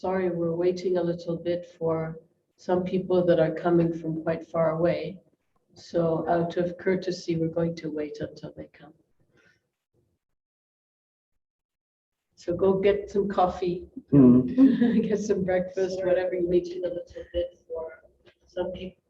sorry, we're waiting a little bit for some people that are coming from quite far away. So out of courtesy, we're going to wait until they come. So go get some coffee, get some breakfast, whatever you waiting a little bit for some people.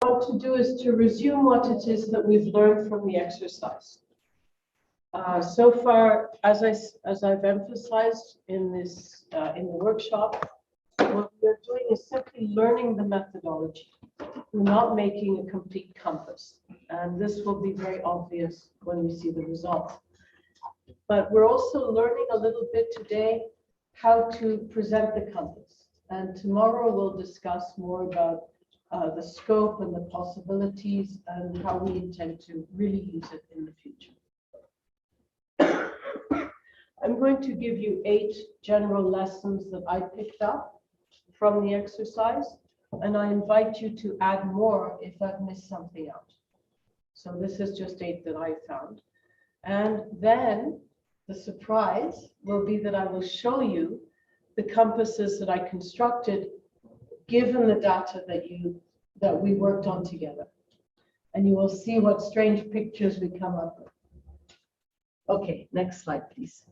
What to do is to resume what it is that we've learned from the exercise. So far, as I've emphasized in this in the workshop, what we're doing is simply learning the methodology. We're not making a complete compass, and this will be very obvious when we see the results. But we're also learning a little bit today how to present the compass, and tomorrow we'll discuss more about the scope and the possibilities and how we intend to really use it in the future. I'm going to give you 8 general lessons that I picked up from the exercise, and I invite you to add more if I've missed something out. So this is just 8 that I found. And then the surprise will be that I will show you the compasses that I constructed given the data that we worked on together. And you will see what strange pictures we come up with. Okay, next slide, please.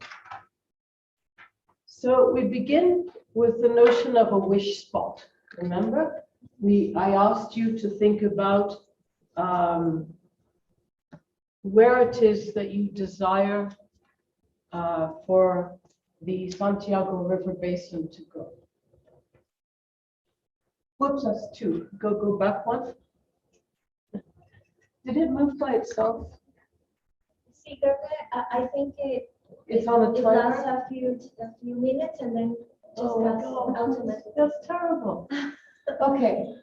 So we begin with the notion of a wish spot. Remember, I asked you to think about where it is that you desire for the Santiago River Basin to go. Whoops, that's 2. Go back one. Did it move by itself? Sí, creo que I think It's on a it timer? lasts a few minutes and then just goes automatically. That's terrible. Okay.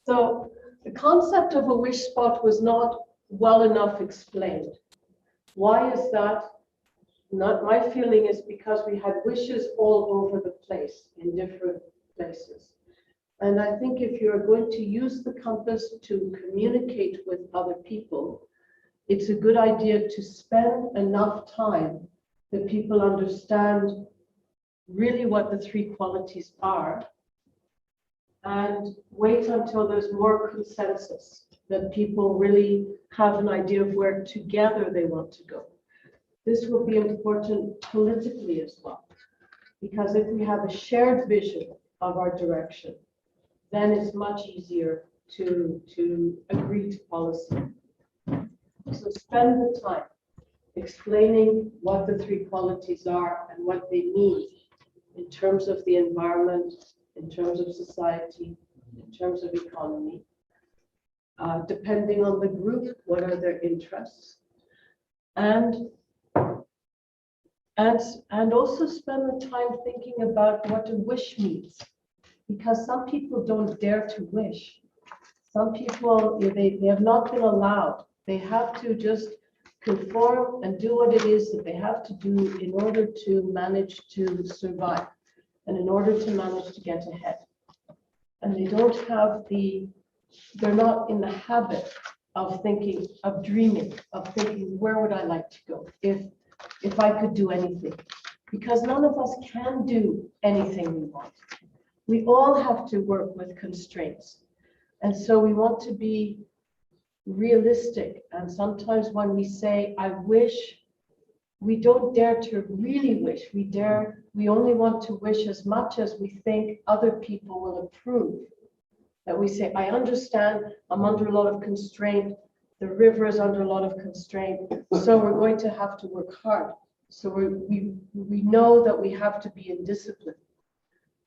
So the concept of a wish spot was not well enough explained. Why is that? Not my feeling is because we had wishes all over the place in different places. And I think if you're going to use the compass to communicate with other people, it's a good idea to spend enough time that people understand really what the 3 qualities are, and wait until there's more consensus, that people really have an idea of where together they want to go. This will be important politically as well, because if we have a shared vision of our direction, then it's much easier to agree to policy. So spend the time explaining what the 3 qualities are and what they mean in terms of the environment, in terms of society, in terms of economy. Depending on the group, what are their interests? And also spend the time thinking about what a wish means. Because some people don't dare to wish. Some people, they have not been allowed. They have to just conform and do what it is that they have to do in order to manage to survive and in order to manage to get ahead. And they don't have they're not in the habit of thinking, of dreaming, of thinking, where would I like to go if I could do anything? Because none of us can do anything we want. We all have to work with constraints. And so we want to be realistic. And sometimes when we say, I wish, we don't dare to really wish. We only want to wish as much as we think other people will approve. That we say, I understand, I'm under a lot of constraint. The river is under a lot of constraint. So we're going to have to work hard. So we know that we have to be in discipline.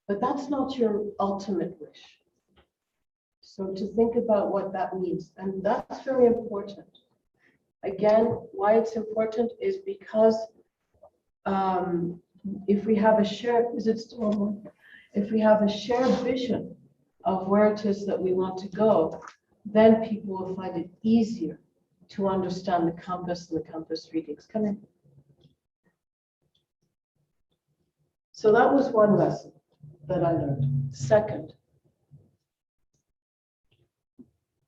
But that's not your ultimate wish. So to think about what that means, and that's very important. Again, why it's important is because if we have a shared, if we have a shared vision of where it is that we want to go, then people will find it easier to understand the compass and the compass readings. Come in. So that was one lesson that I learned. Second,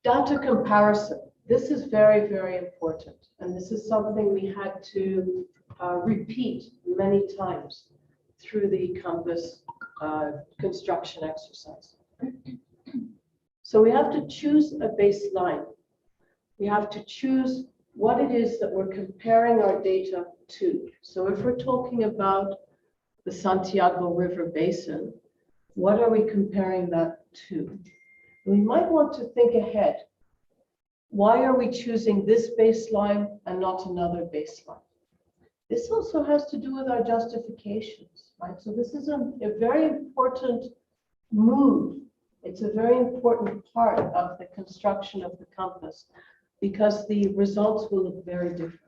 data comparison. This is very, very important. And this is something we had to repeat many times through the compass construction exercise. So we have to choose a baseline. We have to choose what it is that we're comparing our data to. So if we're talking about the Santiago River Basin, what are we comparing that to? We might want to think ahead. Why are we choosing this baseline and not another baseline? This also has to do with our justifications, right? So this is a very important move. It's a very important part of the construction of the compass because the results will look very different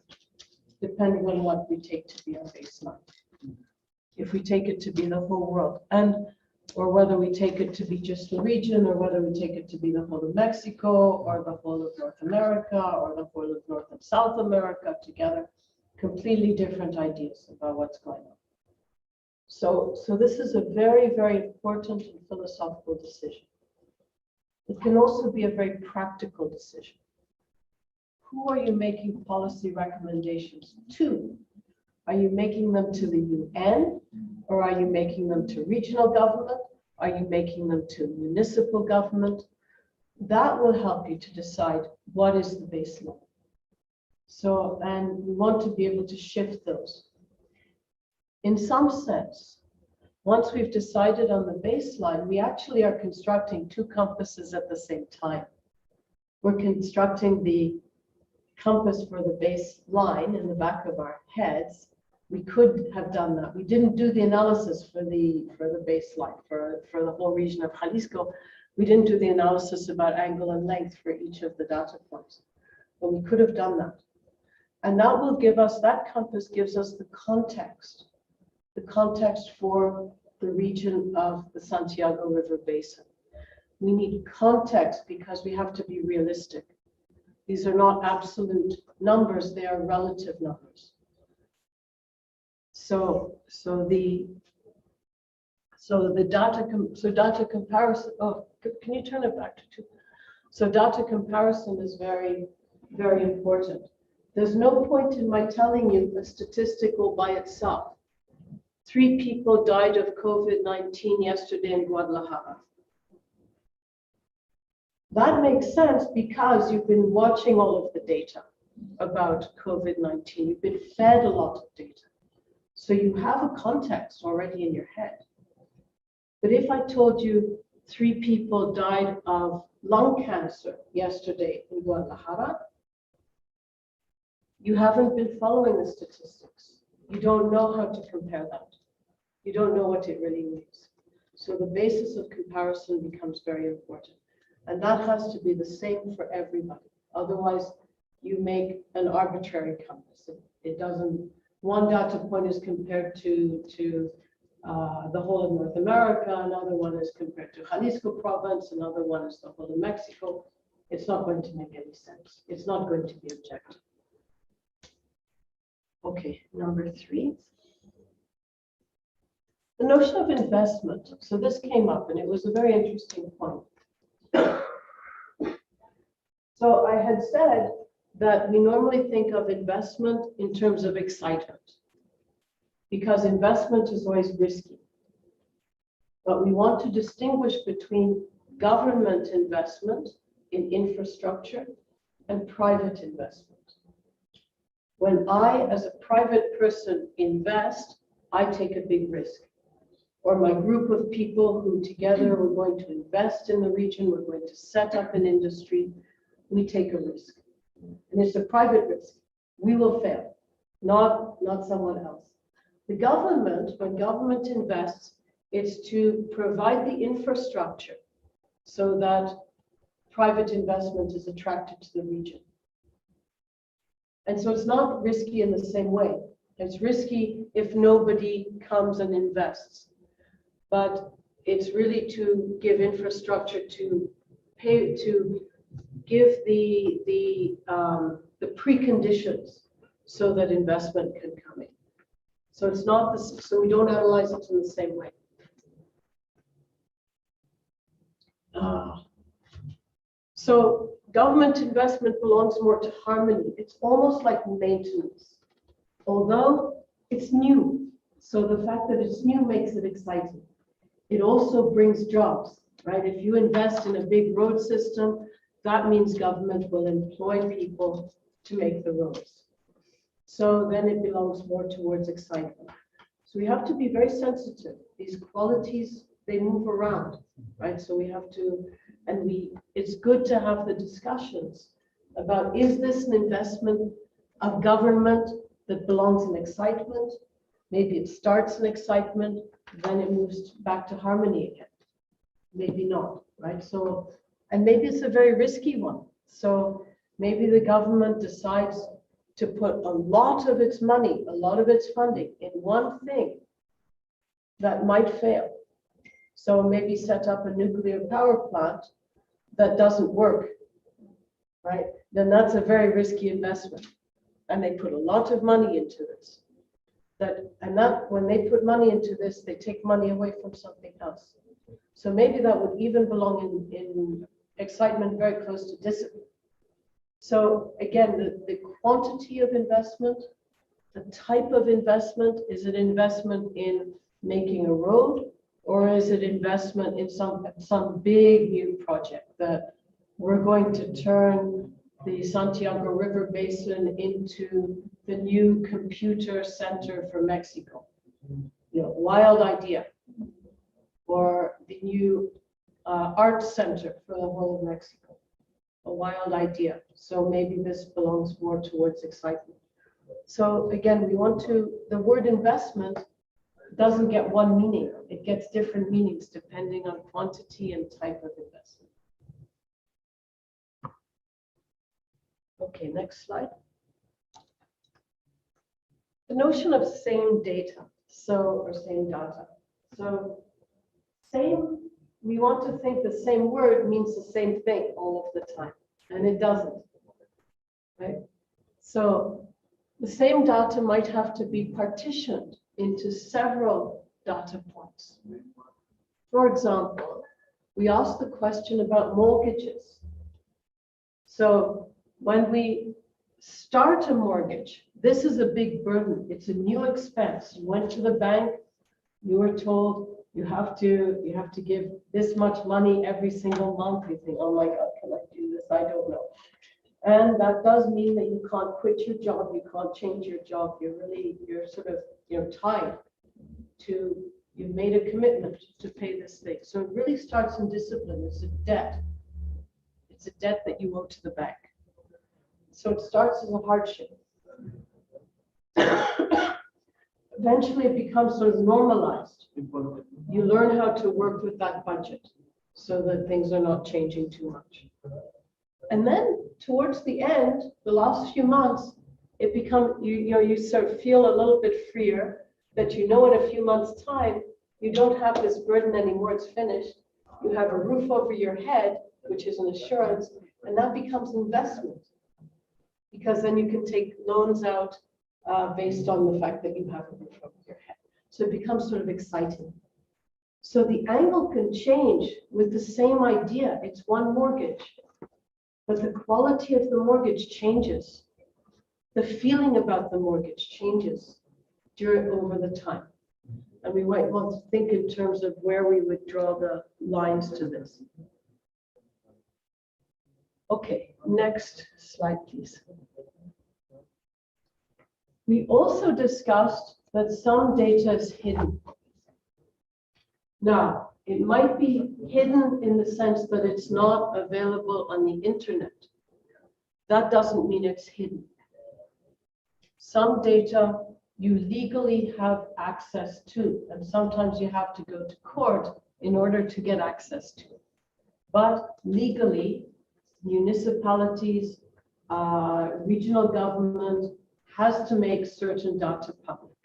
depending on what we take to be our baseline. If we take it to be the whole world, or whether we take it to be just the region, or whether we take it to be the whole of Mexico, or the whole of North America, or the whole of North and South America together, completely different ideas about what's going on. So this is a very, very important and philosophical decision. It can also be a very practical decision. Who are you making policy recommendations to? Are you making them to the UN, or are you making them to regional government? Are you making them to municipal government? That will help you to decide what is the baseline. So, and we want to be able to shift those. In some sense, once we've decided on the baseline, we actually are constructing two compasses at the same time. We're constructing the compass for the baseline in the back of our heads. We could have done that. We didn't do the analysis for the baseline for the whole region of Jalisco. We didn't do the analysis about angle and length for each of the data points, but we could have done that. And that will give us, that compass gives us the context for the region of the Santiago River Basin. We need context because we have to be realistic. These are not absolute numbers, they are relative numbers. So the data comparison, oh, can you turn it back to 2? So data comparison is very, very important. There's no point in my telling you a statistic all by itself. 3 people died of COVID-19 yesterday in Guadalajara. That makes sense because you've been watching all of the data about COVID-19. You've been fed a lot of data. So you have a context already in your head. But if I told you 3 people died of lung cancer yesterday in Guadalajara, you haven't been following the statistics. You don't know how to compare that. You don't know what it really means. So the basis of comparison becomes very important. And that has to be the same for everybody. Otherwise, you make an arbitrary compass. It doesn't, one data point is compared to the whole of North America, another one is compared to Jalisco province, another one is the whole of Mexico. It's not going to make any sense. It's not going to be objective. Okay, number 3. The notion of investment. So this came up and it was a very interesting point. So I had said that we normally think of investment in terms of excitement because investment is always risky. But we want to distinguish between government investment in infrastructure and private investment. When I, as a private person, invest, I take a big risk. Or my group of people who together we're going to invest in the region, we're going to set up an industry, we take a risk. And it's a private risk. We will fail, not someone else. The government, when government invests, it's to provide the infrastructure so that private investment is attracted to the region. And so it's not risky in the same way. It's risky if nobody comes and invests. But it's really to give infrastructure to pay, to give the preconditions so that investment can come in. So it's not this, so we don't analyze it in the same way. So government investment belongs more to harmony. It's almost like maintenance, although it's new. So the fact that it's new makes it exciting. It also brings jobs, right? If you invest in a big road system, that means government will employ people to make the roads. So then it belongs more towards excitement. So we have to be very sensitive. These qualities, they move around, right? So we have to, and it's good to have the discussions about is this an investment of government that belongs in excitement? Maybe it starts in excitement, then it moves back to harmony again. Maybe not, right? So, and maybe it's a very risky one. So maybe the government decides to put a lot of its money, a lot of its funding in one thing that might fail. So maybe set up a nuclear power plant that doesn't work, right? Then that's a very risky investment. And they put a lot of money into this. That when they put money into this, they take money away from something else. So maybe that would even belong in excitement very close to discipline. So again, the quantity of investment, the type of investment, is it investment in making a road, or is it investment in some big new project that we're going to turn the Santiago River Basin into the new computer center for Mexico? You know, wild idea. Or the new art center for the whole of Mexico. A wild idea. So maybe this belongs more towards excitement. So again, the word investment doesn't get one meaning. It gets different meanings depending on quantity and type of investment. Okay, next slide. The notion of same data, or same data. So same, we want to think the same word means the same thing all of the time, and it doesn't, right? So the same data might have to be partitioned into several data points. For example, we asked the question about mortgages. So when we start a mortgage, this is a big burden. It's a new expense. You went to the bank, you were told you have to give this much money every single month. You think, oh my God, can I do this? I don't know. And that does mean that you can't quit your job, you can't change your job. You're sort of, tied to, you've made a commitment to pay this thing. So it really starts in discipline. It's a debt. It's a debt that you owe to the bank. So it starts as a hardship. Eventually it becomes sort of normalized. You learn how to work with that budget so that things are not changing too much. And then towards the end, the last few months, it becomes, you sort of feel a little bit freer that in a few months' time, you don't have this burden anymore, it's finished. You have a roof over your head, which is an assurance, and that becomes investment. Because then you can take loans out based on the fact that you have a roof over your head. So it becomes sort of exciting. So the angle can change with the same idea. It's one mortgage, but the quality of the mortgage changes. The feeling about the mortgage changes over the time. And we might want to think in terms of where we would draw the lines to this. Okay, next slide, please. We also discussed that some data is hidden. Now, it might be hidden in the sense that it's not available on the internet. That doesn't mean it's hidden. Some data you legally have access to, and sometimes you have to go to court in order to get access to it. But legally, municipalities, regional government has to make certain data public.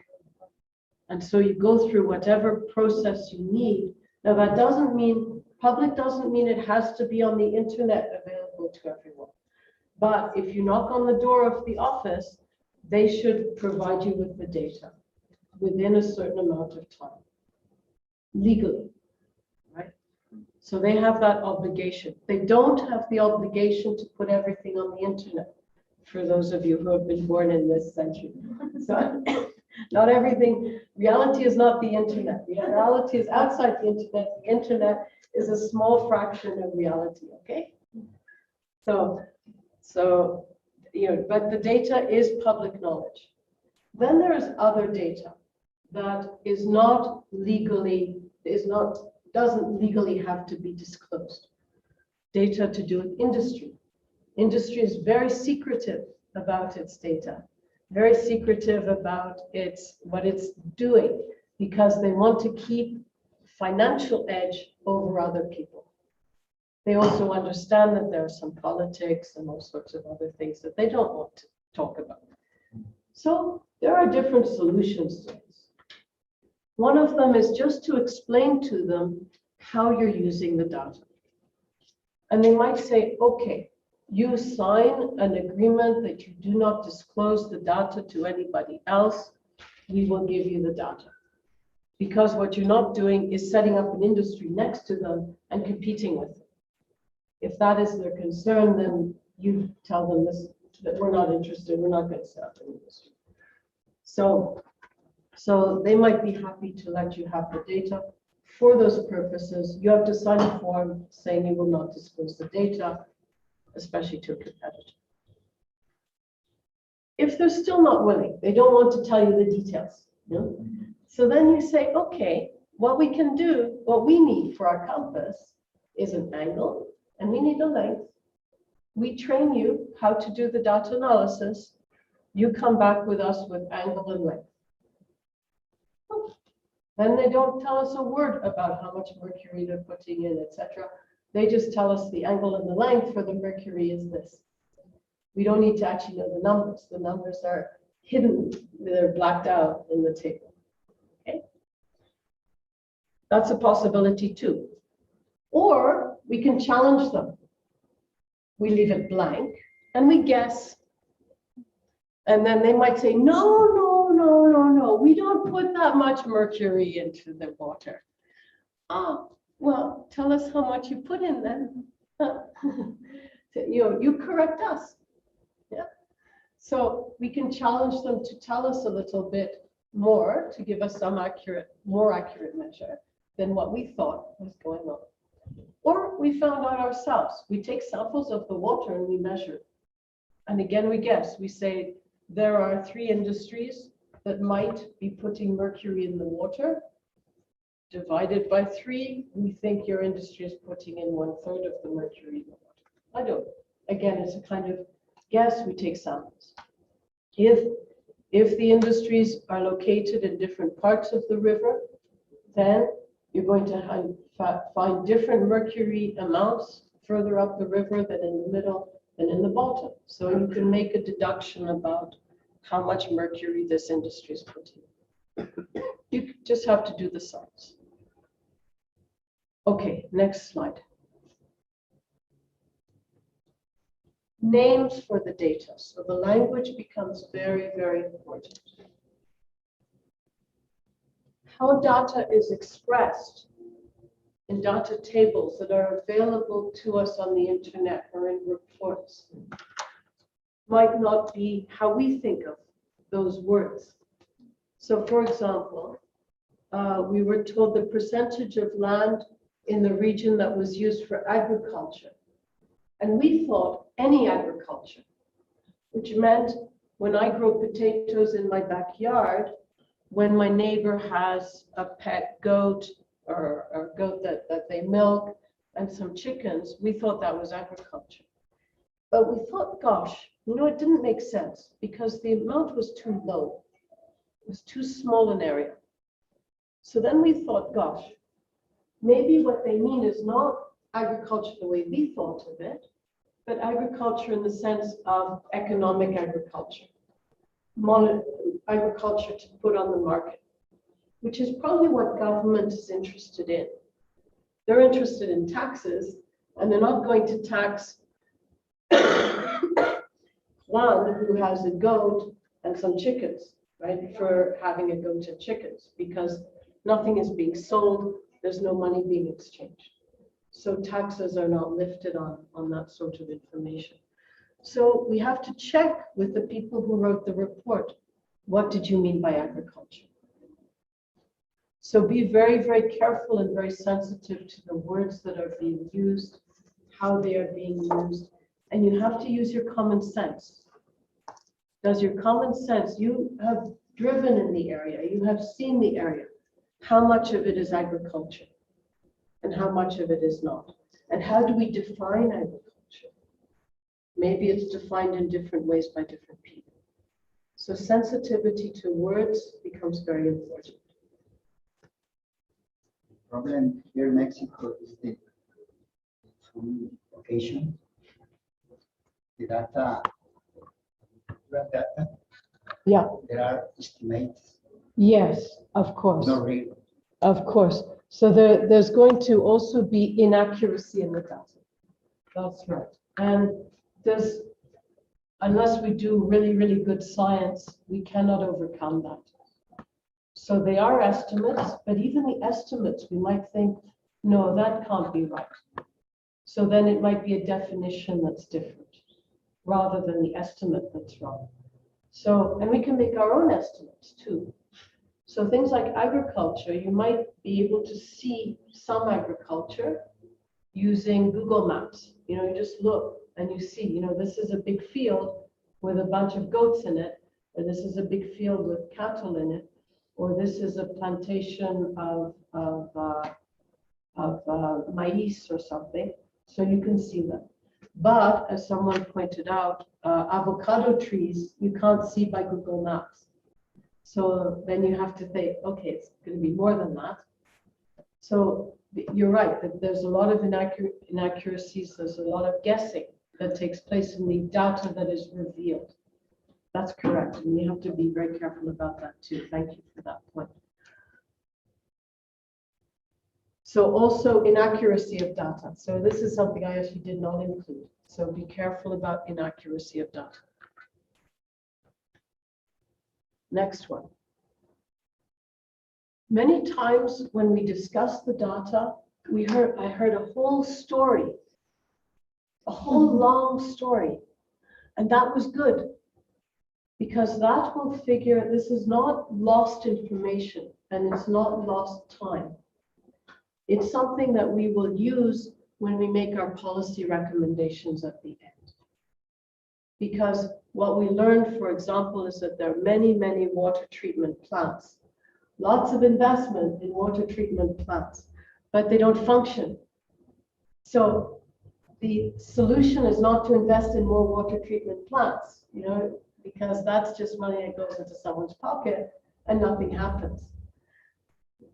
And so you go through whatever process you need. Now that doesn't mean, public doesn't mean it has to be on the internet available to everyone. But if you knock on the door of the office, they should provide you with the data within a certain amount of time, legally, right? So they have that obligation. They don't have the obligation to put everything on the internet, for those of you who have been born in this century. So not everything, reality is not the internet. The reality is outside the internet. The internet is a small fraction of reality, okay? So but the data is public knowledge. Then there's other data that doesn't legally have to be disclosed. Data to do with industry. Industry is very secretive about its data, very secretive about what it's doing, because they want to keep financial edge over other people. They also understand that there are some politics and all sorts of other things that they don't want to talk about. So there are different solutions to this. One of them is just to explain to them how you're using the data. And they might say, okay, you sign an agreement that you do not disclose the data to anybody else. We will give you the data. Because what you're not doing is setting up an industry next to them and competing with them. If that is their concern, then you tell them this, that we're not interested, we're not going to set up an industry. So they might be happy to let you have the data. For those purposes, you have to sign a form saying you will not disclose the data, especially to a competitor. If they're still not willing, they don't want to tell you the details. So then you say, okay, what we can do, what we need for our compass is an angle, and we need a length. We train you how to do the data analysis. You come back with us with angle and length. Then they don't tell us a word about how much mercury they're putting in, etc. They just tell us the angle and the length for the mercury is this. We don't need to actually know the numbers. The numbers are hidden, they're blacked out in the table. Okay? That's a possibility too. Or we can challenge them. We leave it blank and we guess. And then they might say, no, we don't put that much mercury into the water. Oh, well, tell us how much you put in then. You correct us. Yeah. So we can challenge them to tell us a little bit more, to give us some more accurate measure than what we thought was going on. Or we found out ourselves. We take samples of the water and we measure. And again, we guess. We say there are 3 industries that might be putting mercury in the water. Divided by 3, we think your industry is putting in 1/3 of the mercury in the water. I don't know. Again, it's a kind of guess. We take samples. If the industries are located in different parts of the river, then you're going to find different mercury amounts further up the river than in the middle and in the bottom. So you can make a deduction about how much mercury this industry is putting. You just have to do the sums. Okay, next slide. Names for the data. So the language becomes very, very important. How data is expressed in data tables that are available to us on the internet or in reports might not be how we think of those words. So for example, we were told the percentage of land in the region that was used for agriculture. And we thought any agriculture, which meant when I grow potatoes in my backyard, when my neighbor has a pet goat or a goat that they milk and some chickens, we thought that was agriculture. But we thought, gosh, it didn't make sense because the amount was too low. It was too small an area. So then we thought, gosh, maybe what they mean is not agriculture the way we thought of it, but agriculture in the sense of economic agriculture, agriculture to put on the market, which is probably what government is interested in. They're interested in taxes, and they're not going to tax Juan, who has a goat and some chickens, right, for having a goat and chickens, because nothing is being sold, there's no money being exchanged. So taxes are not lifted on that sort of information. So we have to check with the people who wrote the report, what did you mean by agriculture? So be very, very careful and very sensitive to the words that are being used, how they are being used, and you have to use your common sense. Does your common sense, you have driven in the area, you have seen the area, how much of it is agriculture and how much of it is not? And how do we define agriculture? Maybe it's defined in different ways by different people. So sensitivity to words becomes very important. The problem here in Mexico is that some occasion, the data, Yeah, there are estimates, yes, of course. not real. Of course. So there's going to also be inaccuracy in the data. That's right. And there's, unless we do really, really good science, we cannot overcome that. So they are estimates, but even the estimates, we might think, no, that can't be right. So then it might be a definition that's different rather than the estimate that's wrong. So, and we can make our own estimates too. So things like agriculture, you might be able to see some agriculture using Google Maps. You know, you just look and you see, you know, this is a big field with a bunch of goats in it, or this is a big field with cattle in it, or this is a plantation of maize or something. So you can see them. But as someone pointed out, avocado trees, you can't see by Google Maps. So then you have to think, okay, it's going to be more than that. So you're right, that there's a lot of inaccuracies, there's a lot of guessing that takes place in the data that is revealed. That's correct, and you have to be very careful about that too. Thank you for that point. So also inaccuracy of data. So this is something I actually did not include. So be careful about inaccuracy of data. Next one. Many times when we discuss the data, I heard a whole story, a whole long story, and that was good because that will figure this is not lost information and it's not lost time. It's something that we will use when we make our policy recommendations at the end. Because what we learned, for example, is that there are many, many water treatment plants. Lots of investment in water treatment plants, but they don't function. So the solution is not to invest in more water treatment plants, you know, because that's just money that goes into someone's pocket and nothing happens.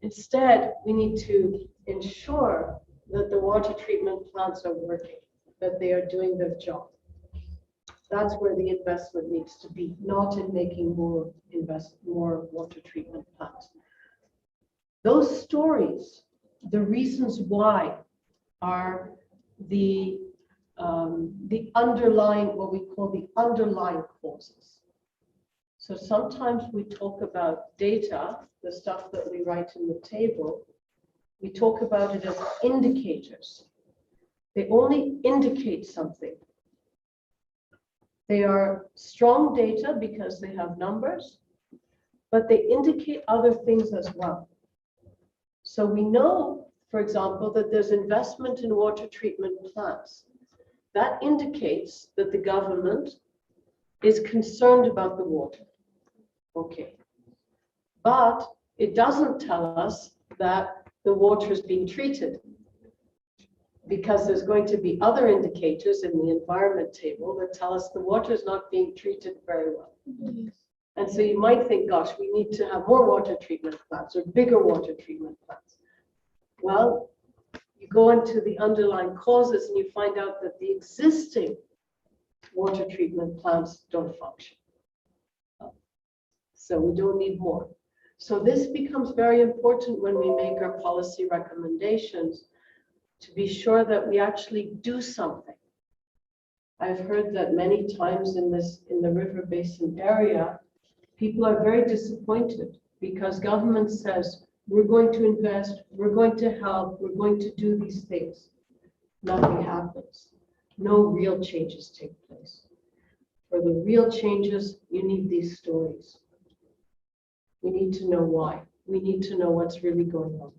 Instead, we need to ensure that the water treatment plants are working, that they are doing their job. That's where the investment needs to be, not in making more water treatment plants. Those stories, the reasons why, are the underlying, what we call the underlying causes. So sometimes we talk about data, the stuff that we write in the table, we talk about it as indicators. They only indicate something. They are strong data because they have numbers, but they indicate other things as well. So we know, for example, that there's investment in water treatment plants. That indicates that the government is concerned about the water. Okay. But it doesn't tell us that the water is being treated, because there's going to be other indicators in the environment table that tell us the water is not being treated very well. Mm-hmm. And so you might think, gosh, we need to have more water treatment plants or bigger water treatment plants. Well, you go into the underlying causes and you find out that the existing water treatment plants don't function. So we don't need more. So this becomes very important when we make our policy recommendations, to be sure that we actually do something. I've heard that many times in the river basin area, people are very disappointed because government says, we're going to invest, we're going to help, we're going to do these things. Nothing happens. No real changes take place. For the real changes, you need these stories. We need to know why. We need to know what's really going on.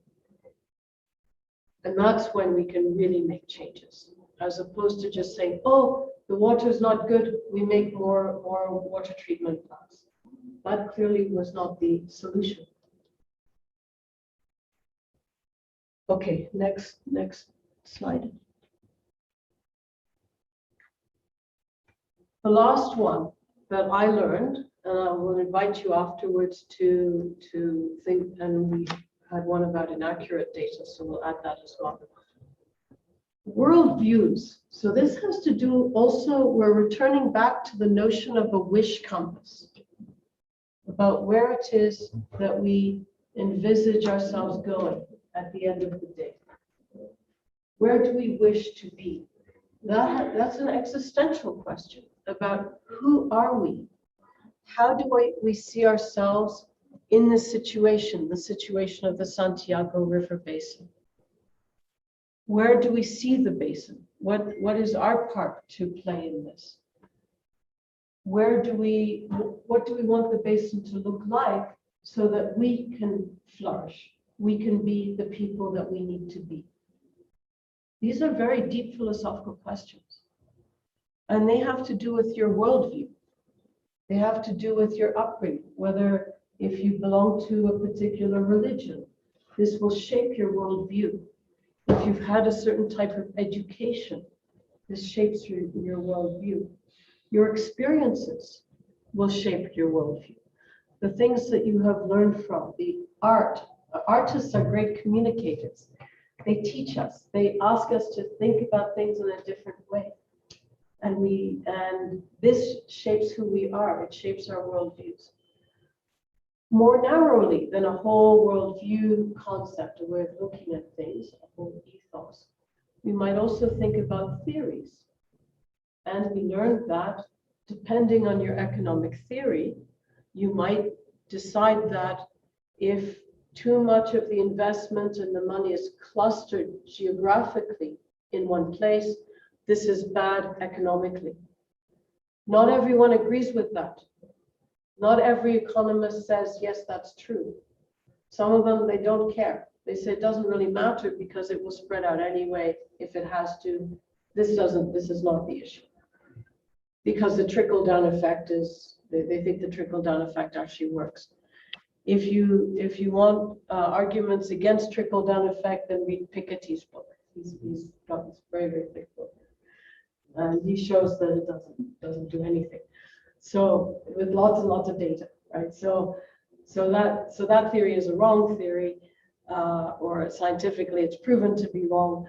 And that's when we can really make changes, as opposed to just saying, oh, the water is not good, we make more water treatment plants. That clearly was not the solution. Okay, next slide. The last one that I learned, and I will invite you afterwards to think, and we had one about inaccurate data, so we'll add that as well. Worldviews. So this has to do also, we're returning back to the notion of a wish compass, about where it is that we envisage ourselves going at the end of the day. Where do we wish to be? That's an existential question about who are we? How do we see ourselves in this situation, the situation of the Santiago River Basin? Where do we see the basin? What is our part to play in this? What do we want the basin to look like so that we can flourish? We can be the people that we need to be. These are very deep philosophical questions. And they have to do with your worldview. They have to do with your upbringing, whether if you belong to a particular religion, this will shape your worldview. If you've had a certain type of education, this shapes your worldview. Your experiences will shape your worldview. The things that you have learned from, the art. Artists are great communicators. They teach us. They ask us to think about things in a different way. And this shapes who we are. It shapes our worldviews. More narrowly than a whole worldview concept, a way of looking at things, a whole ethos, we might also think about theories. And we learned that depending on your economic theory, you might decide that if too much of the investment and the money is clustered geographically in one place, this is bad economically. Not everyone agrees with that. Not every economist says, yes, that's true. Some of them, they don't care. They say it doesn't really matter because it will spread out anyway if it has to. This is not the issue. Because the trickle-down effect is, they think the trickle-down effect actually works. If you want arguments against trickle-down effect, then read Piketty's book. He's got this very, very thick book. And he shows that it doesn't do anything. So with lots and lots of data, right? So that theory is a wrong theory, or scientifically it's proven to be wrong.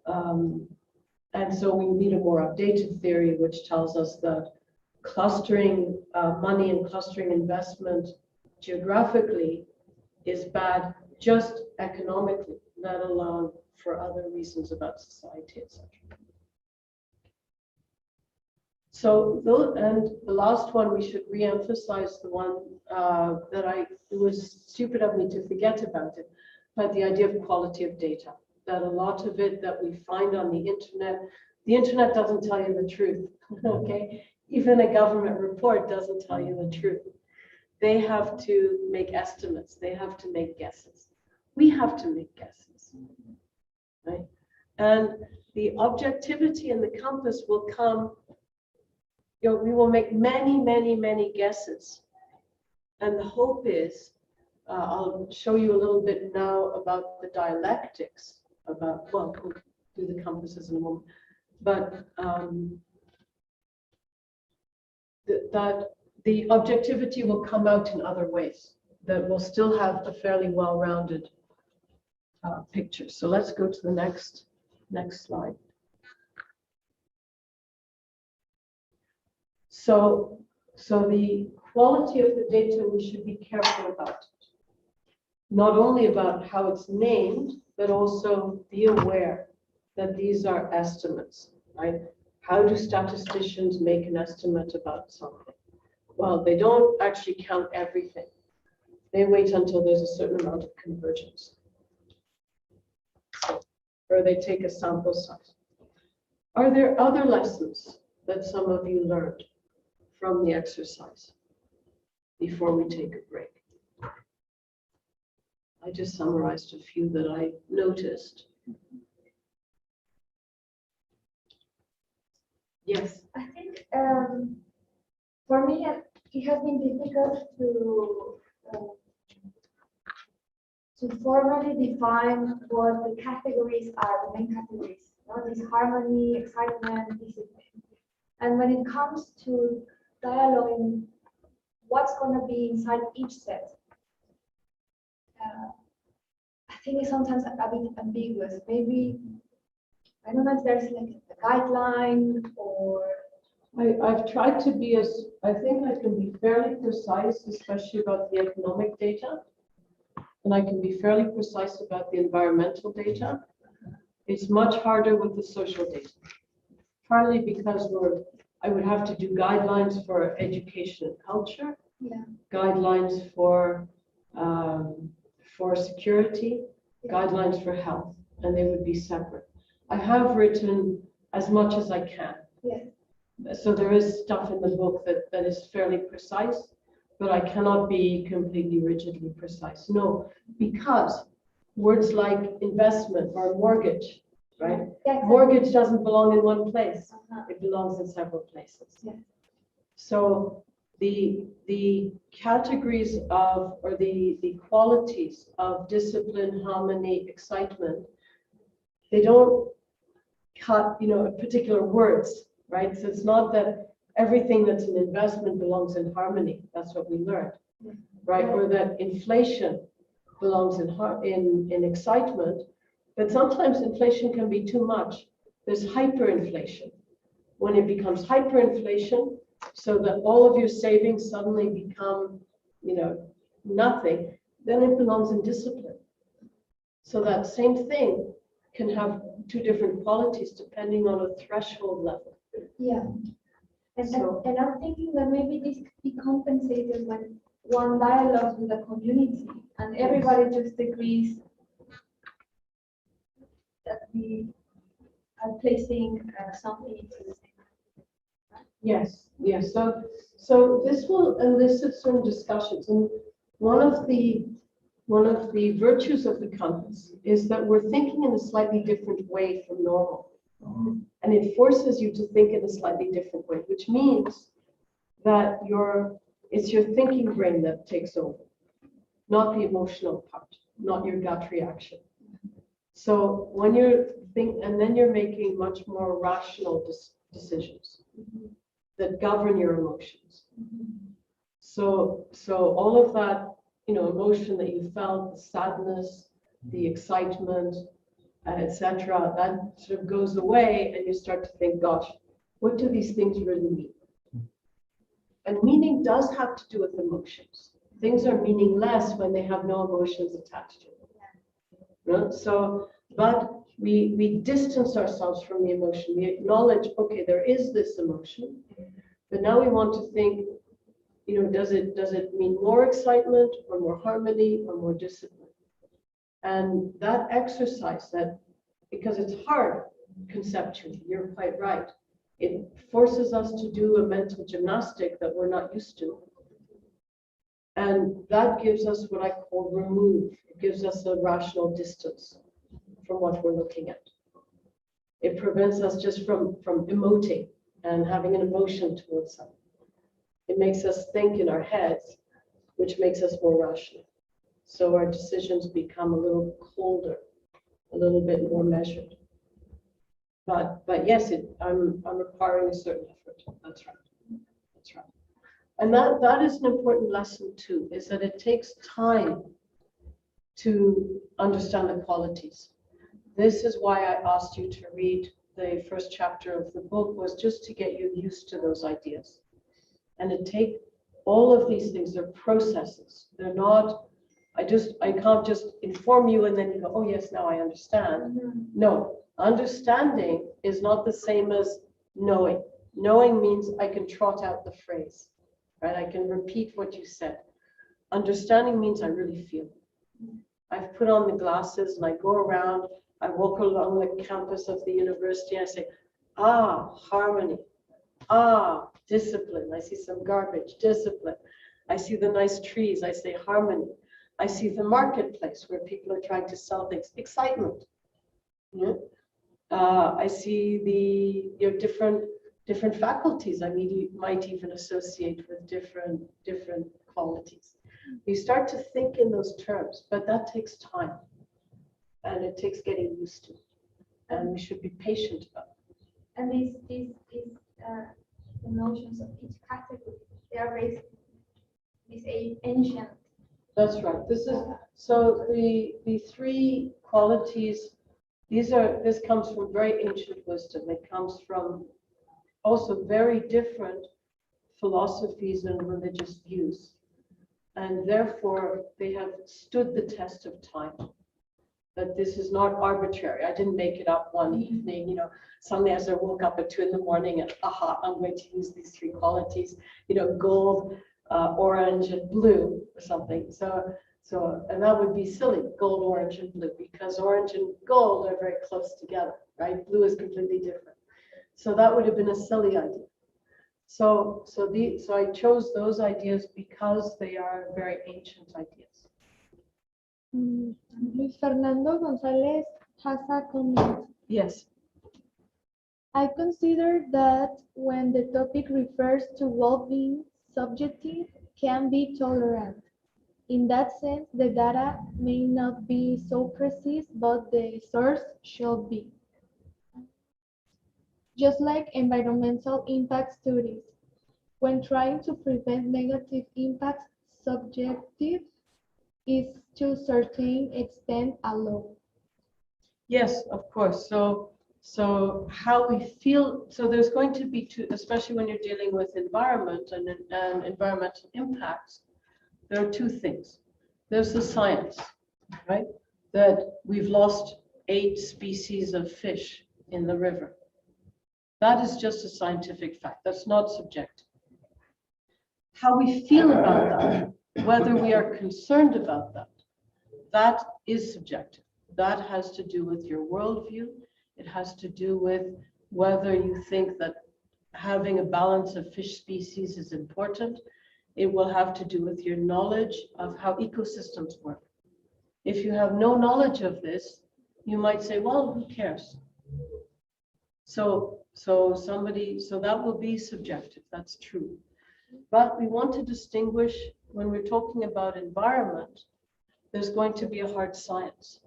And so we need a more updated theory, which tells us that clustering money and clustering investment geographically is bad just economically, let alone for other reasons about society, etc. So, and the last one, we should re-emphasize the one that it was stupid of me to forget about it, but the idea of quality of data, that a lot of it that we find on the internet doesn't tell you the truth, okay? Even a government report doesn't tell you the truth. They have to make estimates. They have to make guesses. We have to make guesses, right? And the objectivity and the compass will come. We will make many, many, many guesses. And the hope is, I'll show you a little bit now about the dialectics, well, we'll do the compasses in a moment, but that the objectivity will come out in other ways, that will still have a fairly well-rounded picture. So let's go to the next slide. So the quality of the data, we should be careful about it. Not only about how it's named, but also be aware that these are estimates, right? How do statisticians make an estimate about something? Well, they don't actually count everything. They wait until there's a certain amount of convergence. Or they take a sample size. Are there other lessons that some of you learned from the exercise before we take a break? I just summarized a few that I noticed. Yes. I think for me it has been difficult to formally define what the categories are, the main categories. This harmony, excitement, discipline. And when it comes to dialoguing, what's going to be inside each set, I think it's sometimes a bit ambiguous. Maybe, I don't know if there's like a guideline or. I've tried to be I think I can be fairly precise, especially about the economic data. And I can be fairly precise about the environmental data. It's much harder with the social data. Partly because I would have to do guidelines for education and culture, Yeah. guidelines for security, guidelines for health, and they would be separate. I have written as much as I can. Yes. So there is stuff in the book that is fairly precise, but I cannot be completely rigidly precise. No, because words like investment or mortgage, right? Yeah, exactly. Mortgage doesn't belong in one place. Uh-huh. It belongs in several places. Yeah. So the categories of, or the qualities of discipline, harmony, excitement, they don't cut, particular words, right? So it's not that everything that's an investment belongs in harmony. That's what we learned, right? Or that inflation belongs in excitement. But sometimes inflation can be too much. There's hyperinflation. When it becomes hyperinflation, so that all of your savings suddenly become, nothing, then it belongs in discipline. So that same thing can have two different qualities depending on a threshold level. Yeah. And I'm thinking that maybe this could be compensated when one dialogues with the community and everybody just agrees that we are placing something into the same. Yes, yes. So this will elicit some discussions, and one of the virtues of the compass is that we're thinking in a slightly different way from normal, and it forces you to think in a slightly different way, which means that it's your thinking brain that takes over, not the emotional part, not your gut reaction. So when and then you're making much more rational decisions that govern your emotions. So all of that, emotion that you felt, the sadness, the excitement, etc., that sort of goes away, and you start to think, gosh, what do these things really mean? And meaning does have to do with emotions. Things are meaningless when they have no emotions attached to them. Right? So, but we distance ourselves from the emotion. We acknowledge, okay, there is this emotion, but now we want to think, does it mean more excitement or more harmony or more discipline? And that exercise, because it's hard conceptually, you're quite right. It forces us to do a mental gymnastic that we're not used to. And that gives us what I call remove. It gives us a rational distance from what we're looking at. It prevents us just from emoting and having an emotion towards something. It makes us think in our heads, which makes us more rational. So our decisions become a little colder, a little bit more measured. But yes, I'm requiring a certain effort. That's right. That's right. And that is an important lesson too, is that it takes time to understand the qualities. This is why I asked you to read the first chapter of the book, was just to get you used to those ideas. And it take all of these things, they're processes. They're not, I can't just inform you and then you go, oh yes, now I understand. Mm-hmm. No, understanding is not the same as knowing. Knowing means I can trot out the phrase, right? I can repeat what you said. Understanding means I really feel it. I've put on the glasses and I go around, I walk along the campus of the university and I say, harmony, discipline. I see some garbage, discipline. I see the nice trees, I say harmony. I see the marketplace where people are trying to sell things, excitement. Yeah. I see the different faculties. I mean, you might even associate with different qualities. You start to think in those terms, but that takes time, and it takes getting used to, and we should be patient about it. And this the notions of each category. They are based this ancient. That's right. This is, so the three qualities, this comes from very ancient wisdom. It comes from also very different philosophies and religious views. And therefore, they have stood the test of time. That this is not arbitrary. I didn't make it up one evening, suddenly as I woke up at 2 a.m. and aha, I'm going to use these three qualities, gold, orange, and blue or something. So, and that would be silly, gold, orange, and blue, because orange and gold are very close together, right? Blue is completely different. So that would have been a silly idea. So I chose those ideas because they are very ancient ideas. Luis Fernando González has a comment. Yes. I consider that when the topic refers to well-being, subjective can be tolerant. In that sense, the data may not be so precise, but the source should be. Just like environmental impact studies, when trying to prevent negative impacts, subjective is to a certain extent allowed. Yes, of course. So how we feel, so there's going to be two, especially when you're dealing with environment and environmental impacts, there are two things. There's the science, right? That we've lost 8 species of fish in the river. That is just a scientific fact. That's not subjective. How we feel about that, whether we are concerned about that, that is subjective. That has to do with your worldview. It has to do with whether you think that having a balance of fish species is important. It will have to do with your knowledge of how ecosystems work. If you have no knowledge of this, you might say, well, who cares? So that will be subjective, that's true. But we want to distinguish, when we're talking about environment, there's going to be a hard science.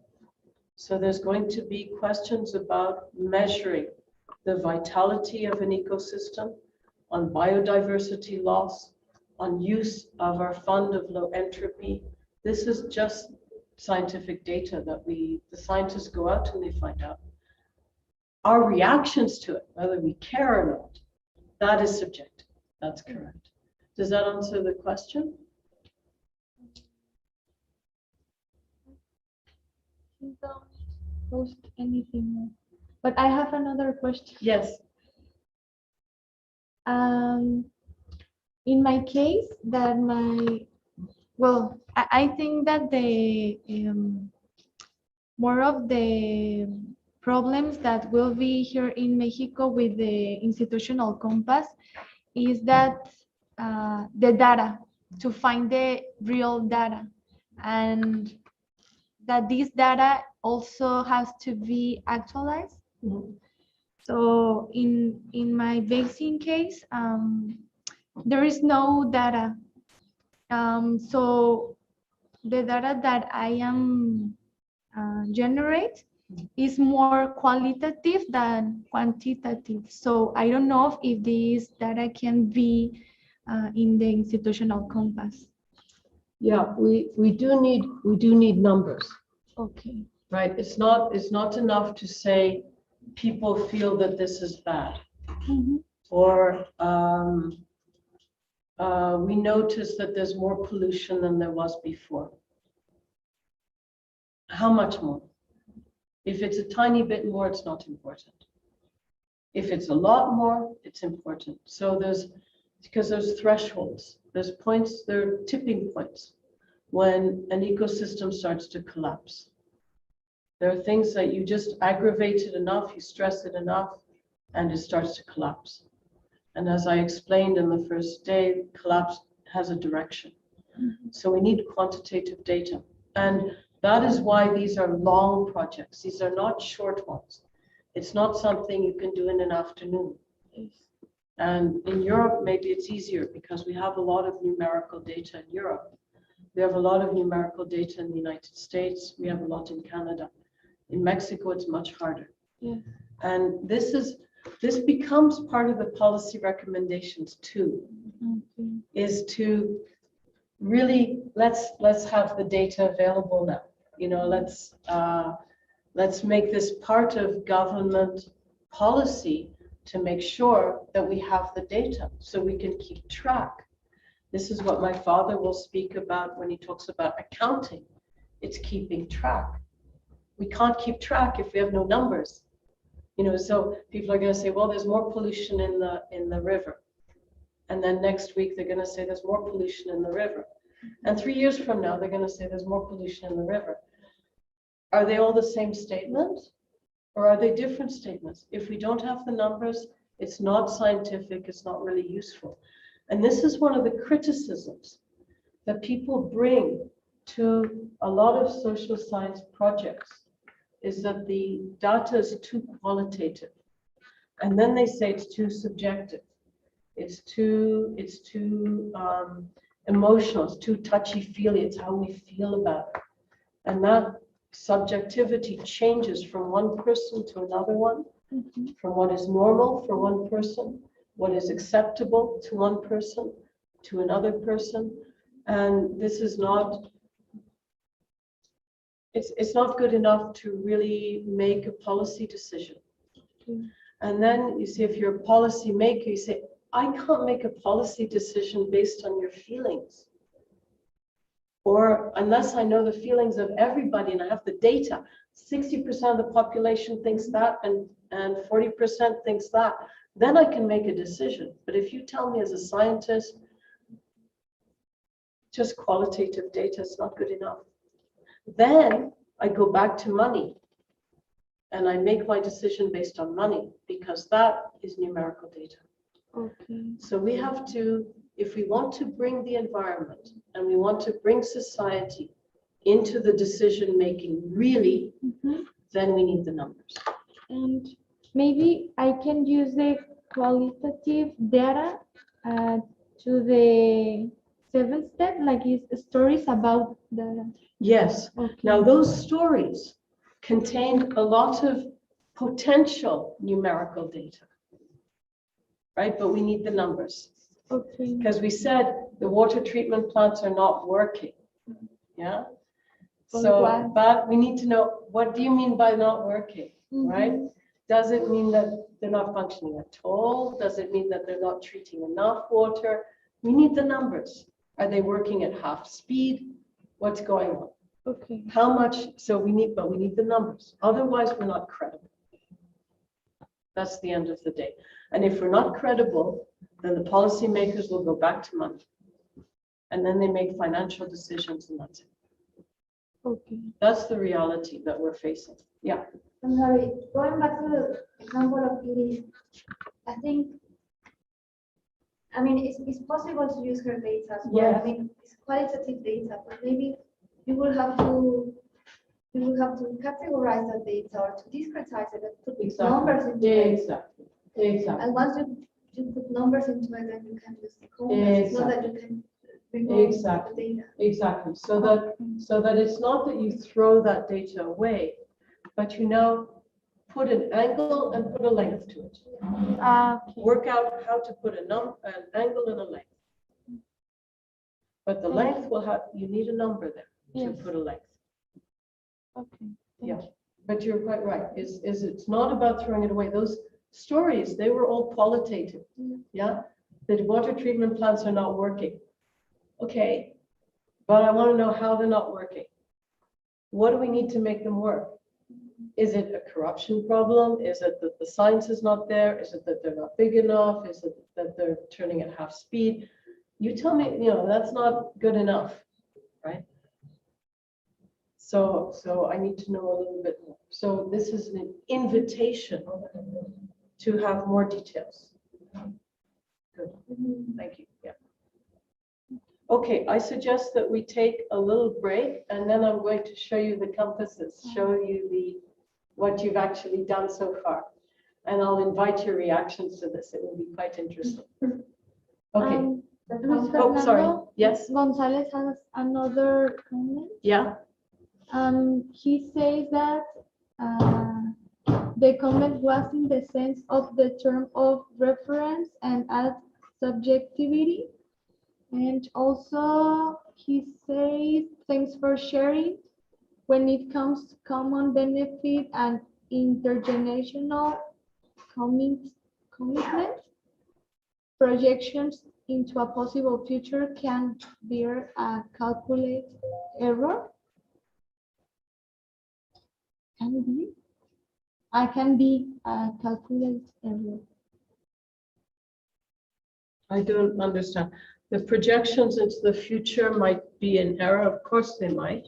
So there's going to be questions about measuring the vitality of an ecosystem, on biodiversity loss, on use of our fund of low entropy. This is just scientific data that the scientists go out and they find out. Our reactions to it, whether we care or not, that is subjective. That's correct. Does that answer the question? Don't post anything more. But I have another question. Yes. In my case, I think that the more of the problems that will be here in Mexico with the institutional compass is that the data, to find the real data, and that this data also has to be actualized. Mm-hmm. So in my vaccine case, there is no data. So the data that I am generate is more qualitative than quantitative. So I don't know if this data can be in the institutional compass. Yeah, we do need numbers. Okay. Right. It's not enough to say people feel that this is bad. Mm-hmm. Or we notice that there's more pollution than there was before. How much more? If it's a tiny bit more, it's not important. If it's a lot more, it's important. So because there's thresholds, there's points, there are tipping points when an ecosystem starts to collapse. There are things that you just aggravate it enough, you stress it enough, and it starts to collapse. And as I explained in the first day, collapse has a direction. Mm-hmm. So we need quantitative data. And that is why these are long projects. These are not short ones. It's not something you can do in an afternoon. And in Europe, maybe it's easier because we have a lot of numerical data in Europe. We have a lot of numerical data in the United States. We have a lot in Canada. In Mexico, it's much harder. Yeah. And this is, This becomes part of the policy recommendations too, Okay. is to really, let's have the data available now. You know, let's make this part of government policy to make sure that we have the data so we can keep track. This is what my father will speak about when he talks about accounting. It's keeping track. We can't keep track if we have no numbers. You know, so people are going to say, well, there's more pollution in the river. And then next week, they're going to say there's more pollution in the river. And 3 years from now, they're going to say there's more pollution in the river. Are they all the same statement? Or are they different statements? If we don't have the numbers, it's not scientific, it's not really useful. And this is one of the criticisms that people bring to a lot of social science projects, is that the data is too qualitative. And then they say it's too subjective. It's too emotional, it's too touchy-feely, it's how we feel about it. And that subjectivity changes from one person to another one, from what is normal for one person, what is acceptable to one person, to another person. And this is not, it's not good enough to really make a policy decision. And then you see, if you're a policy maker, you say, I can't make a policy decision based on your feelings. Or unless I know the feelings of everybody and I have the data, 60% of the population thinks that and 40% thinks that, then I can make a decision. But if you tell me as a scientist, just qualitative data is not good enough, then I go back to money and I make my decision based on money, because that is numerical data. Okay. So we have to, if we want to bring the environment and we want to bring society into the decision making really, then we need the numbers. And maybe I can use the qualitative data to the seventh step, like it's stories about data. Yes. Okay. Now those stories contain a lot of potential numerical data, right? But we need the numbers. Okay. Because we said the water treatment plants are not working. Yeah. So, but we need to know, what do you mean by not working, right? Does it mean that they're not functioning at all? Does it mean that they're not treating enough water? We need the numbers. Are they working at half speed? What's going on? Okay. How much? So we need the numbers. Otherwise, we're not credible. That's the end of the day. And if we're not credible, then the policymakers will go back to money. And then they make financial decisions, and that's it. Okay. That's the reality that we're facing. Yeah. I'm sorry, going back to the example of Edith, I think, I mean, it's possible to use her data as well. Yes. I mean, it's qualitative data, but maybe you will have to categorize that data or to discretize it and put numbers into it. Exactly. Exactly. And once you put numbers into it, then you can use the comments. It's not that you can remove the data. Exactly. So that it's not that you throw that data away, but you now put an angle and put a length to it. Work out how to put an angle and a length. But the length will have, you need a number there to put a length. Okay. Yeah, but you're quite right. It's not about throwing it away. Those stories, they were all qualitative. Yeah, the water treatment plants are not working. Okay, but I want to know how they're not working. What do we need to make them work? Is it a corruption problem? Is it that the science is not there? Is it that they're not big enough? Is it that they're turning at half speed? You tell me, that's not good enough, right? So I need to know a little bit more. So this is an invitation to have more details. Good, thank you, yeah. Okay, I suggest that we take a little break, and then I'm going to show you the compasses, show you what you've actually done so far. And I'll invite your reactions to this. It will be quite interesting. Okay. Oh, sorry. Yes. Gonzalez has another comment. Yeah. He says that the comment was in the sense of the term of reference and add subjectivity. And also he says, thanks for sharing. When it comes to common benefit and intergenerational commitment, projections into a possible future can bear a calculated error. Can be? I can be a calculated error. I don't understand. The projections into the future might be an error. Of course they might,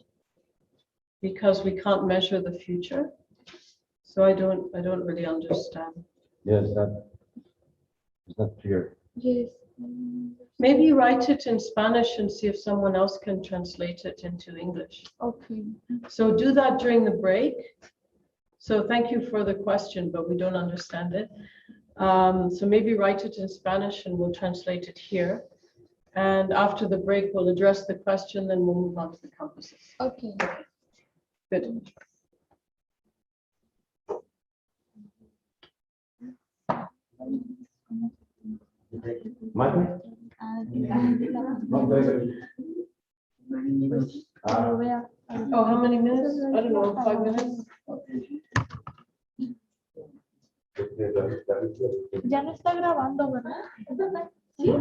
because we can't measure the future. So I don't really understand. Yes, it's not clear. Yes. Maybe write it in Spanish and see if someone else can translate it into English. Okay. So do that during the break. So thank you for the question, but we don't understand it. So maybe write it in Spanish and we'll translate it here. And after the break, we'll address the question, then we'll move on to the campuses. Okay. Good. Michael? Oh, how many minutes? I don't know, 5 minutes? Ya no está grabando, ¿verdad? Sí.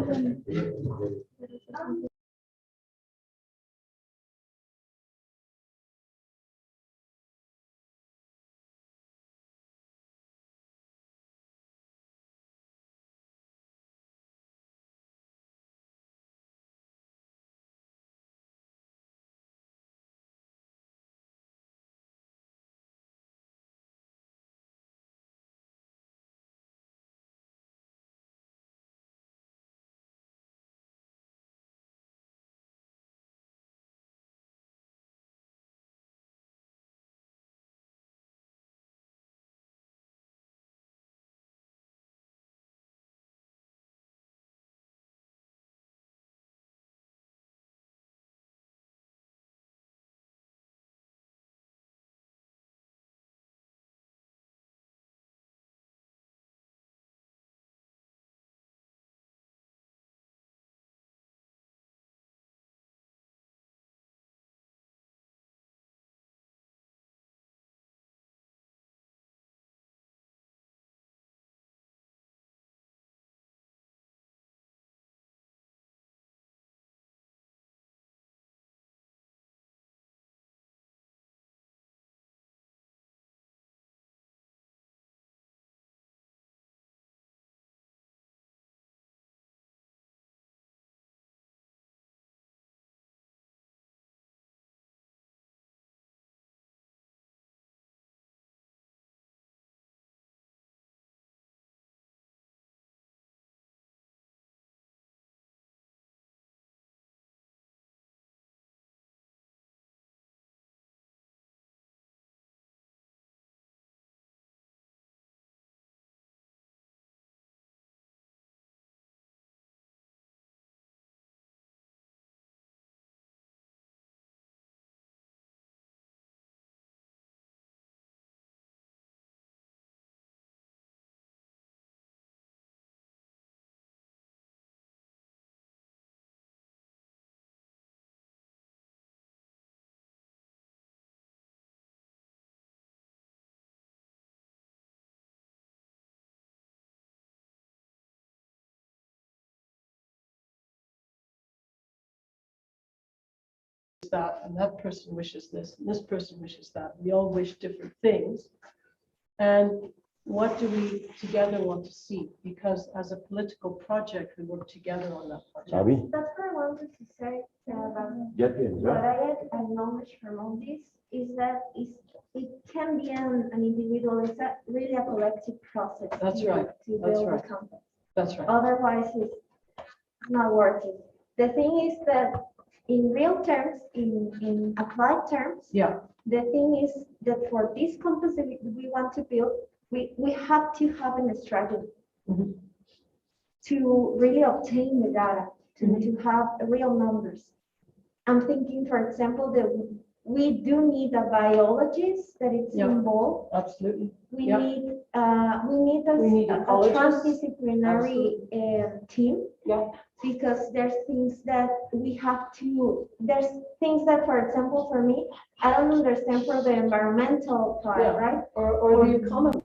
That, and that person wishes this, and this person wishes that. We all wish different things. And what do we together want to see? Because as a political project, we work together on that project. Abby? That's what I wanted to say about Ya tienes, what ¿verdad? I acknowledge from all this is that it can be an individual, it's really a collective process. That's to- right. To That's build right. a company. That's right. Otherwise, it's not working. The thing is that in real terms, in applied terms, Yeah. the thing is that for this campus that we want to build, we have to have a strategy Mhm. to really obtain the data, to Mhm. have real numbers. I'm thinking, for example, that we do need a biologist that is Yeah. involved. Absolutely. We Yeah. need, we need We need a ecologists. transdisciplinary team. Yeah. Because there's things that we have to, there's things that, for example, for me, I don't understand for the environmental part, Yeah. right? Or the economy.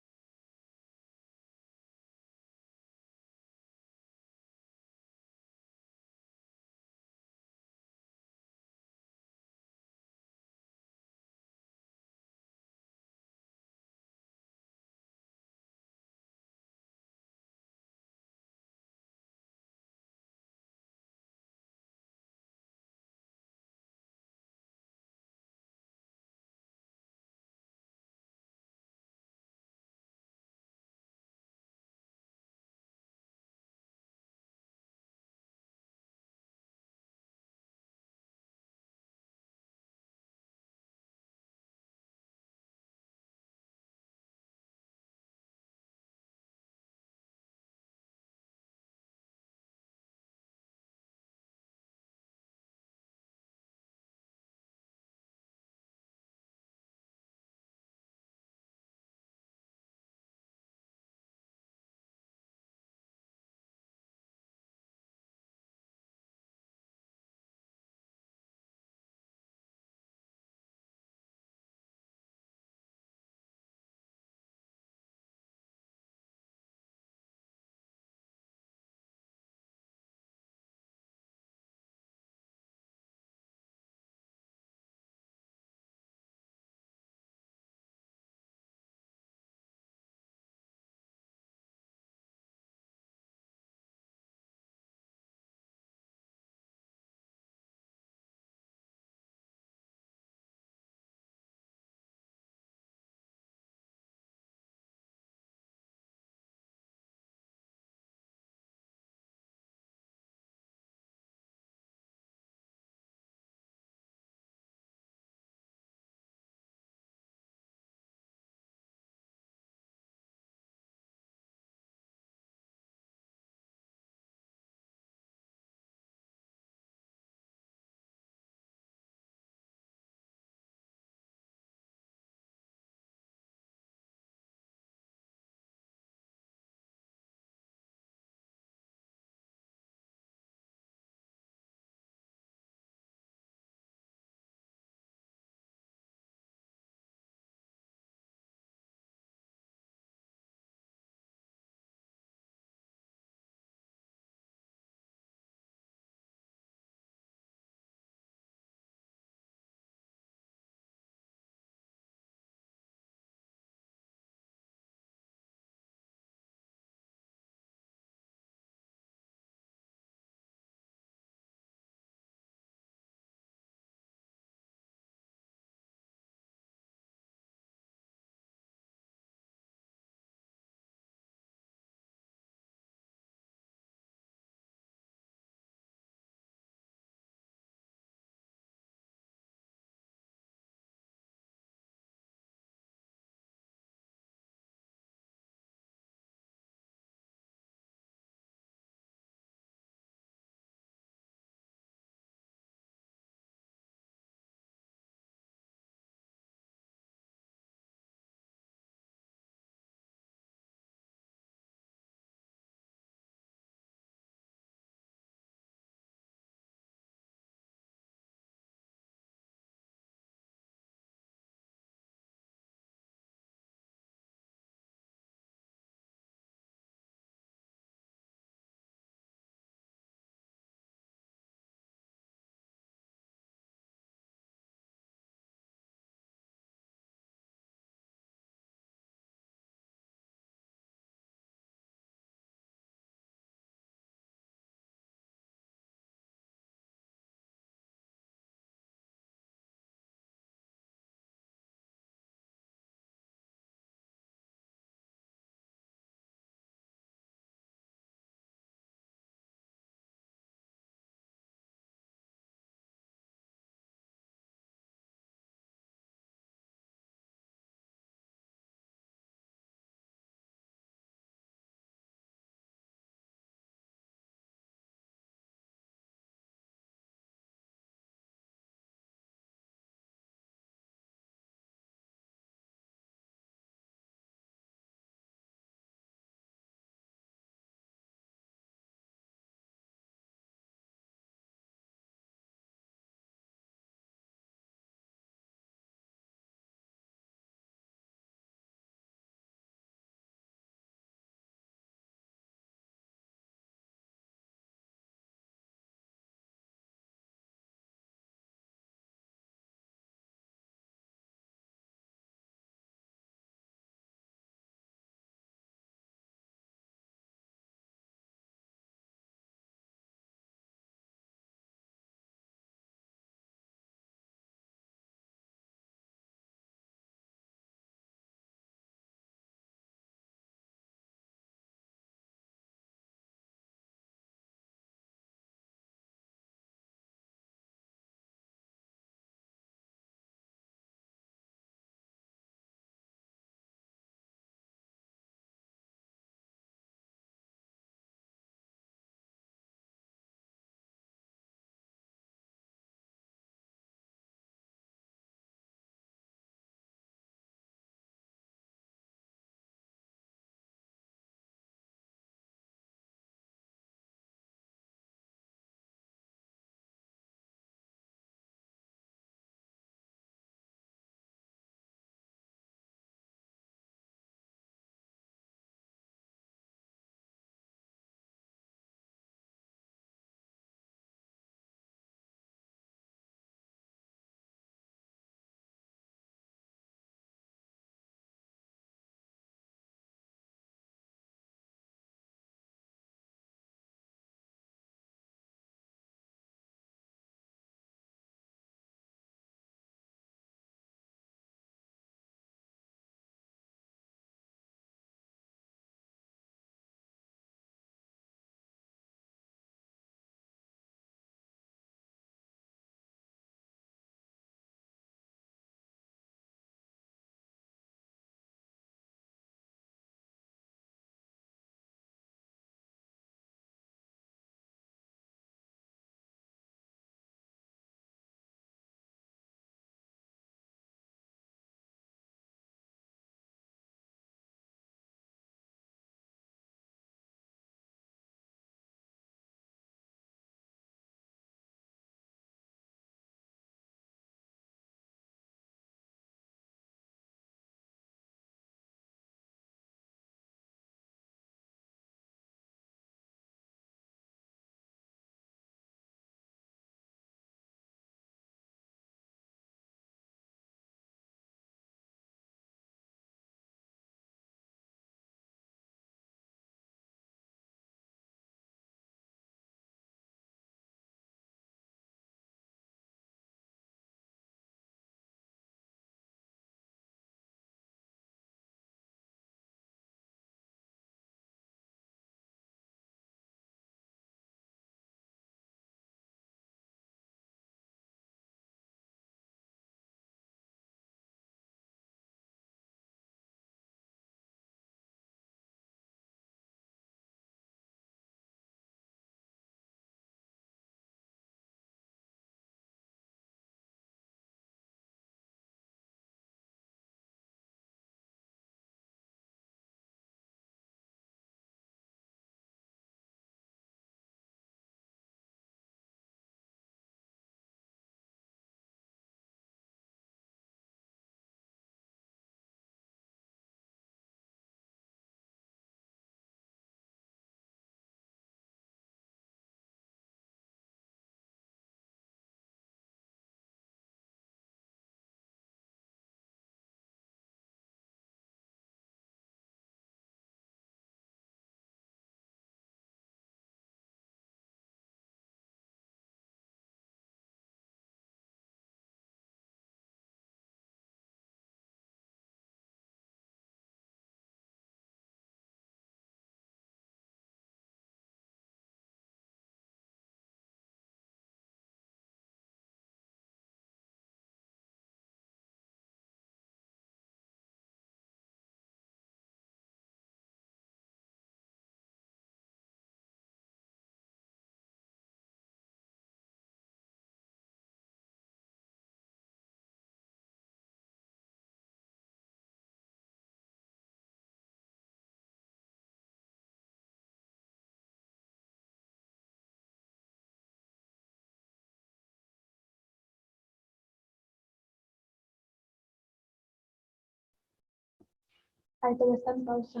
Ahí te voy a estar en pausa.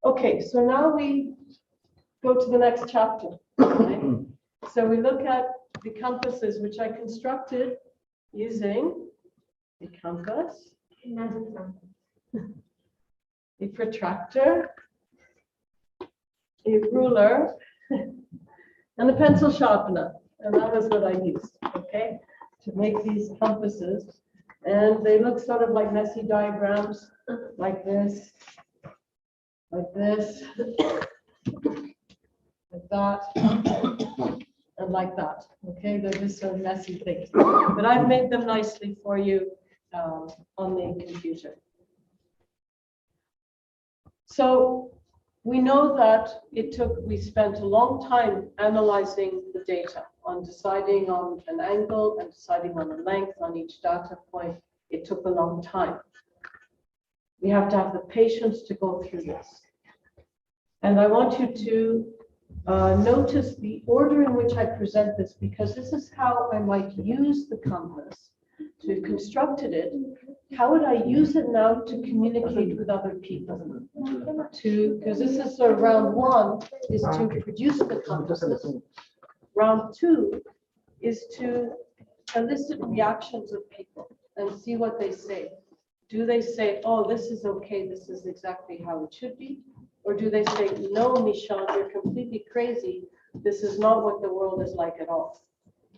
Okay, so now we go to the next chapter. Right? So we look at the compasses, which I constructed using a compass, a protractor, a ruler, and a pencil sharpener. And that was what I used, okay, to make these compasses. And they look sort of like messy diagrams, like this, like that, and like that. Okay, they're just sort of messy things. But I've made them nicely for you on the computer. So we know that we spent a long time analyzing the data, on deciding on an angle and deciding on a length on each data point. It took a long time. We have to have the patience to go through this. And I want you to notice the order in which I present this, because this is how I might use the compass. So we've constructed it. How would I use it now to communicate with other people? Because this is sort of round one, is to produce the compasses. Round two is to elicit reactions of people and see what they say. Do they say, oh, this is okay, this is exactly how it should be? Or do they say, no, Michelle, you're completely crazy. This is not what the world is like at all.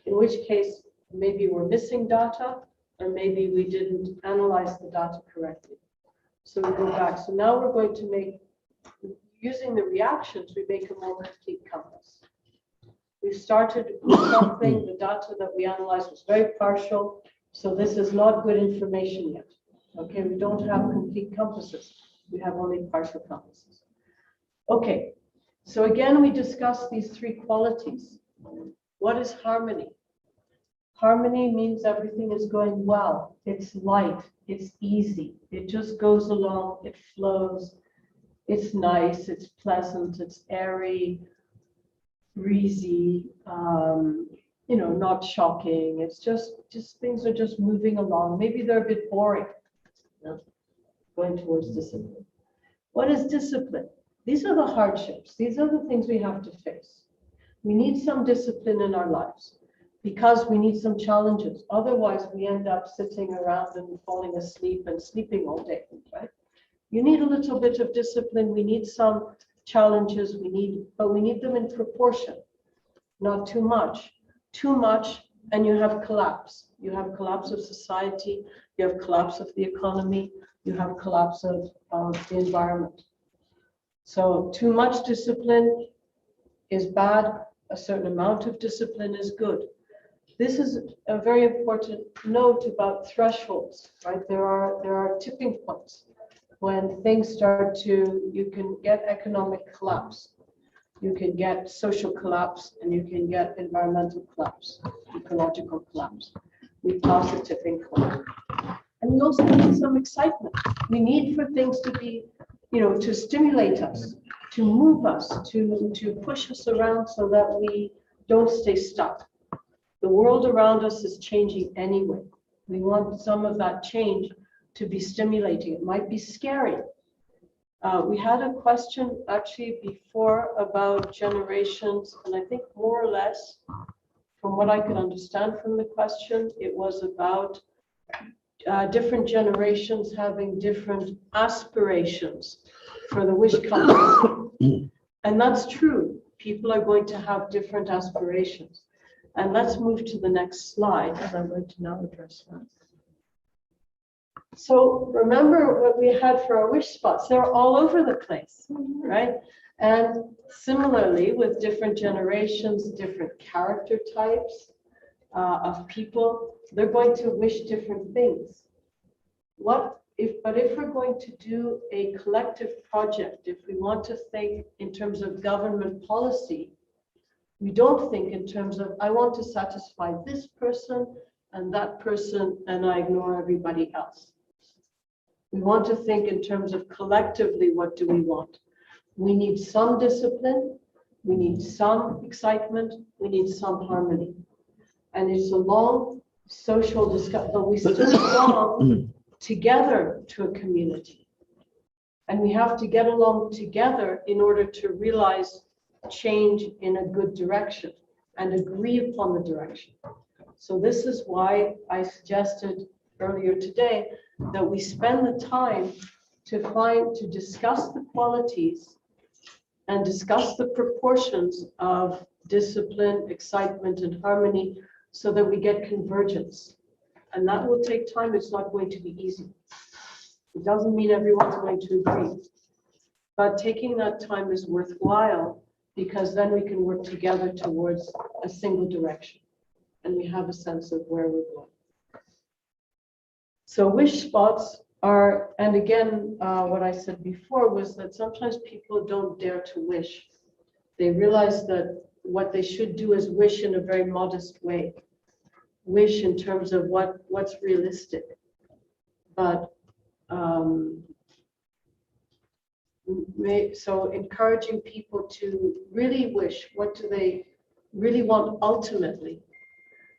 In which case, maybe we're missing data, or maybe we didn't analyze the data correctly. So we go back. So now we're going to make, using the reactions, we make a more complete compass. We started with something, the data that we analyzed was very partial. So this is not good information yet. Okay, we don't have complete compasses. We have only partial compasses. Okay, so again, we discussed these three qualities. What is harmony? Harmony means everything is going well. It's light, it's easy. It just goes along, it flows. It's nice, it's pleasant, it's airy, breezy, not shocking. It's just things are just moving along. Maybe they're a bit boring. Going towards discipline. What is discipline? These are the hardships. These are the things we have to face. We need some discipline in our lives because we need some challenges. Otherwise, we end up sitting around and falling asleep and sleeping all day, right? You need a little bit of discipline. We need some challenges. But we need them in proportion, not too much. Too much, and you have collapse. You have collapse of society. You have collapse of the economy. You have collapse of the environment. So too much discipline is bad. A certain amount of discipline is good. This is a very important note about thresholds, right? There are tipping points when things start to, you can get economic collapse, you can get social collapse, and you can get environmental collapse, ecological collapse. We pass a tipping point. And we also need some excitement. We need for things to be, to stimulate us, to move us, to push us around so that we don't stay stuck. The world around us is changing anyway. We want some of that change to be stimulating. It might be scary. We had a question actually before about generations, and I think more or less, from what I could understand from the question, it was about different generations having different aspirations for the wish compass. And that's true. People are going to have different aspirations. And let's move to the next slide, as I'm going to now address that. So remember what we had for our wish spots. They're all over the place, right? And similarly, with different generations, different character types of people, they're going to wish different things. But if we're going to do a collective project, if we want to think in terms of government policy, we don't think in terms of, I want to satisfy this person and that person, and I ignore everybody else. We want to think in terms of collectively, what do we want? We need some discipline, we need some excitement, we need some harmony. And it's a long social discussion, but we still belong together to a community. And we have to get along together in order to realize change in a good direction and agree upon the direction. So this is why I suggested earlier today that we spend the time to discuss the qualities and discuss the proportions of discipline, excitement, and harmony so that we get convergence. And that will take time. It's not going to be easy. It doesn't mean everyone's going to agree. But taking that time is worthwhile because then we can work together towards a single direction and we have a sense of where we're going. So wish spots are, and again, what I said before was that sometimes people don't dare to wish. They realize that what they should do is wish in a very modest way. Wish in terms of what's realistic. But so encouraging people to really wish, what do they really want ultimately?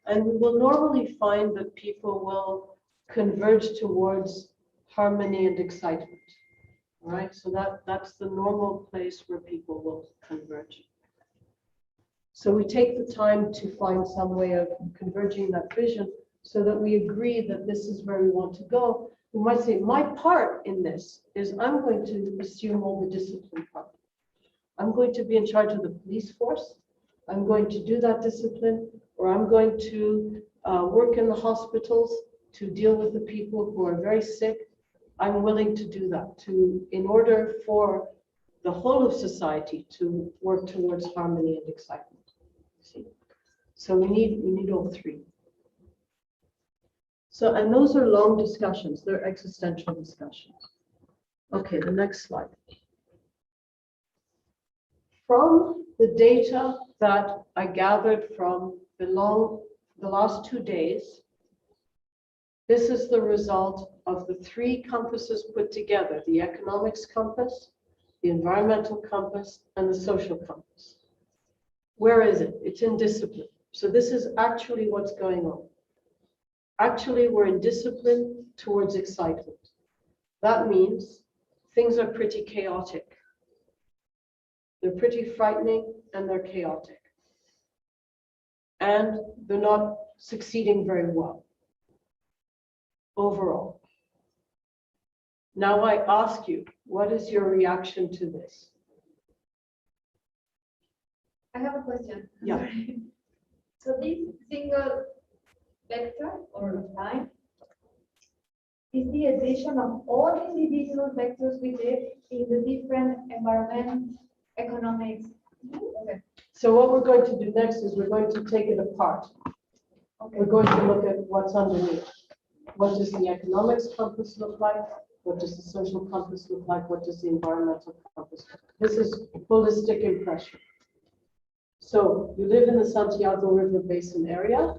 And we will normally find that people will converge towards harmony and excitement. All right, so that's the normal place where people will converge. So we take the time to find some way of converging that vision so that we agree that this is where we want to go. We might say, my part in this is I'm going to assume all the discipline part. I'm going to be in charge of the police force. I'm going to do that discipline, or I'm going to work in the hospitals to deal with the people who are very sick. I'm willing to do that in order for the whole of society to work towards harmony and excitement. See? So we need all three. So, and those are long discussions, they're existential discussions. Okay, the next slide. From the data that I gathered from the last 2 days, this is the result of the 3 compasses put together, the economics compass, the environmental compass, and the social compass. Where is it? It's in discipline. So this is actually what's going on. Actually, we're in discipline towards excitement. That means things are pretty chaotic. They're pretty frightening and they're chaotic. And they're not succeeding very well overall. Now I ask you, what is your reaction to this? I have a question. Yeah. So this single vector or line is the addition of all individual vectors we did in the different environment, economics. Okay. So what we're going to do next is we're going to take it apart. Okay. We're going to look at what's underneath. What does the economics compass look like? What does the social compass look like? What does the environmental compass look like? This is holistic impression. So you live in the Santiago River Basin area.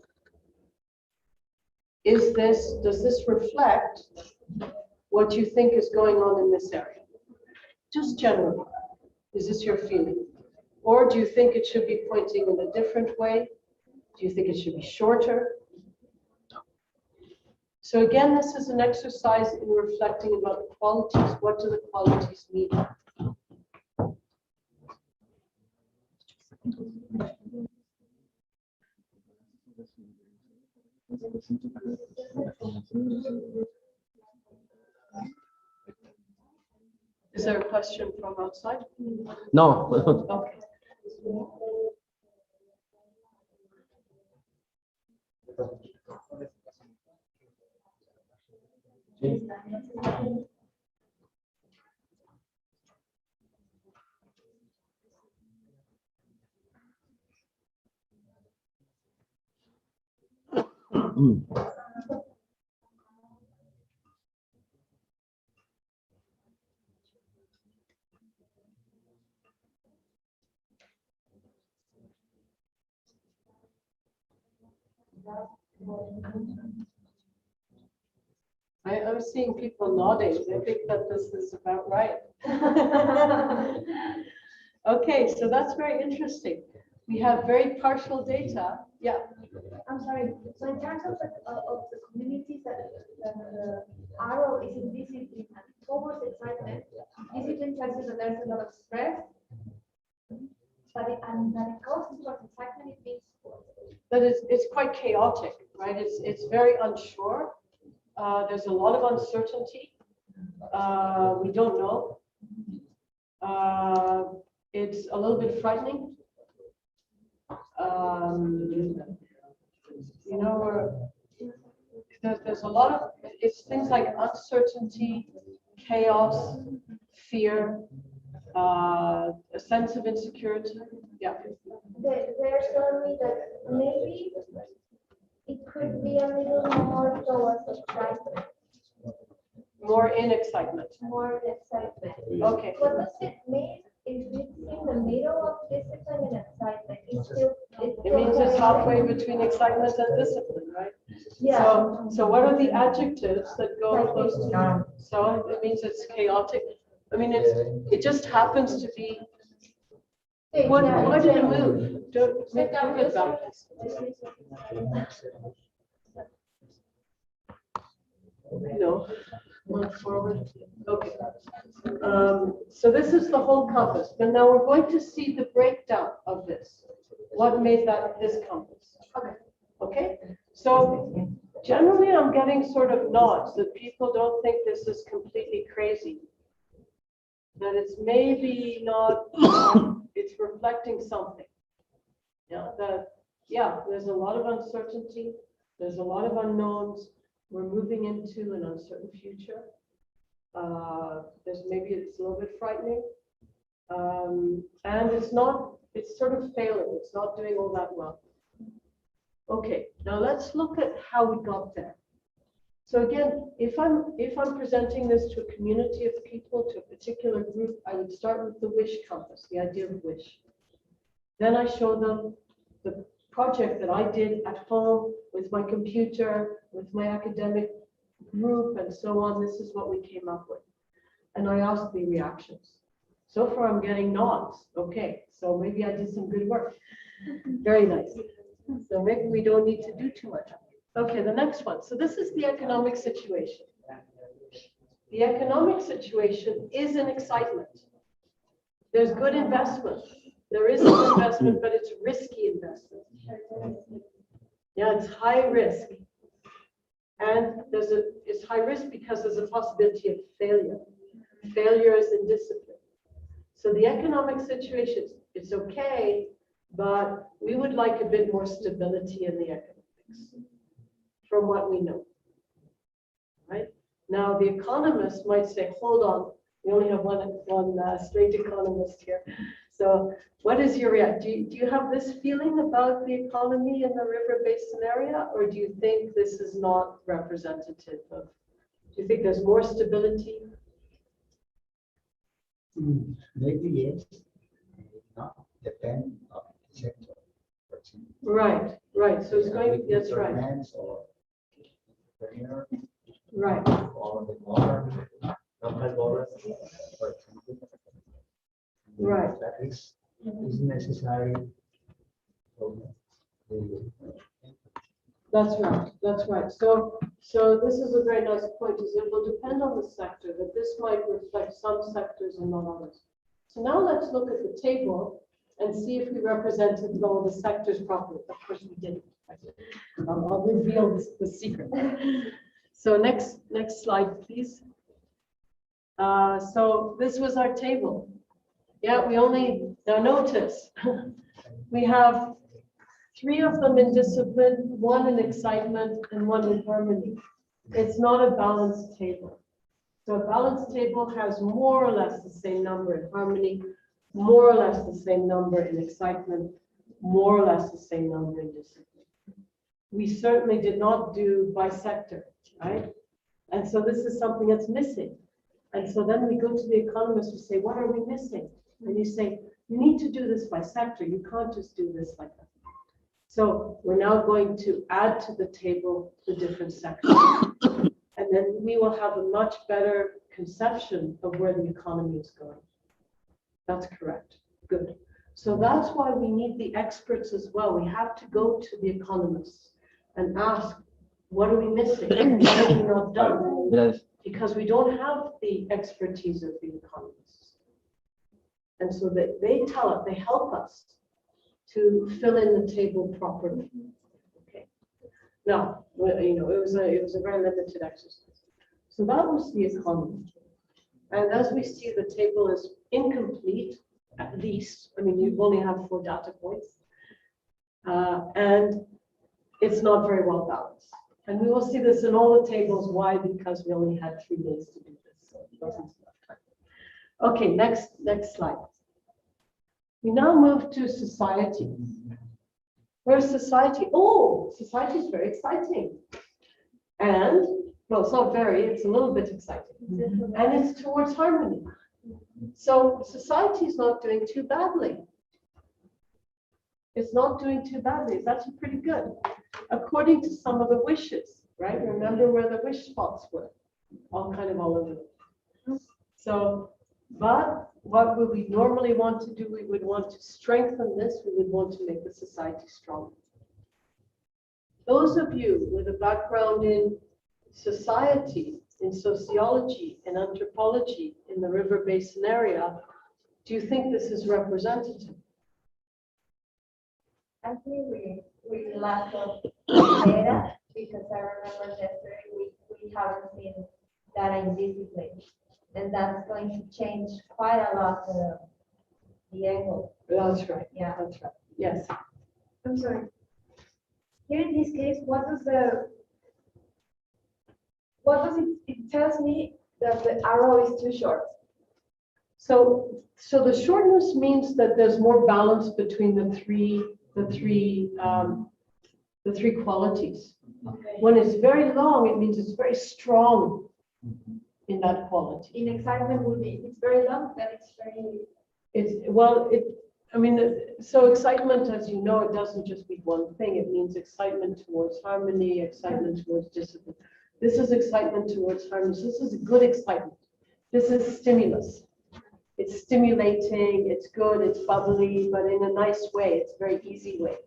Does this reflect what you think is going on in this area? Just generally, is this your feeling? Or do you think it should be pointing in a different way? Do you think it should be shorter? So again, this is an exercise in reflecting about the qualities. What do the qualities mean? Is there a question from outside? No. Okay. I'm seeing people nodding. I think that this is about right. Okay, so that's very interesting. We have very partial data. Yeah. I'm sorry, so in terms of the communities that the arrow is in discipline towards excitement. Discipline tells you that there's a lot of stress, but and that it goes towards excitement, it means That it's quite chaotic, right? It's very unsure. There's a lot of uncertainty. We don't know. It's a little bit frightening. You know, there's a lot of, it's things like uncertainty, chaos, fear, a sense of insecurity. Yeah. They're telling me that maybe it could be a little more towards excitement, More in excitement. more excitement. Okay. What does it mean if it's in the middle of discipline and excitement? It's still, It means it's halfway between excitement and discipline, right? Yeah. So what are the adjectives that go close to? So it means it's chaotic. I mean, it just happens to be. Why did it move? Don't make it back. No, move forward. Okay. So this is the whole compass. But now we're going to see the breakdown of this. What made this compass? Okay. So generally, I'm getting sort of nods that people don't think this is completely crazy. That it's maybe not. It's reflecting something. Yeah, there's a lot of uncertainty. There's a lot of unknowns. We're moving into an uncertain future. Maybe it's a little bit frightening. And it's sort of failing. It's not doing all that well. Okay, now let's look at how we got there. So again, if I'm presenting this to a community of people, to a particular group, I would start with the wish compass, the idea of wish. Then I show them the project that I did at home with my computer, with my academic group, and so on. This is what we came up with. And I asked the reactions. So far, I'm getting nods. Okay, so maybe I did some good work. Very nice. So maybe we don't need to do too much. Okay, the next one. So this is the economic situation. The economic situation is an excitement. There's good investment. There is an investment, but it's risky investment. Yeah, it's high risk. And it's high risk because there's a possibility of failure. Failure is in discipline. So the economic situation, it's okay, but we would like a bit more stability in the economics from what we know. Right? Now, the economists might say, hold on, we only have one straight economist here. So what is your reaction? Do you have this feeling about the economy in the river basin area, or do you think this is not representative of, do you think there's more stability? Maybe yes, maybe not, depend on the sector. For example. Right. So it's going, that's right. Finance or entrepreneur Right. or the water, local government, for example. Right. That is necessary. That's right. So this is a very nice point, is it will depend on the sector, that this might reflect some sectors and not others. So now let's look at the table and see if we represented all the sectors properly. Of course we didn't. I'll reveal the secret. So next slide, please. So this was our table. Yeah, now notice, we have 3 of them in discipline, 1 in excitement, and 1 in harmony. It's not a balanced table. So a balanced table has more or less the same number in harmony, more or less the same number in excitement, more or less the same number in discipline. We certainly did not do by sector, right? And so this is something that's missing. And so then we go to the economists who say, what are we missing? And you say, you need to do this by sector. You can't just do this like that. So we're now going to add to the table the different sectors. And then we will have a much better conception of where the economy is going. That's correct. Good. So that's why we need the experts as well. We have to go to the economists and ask, what are we missing? What have we not done? because we don't have the expertise of the economists. And so they tell us, they help us to fill in the table properly. Okay. Now, you know, it was a very limited exercise. So that was the economy. And as we see, the table is incomplete, at least. I mean, you only have 4 data points. And it's not very well balanced. And we will see this in all the tables. Why? Because we only had 3 days to do this. So it wasn't enough time. Okay, next slide. We now move to society. Where's society? Oh, society is very exciting. And, well, it's not very, it's a little bit exciting. And it's towards harmony. So society is not doing too badly. It's not doing too badly. It's actually pretty good, according to some of the wishes, right? Remember where the wish spots were, all over them. So, but what would we normally want to do? We would want to strengthen this. We would want to make the society stronger. Those of you with a background in society, in sociology, in anthropology, in the river basin area, do you think this is representative? I think we lack of data because I remember yesterday we haven't seen data in discipline, and that's going to change quite a lot the angle. That's right. Yeah. That's right. Yes. I'm sorry. Here in this case, what does it tells me that the arrow is too short. So the shortness means that there's more balance between the three qualities. Okay. When it's very long, it means it's very strong in that quality. In excitement would be, if it's very long, then it's very. So excitement, as you know, it doesn't just mean one thing. It means excitement towards harmony, excitement towards discipline. This is excitement towards harmony. This is good excitement. This is stimulus. It's stimulating, it's good, it's bubbly, but in a nice way. It's a very easy way,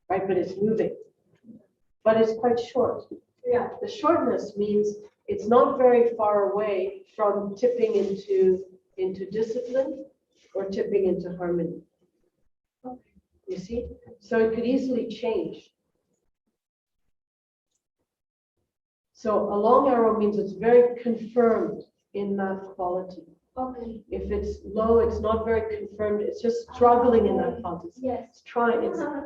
right? But it's moving. But it's quite short. Yeah. The shortness means it's not very far away from tipping into discipline or tipping into harmony. Okay. You see? So it could easily change. So a long arrow means it's very confirmed in that quality. Okay. If it's low, it's not very confirmed. It's just struggling in that quality. Yes. It's trying.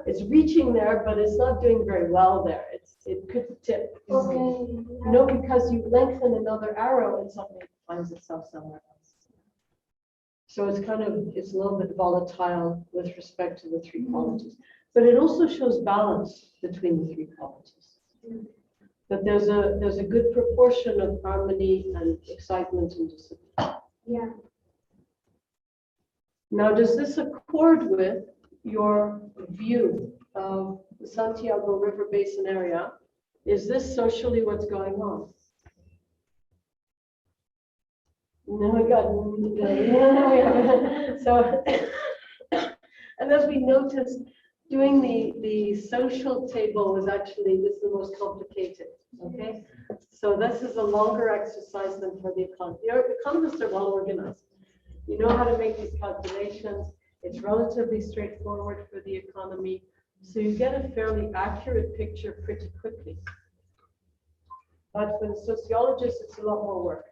It's reaching there, but it's not doing very well there. It could tip. Okay. You know, because you lengthen another arrow and suddenly it finds itself somewhere else. So it's a little bit volatile with respect to the 3 qualities. But it also shows balance between the 3 qualities. That there's a good proportion of harmony and excitement and discipline. Yeah. Now, does this accord with your view of the Santiago River Basin area? Is this socially what's going on? No, we got so, and as we noticed, doing the social table was actually, this is the most complicated, okay? So this is a longer exercise than for the economist. The economists are well organized. You know how to make these calculations. It's relatively straightforward for the economy. So you get a fairly accurate picture pretty quickly. But for the sociologists, it's a lot more work.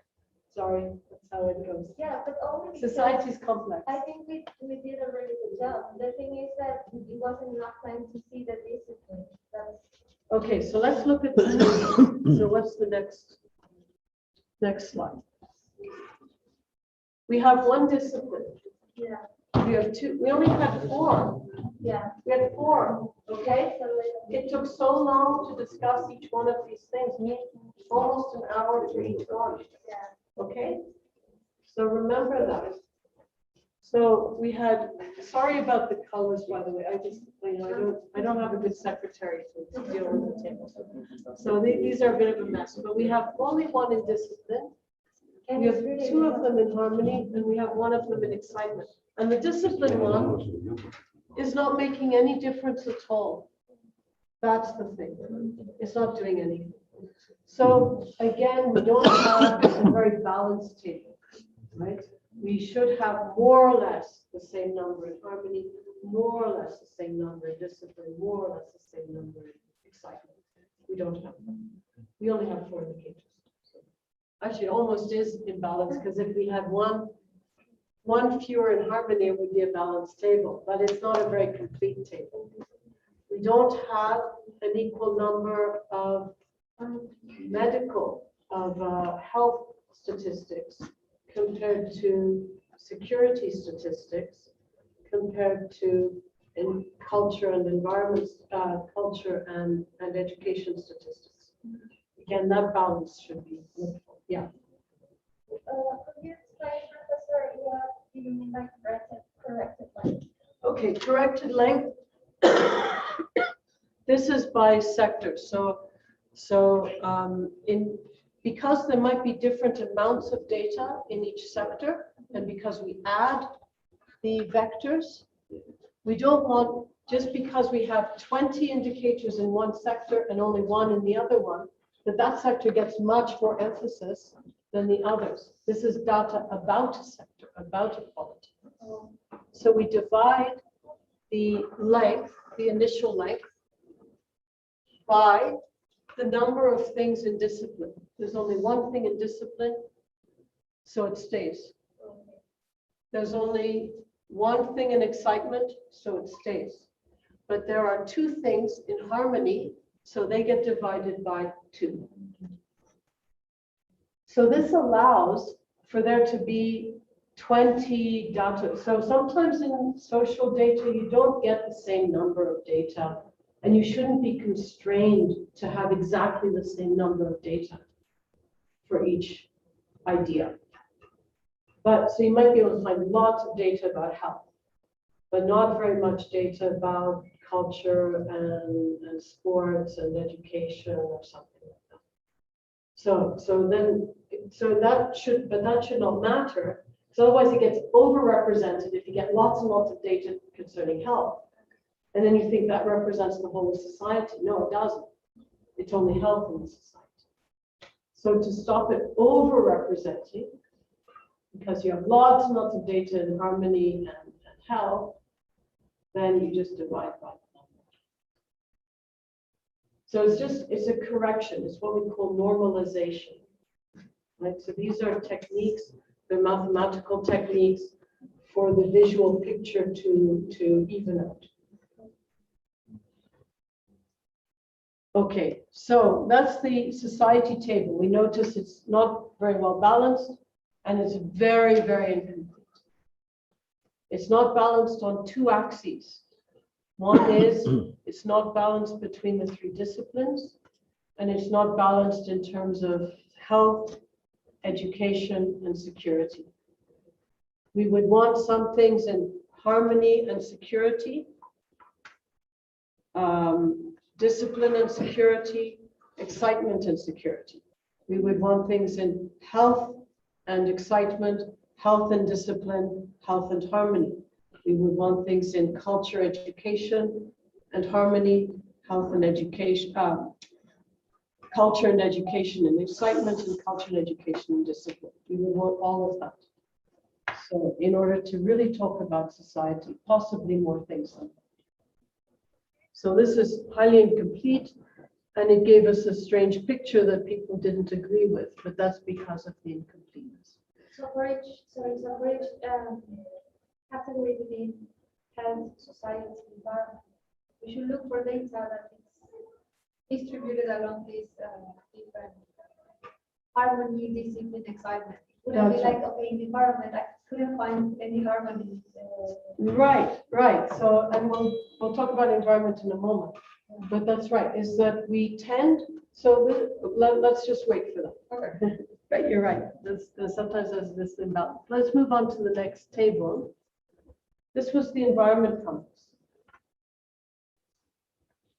Sorry, that's how it goes. Yeah, but only because Society is complex. I think we did a really good job. The thing is that it wasn't enough time to see the discipline. That's Okay, so let's look at this. So what's the next slide? We have 1 discipline. yeah, We have 2. We only had 4. yeah. We had 4. Okay. It took so long to discuss each one of these things. Almost an hour for each one. Yeah. Okay. So remember that. So we had. Sorry about the colors, by the way. I don't have a good secretary to deal with the tables. So these are a bit of a mess. But we have only 1 in discipline. And We have it's really 2 of them in harmony, and we have 1 of them in excitement. And the discipline one is not making any difference at all. That's the thing. It's not doing anything. So again, we don't have a very balanced table, right? We should have more or less the same number in harmony, more or less the same number in discipline, more or less the same number in excitement. We don't have that. We only have 4 indicators. So actually, it almost is imbalanced, because if we had one fewer in harmony, it would be a balanced table, but it's not a very complete table. We don't have an equal number of health statistics compared to security statistics, compared to in culture and environment, culture and education statistics. Again, that balance should be looked for. Yeah. Could you explain, Professor, what do you mean by corrected length? Okay, corrected length. This is by sector. Because there might be different amounts of data in each sector, and because we add the vectors, we don't want, just because we have 20 indicators in one sector and only 1 in the other one, that sector gets much more emphasis than the others. This is data about a sector, about a quality. So we divide the length, the initial length, by the number of things in discipline. There's only one thing in discipline, so it stays. There's only one thing in excitement, so it stays. But there are 2 things in harmony, so they get divided by 2. So this allows for there to be 20 data. So sometimes in social data, you don't get the same number of data, and you shouldn't be constrained to have exactly the same number of data for each idea. But so you might be able to find lots of data about health, but not very much data about culture and sports and education or something like that. So that should not matter, because otherwise it gets overrepresented if you get lots and lots of data concerning health. And then you think that represents the whole of society. No, it doesn't. It's only health in the society. So to stop it over-representing, because you have lots and lots of data in harmony and health, then you just divide by the number. So it's a correction. It's what we call normalization. Right? So these are techniques, they're mathematical techniques for the visual picture to even out. Okay, so that's the society table. We notice it's not very well balanced, and it's very, very incomplete. It's not balanced on 2 axes. One is it's not balanced between the 3 disciplines, and it's not balanced in terms of health, education, and security. We would want some things in harmony and security, discipline and security, excitement and security. We would want things in health and excitement, health and discipline, health and harmony. We would want things in culture, education and harmony, health and education, culture and education and excitement, and culture and education and discipline. We would want all of that. So in order to really talk about society, possibly more things than that. So this is highly incomplete, and it gave us a strange picture that people didn't agree with, but that's because of the incompleteness. So for each category within health, society, environment, we should look for data that is distributed along these different harmony, discipline, excitement. Wouldn't be like, okay, in the environment, I couldn't find any harmony. Right. So, and we'll talk about environment in a moment. But that's right, is that we tend, so let's just wait for that. Okay. Right, you're right. Sometimes there's this imbalance. Let's move on to the next table. This was the environment compass.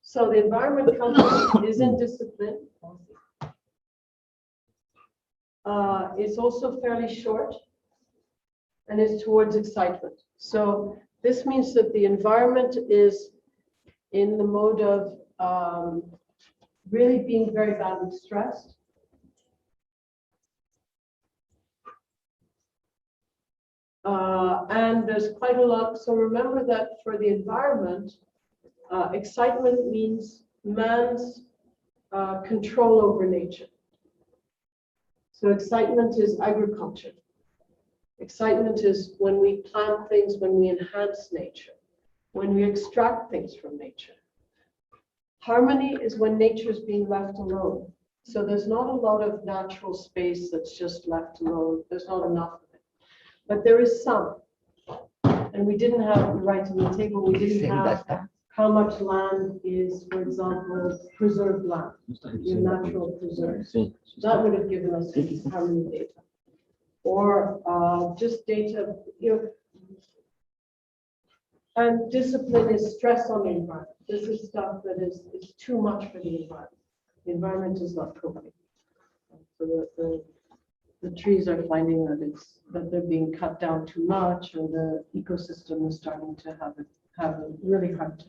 So the environment compass is in discipline. It's also fairly short and is towards excitement. So this means that the environment is in the mode of really being very badly stressed. And there's quite a lot. So remember that for the environment, excitement means man's control over nature. So excitement is agriculture. Excitement is when we plant things, when we enhance nature, when we extract things from nature. Harmony is when nature is being left alone. So there's not a lot of natural space that's just left alone. There's not enough of it. But there is some. And we didn't have, right on the table, we didn't have how much land is, for example, preserved land, your natural preserves. That would have given us harmony data. Or just data, and discipline is stress on the environment. This is stuff that is too much for the environment. The environment is not coping. So the trees are finding that they're being cut down too much, or the ecosystem is starting to have a really hard time.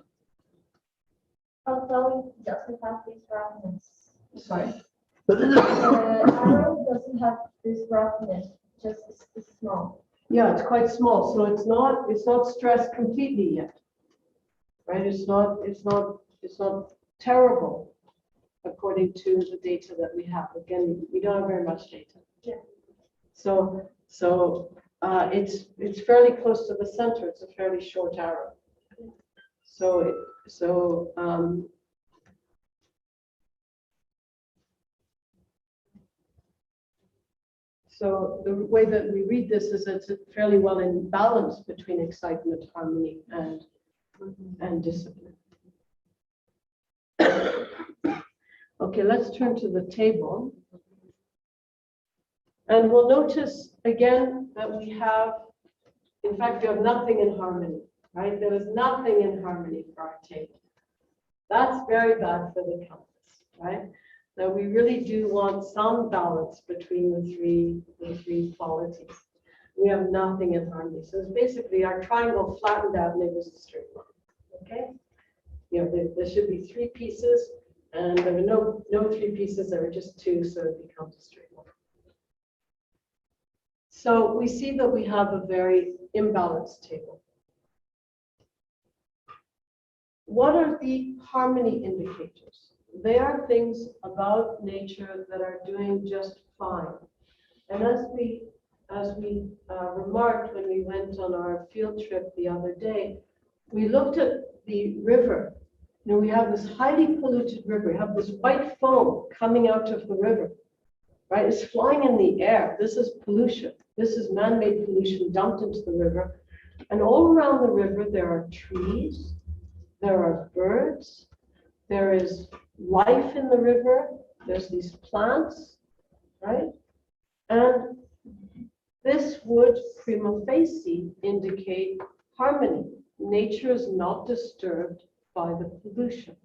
Although it doesn't have this roughness. Sorry. The arrow doesn't have this roughness, just it's small. Yeah, it's quite small, so it's not stressed completely yet, right? It's not terrible according to the data that we have. Again, we don't have very much data. Yeah. So it's fairly close to the center. It's a fairly short arrow. So the way that we read this is it's fairly well in balance between excitement, harmony, and discipline. Okay, let's turn to the table. And we'll notice again that we have, in fact, we have nothing in harmony, right? There is nothing in harmony for our table. That's very bad for the compass, right? That we really do want some balance between the three qualities. We have nothing in harmony. So it's basically our triangle flattened out and it was a straight line. Okay? There should be three pieces, and there were no three pieces, there were just two, so it becomes a straight line. So we see that we have a very imbalanced table. What are the harmony indicators? They are things about nature that are doing just fine. And as we remarked when we went on our field trip the other day, we looked at the river. We have this highly polluted river. We have this white foam coming out of the river, right? It's flying in the air. This is pollution. This is man-made pollution dumped into the river. And all around the river, there are trees, there are birds, there is life in the river, there's these plants, right? And this would prima facie indicate harmony. Nature is not disturbed by the pollution.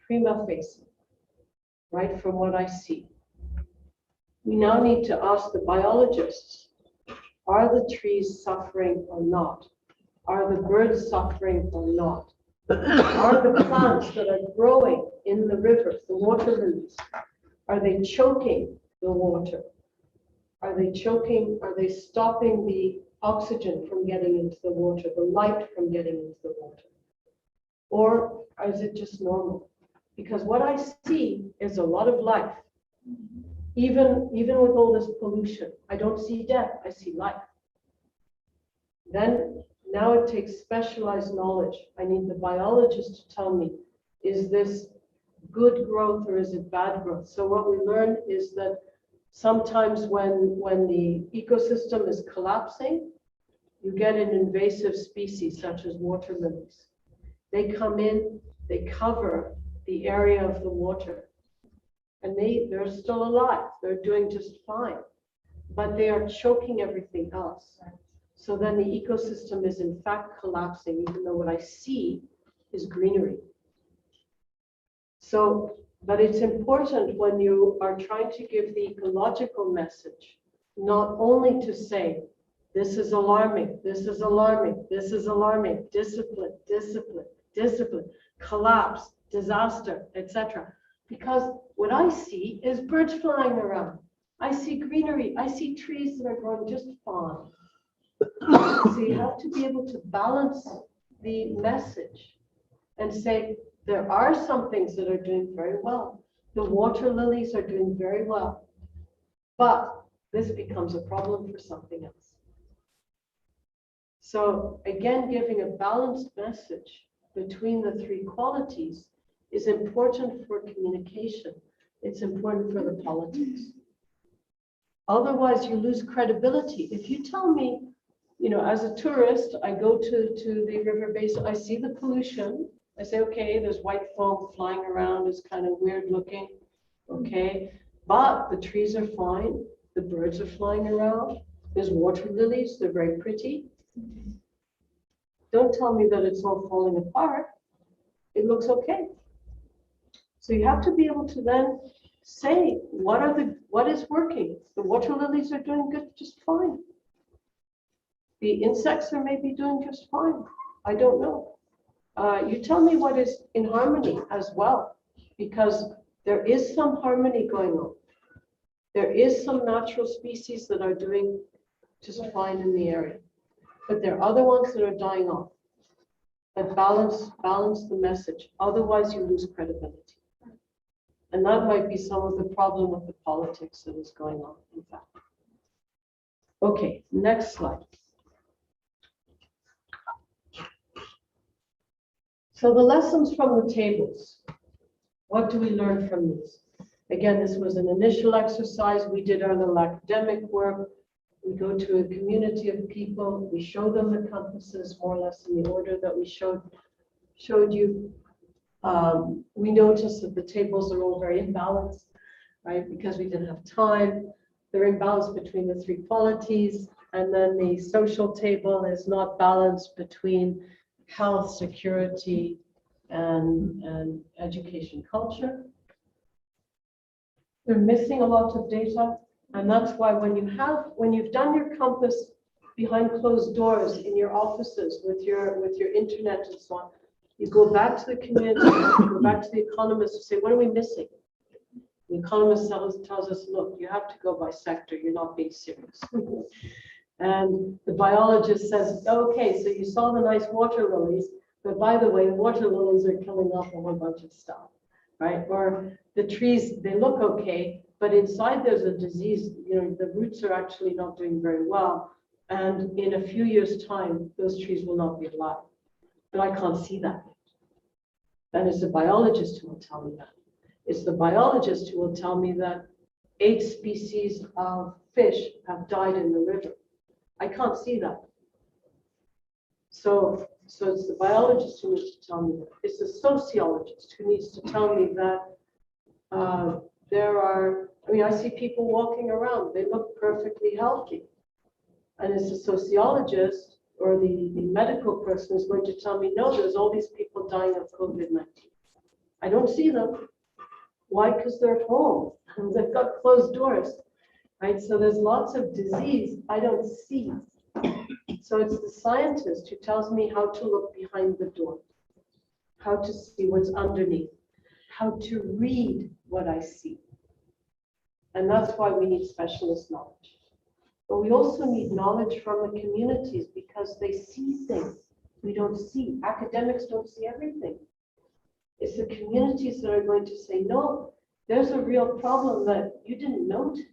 Prima facie, right, from what I see. We now need to ask the biologists, are the trees suffering or not? Are the birds suffering or not? Are the plants that are growing in the river, the water lilies, are they choking the water? Are they choking, are they stopping the oxygen from getting into the water, the light from getting into the water? Or is it just normal? Because what I see is a lot of life. Even with all this pollution, I don't see death, I see life. Then now it takes specialized knowledge. I need the biologist to tell me, is this good growth or is it bad growth? So what we learn is that sometimes when the ecosystem is collapsing, you get an invasive species such as water lilies. They come in, they cover the area of the water, and they're still alive. They're doing just fine, but they are choking everything else. So then the ecosystem is in fact collapsing, even though what I see is greenery. So, but it's important when you are trying to give the ecological message, not only to say, this is alarming, this is alarming, this is alarming, discipline, discipline, discipline, collapse, disaster, etc. Because what I see is birds flying around. I see greenery. I see trees that are growing just fine. So you have to be able to balance the message and say, there are some things that are doing very well. The water lilies are doing very well. But this becomes a problem for something else. So again, giving a balanced message between the three qualities is important for communication. It's important for the politics. Otherwise, you lose credibility. If you tell me, you know, as a tourist, I go to the river basin, I see the pollution. I say, okay, there's white foam flying around. It's kind of weird looking. Okay, but the trees are fine. The birds are flying around. There's water lilies. They're very pretty. Don't tell me that it's all falling apart. It looks okay. So you have to be able to then say, what is working? The water lilies are doing good, just fine. The insects are maybe doing just fine. I don't know. You tell me what is in harmony as well, because there is some harmony going on. There is some natural species that are doing just fine in the area, but there are other ones that are dying off. But balance the message. Otherwise, you lose credibility. And that might be some of the problem with the politics that is going on, in fact. Okay, next slide. So the lessons from the tables. What do we learn from these? Again, this was an initial exercise. We did our little academic work. We go to a community of people. We show them the compasses more or less in the order that we showed you. We noticed that the tables are all very imbalanced, right? Because we didn't have time. They're imbalanced between the three qualities. And then the social table is not balanced between health, security, and education culture. They're missing a lot of data. And that's why when you've done your compass behind closed doors in your offices with your internet and so on, you go back to the community, you go back to the economist and say, what are we missing? The economist tells us, look, you have to go by sector, you're not being serious. And the biologist says, okay, so you saw the nice water lilies, but by the way, the water lilies are killing off a whole bunch of stuff, right? Or the trees, they look okay, but inside there's a disease, you know, the roots are actually not doing very well. And in a few years' time, those trees will not be alive. But I can't see that. Then it's the biologist who will tell me that. It's the biologist who will tell me that 8 species of fish have died in the river. I can't see that. So it's the biologist who needs to tell me that. It's the sociologist who needs to tell me that I see people walking around, they look perfectly healthy. And it's the sociologist or the medical person who's going to tell me, no, there's all these people dying of COVID-19. I don't see them. Why? Because they're at home and they've got closed doors, right? So there's lots of disease I don't see. So it's the scientist who tells me how to look behind the door, how to see what's underneath, how to read what I see. And that's why we need specialist knowledge. But we also need knowledge from the communities because they see things we don't see. Academics don't see everything. It's the communities that are going to say, no, there's a real problem that you didn't notice.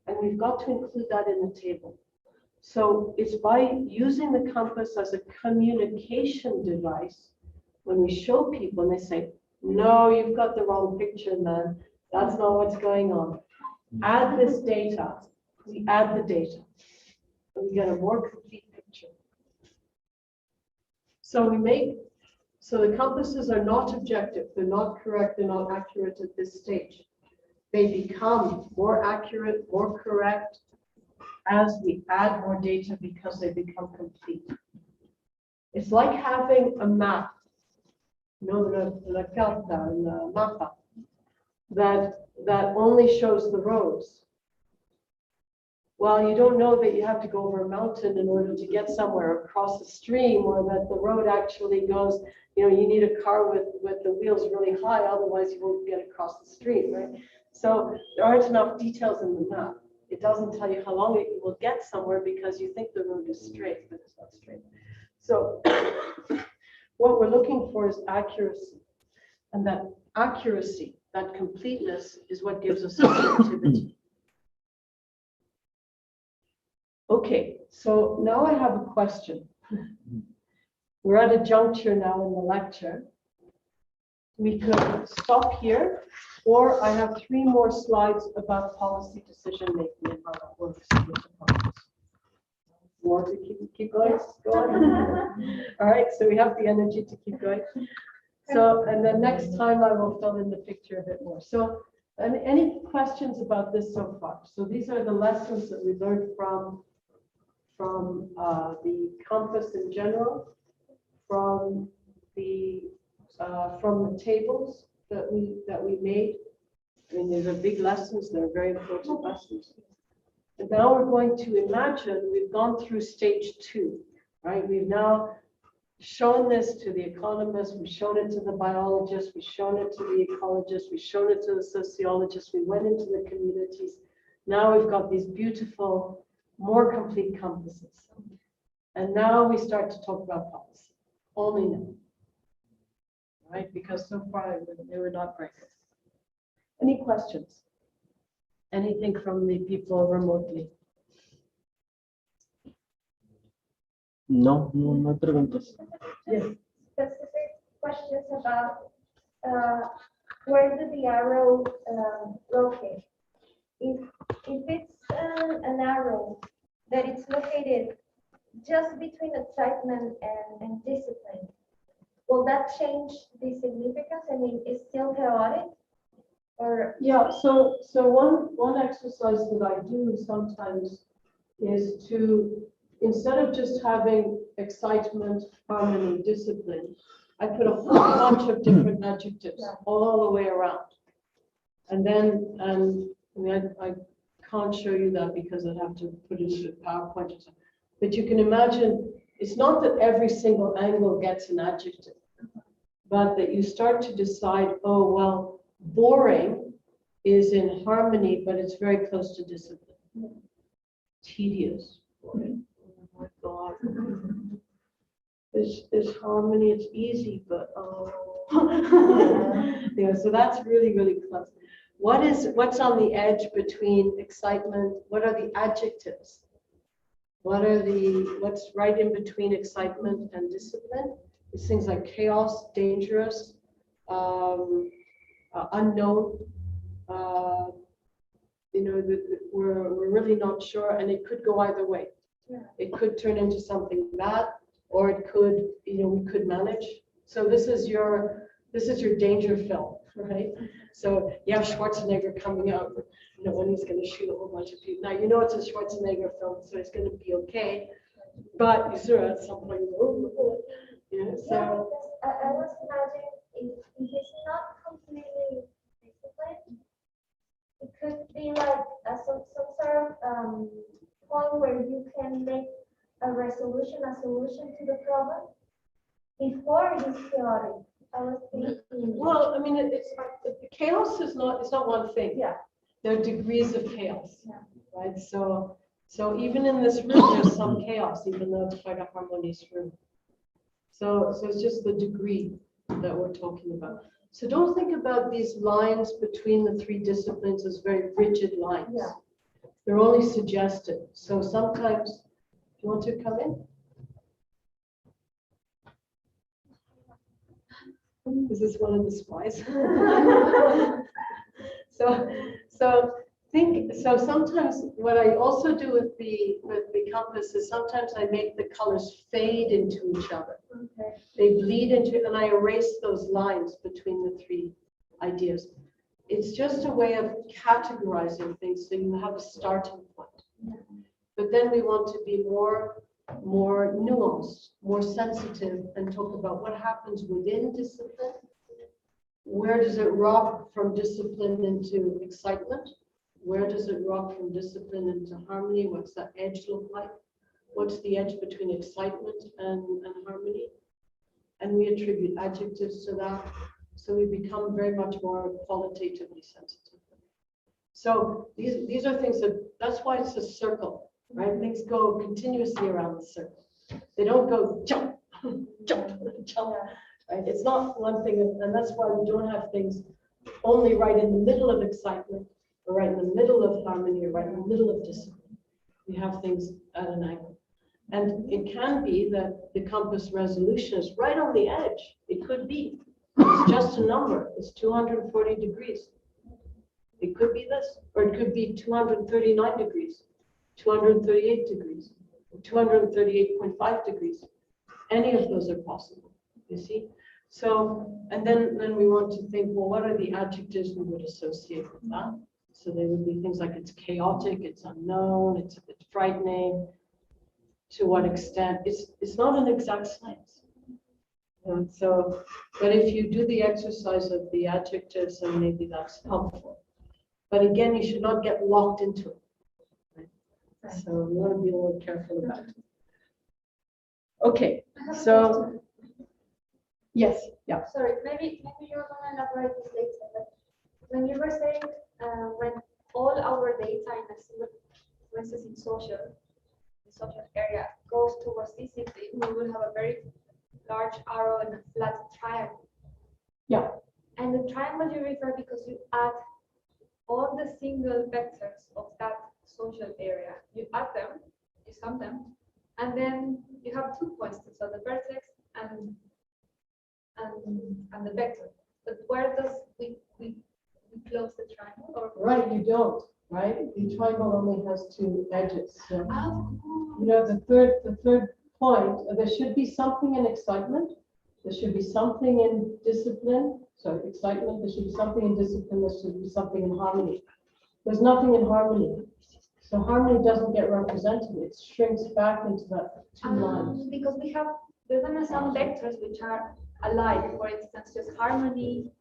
And we've got to include that in the table. So it's by using the compass as a communication device, when we show people and they say, no, you've got the wrong picture, man. That's not what's going on. Add this data. We add the data. And we get a more complete picture. So the compasses are not objective. They're not correct. They're not accurate at this stage. They become more accurate, more correct as we add more data because they become complete. It's like having a map, la carta, la mapa, that only shows the roads. well, you don't know that you have to go over a mountain in order to get somewhere, across a stream, or that the road actually goes, you need a car with the wheels really high, otherwise you won't get across the street, right? So there aren't enough details in the map. It doesn't tell you how long it will get somewhere because you think the road is straight, but it's not straight. So what we're looking for is accuracy. And that accuracy, that completeness, is what gives us objectivity. Okay, so now I have a question. We're at a juncture now in the lecture. We could stop here, or I have 3 more slides about policy decision making and how that works with the process. You want to keep going? Yes. Go on. All right, so we have the energy to keep going. So, and then next time I will fill in the picture a bit more. So, and any questions about this so far? So these are the lessons that we learned from the compass in general, from the tables that we made. I mean, these are big lessons. They're very important lessons. And now we're going to imagine we've gone through stage 2, right? We've now shown this to the economists, we've shown it to the biologists, we've shown it to the ecologists, we've shown it to the sociologists, we went into the communities. Now we've got these beautiful, more complete compasses. And now we start to talk about policy, only now, right? Because so far they were not very good. Any questions? Anything from the people remotely? No hay preguntas. Yes. Specific questions about where did the arrow locate? If it's an arrow that it's located just between excitement and discipline, will that change the significance? I mean, it's still chaotic? Or Yeah, so one exercise that I do sometimes is to, instead of just having excitement, harmony, discipline, I put a whole bunch of different adjectives all the way around. And then, I mean, I can't show you that because I'd have to put it into PowerPoint or something. But you can imagine, it's not that every single angle gets an adjective, but that you start to decide, oh, well, boring is in harmony, but it's very close to discipline. Tedious. Boring. Oh my God. There's harmony, it's easy, but oh. So that's really, really close. What's on the edge between excitement? What are the adjectives? What's right in between excitement and discipline? It's things like chaos, dangerous, unknown. We're really not sure, and it could go either way. Yeah. It could turn into something bad, or it could, we could manage. So this is your danger film, right? So you have Schwarzenegger coming out, when he's going to shoot a whole bunch of people. Now it's a Schwarzenegger film, so it's going to be okay. But you sort of at some point, so. yeah, because I was imagining if it's not completely disciplined, it could be like some sort of point where you can make a solution to the problem before it is chaotic. I was thinking. Well, I mean, it's chaos is not. It's not one thing. Yeah. There are degrees of chaos, Yeah. right? So even in this room, there's some chaos, even though it's quite a harmonious room. So it's just the degree that we're talking about. So don't think about these lines between the 3 disciplines as very rigid lines. Yeah. They're only suggested. So sometimes, do you want to come in? Is this one of the spies? So sometimes what I also do with the compass is sometimes I make the colors fade into each other. Okay. They bleed into, and I erase those lines between the 3 ideas. It's just a way of categorizing things so you have a starting point. Yeah. But then we want to be more nuanced, more sensitive, and talk about what happens within discipline. Where does it rock from discipline into excitement? Where does it rock from discipline into harmony? What's that edge look like? What's the edge between excitement and harmony? And we attribute adjectives to that. So we become very much more qualitatively sensitive. So these are things that's why it's a circle, right? Things go continuously around the circle. They don't go jump, jump, jump, right? It's not one thing, and that's why we don't have things only right in the middle of excitement, or right in the middle of harmony, or right in the middle of discipline. We have things at an angle. And it can be that the compass resolution is right on the edge. It could be. It's just a number. It's 240 degrees. It could be this, or it could be 239 degrees, 238 degrees, 238.5 degrees. Any of those are possible, you see? So, and then we want to think, well, what are the adjectives we would associate with that? So they would be things like it's chaotic, it's unknown, it's a bit frightening. To what extent? It's not an exact science. And so, but if you do the exercise of the adjectives, then maybe that's helpful. But again, you should not get locked into it. Right? So you want to be a little careful about it. Okay, so yes, yeah. Sorry, maybe you're gonna elaborate this later, but when you were saying when all our data in a single, for instance, in social area goes towards discipline, we will have a very large arrow and a flat triangle. Yeah. And the triangle you refer because you add all the single vectors of that social area. You add them, you sum them, and then you have 2 points. So the vertex and the vector. But where does we close the triangle? Or Right, you don't. Right, the triangle only has 2 edges. So, you know, the third point. There should be something in excitement. There should be something in discipline. So excitement. There should be something in discipline. There should be something in harmony. There's nothing in harmony. So harmony doesn't get represented. It shrinks back into that 2 lines. Because there's gonna some vectors which are alike. For instance, just harmony,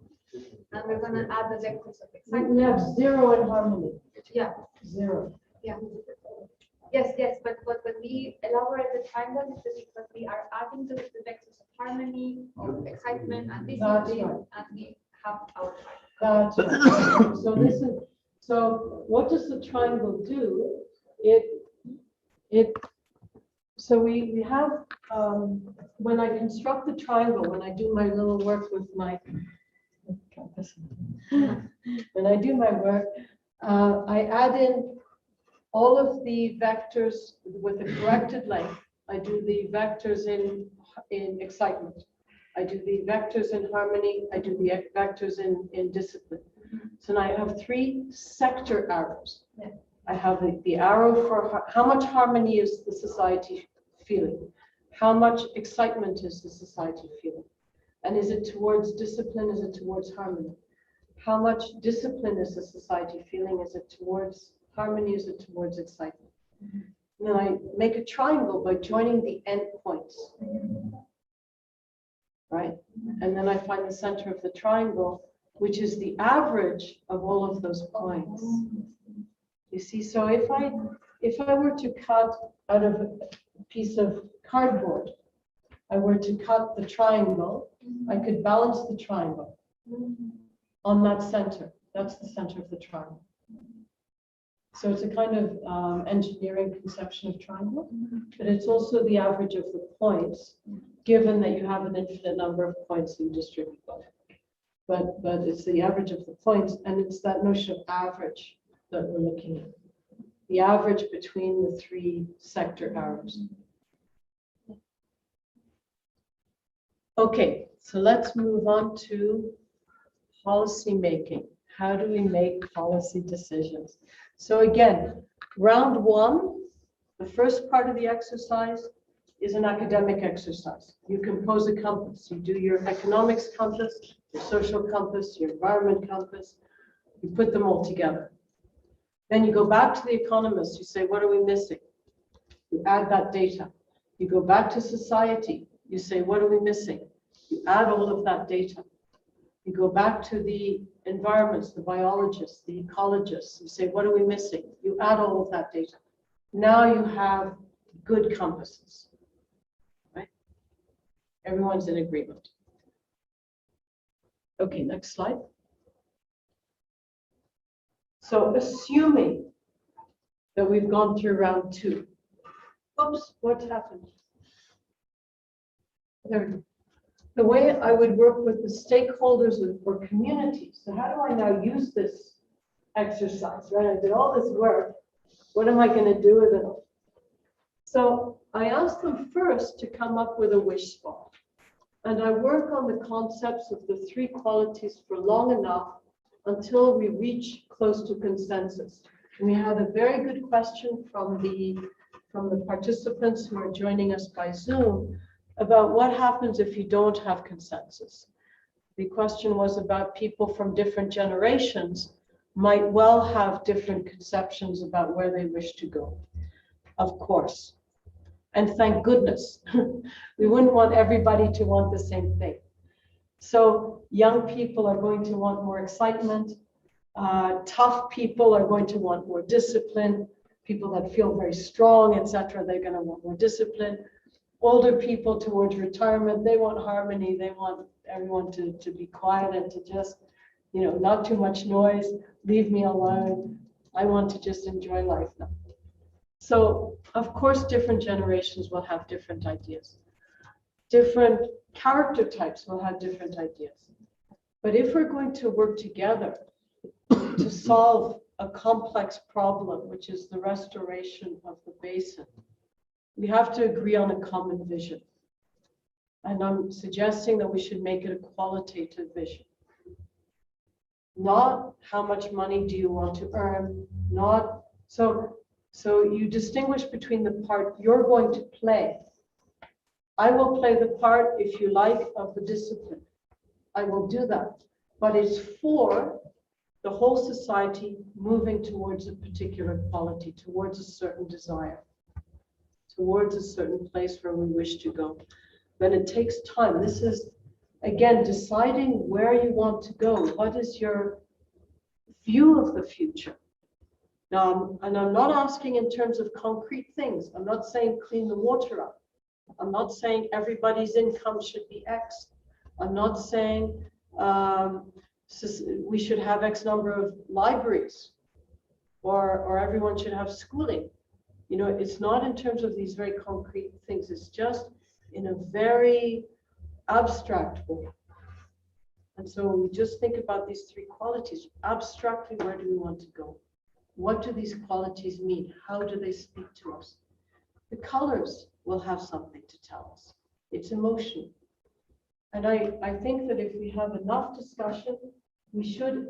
and we're gonna add the vectors of excitement. We have 0 in harmony. Yeah. 0. Yeah. Yes, but when we elaborate the triangle, it's because we are adding the vectors of harmony, of excitement, and discipline, right. and we have our triangle. That's right. So what does the triangle do? So we have, when I construct the triangle, when I do my little work with my, when I do my work, I add in all of the vectors with a corrected length. I do the vectors in excitement. I do the vectors in harmony. I do the vectors in discipline. So now I have 3 sector arrows. Yeah. I have the arrow for how much harmony is the society feeling? How much excitement is the society feeling? And is it towards discipline? Is it towards harmony? How much discipline is the society feeling? Is it towards harmony? Is it towards excitement? And then I make a triangle by joining the endpoints. Right? And then I find the center of the triangle, which is the average of all of those points. You see, so if I were to cut out of a piece of cardboard, I were to cut the triangle, I could balance the triangle on that center. That's the center of the triangle. So it's a kind of engineering conception of triangle, but it's also the average of the points, given that you have an infinite number of points you distribute by. But it's the average of the points, and it's that notion of average that we're looking at. The average between the 3 sector arrows. Okay, so let's move on to policy making. How do we make policy decisions? So again, round 1, the first part of the exercise is an academic exercise. You compose a compass. You do your economics compass, your social compass, your environment compass. You put them all together. Then you go back to the economists. You say, what are we missing? You add that data. You go back to society. You say, what are we missing? You add all of that data. You go back to the environments, the biologists, the ecologists. You say, what are we missing? You add all of that data. Now you have good compasses, right? Everyone's in agreement. Okay, next slide. So assuming that we've gone through round 2. Oops, what happened? There we go. The way I would work with the stakeholders or communities. So how do I now use this exercise, right? I did all this work. What am I going to do with it? So I asked them first to come up with a wish spot. And I work on the concepts of the 3 qualities for long enough until we reach close to consensus. And we had a very good question from the participants who are joining us by Zoom about what happens if you don't have consensus. The question was about people from different generations might well have different conceptions about where they wish to go. Of course. And thank goodness. We wouldn't want everybody to want the same thing. So young people are going to want more excitement. Tough people are going to want more discipline. People that feel very strong, etc., they're going to want more discipline. Older people towards retirement, they want harmony. They want everyone to be quiet and to just, not too much noise. Leave me alone. I want to just enjoy life now. So, of course, different generations will have different ideas. Different character types will have different ideas. But if we're going to work together to solve a complex problem, which is the restoration of the basin, we have to agree on a common vision. And I'm suggesting that we should make it a qualitative vision. Not how much money do you want to earn, so you distinguish between the part you're going to play. I will play the part, if you like, of the discipline. I will do that. But it's for the whole society moving towards a particular quality, towards a certain desire, towards a certain place where we wish to go. But it takes time. This is, again, deciding where you want to go. What is your view of the future? Now, and I'm not asking in terms of concrete things. I'm not saying clean the water up. I'm not saying everybody's income should be X. I'm not saying we should have X number of libraries or everyone should have schooling. It's not in terms of these very concrete things. It's just in a very abstract way. And so we just think about these 3 qualities. Abstractly, where do we want to go? What do these qualities mean? How do they speak to us? The colors will have something to tell us. It's emotion. And I think that if we have enough discussion, we should,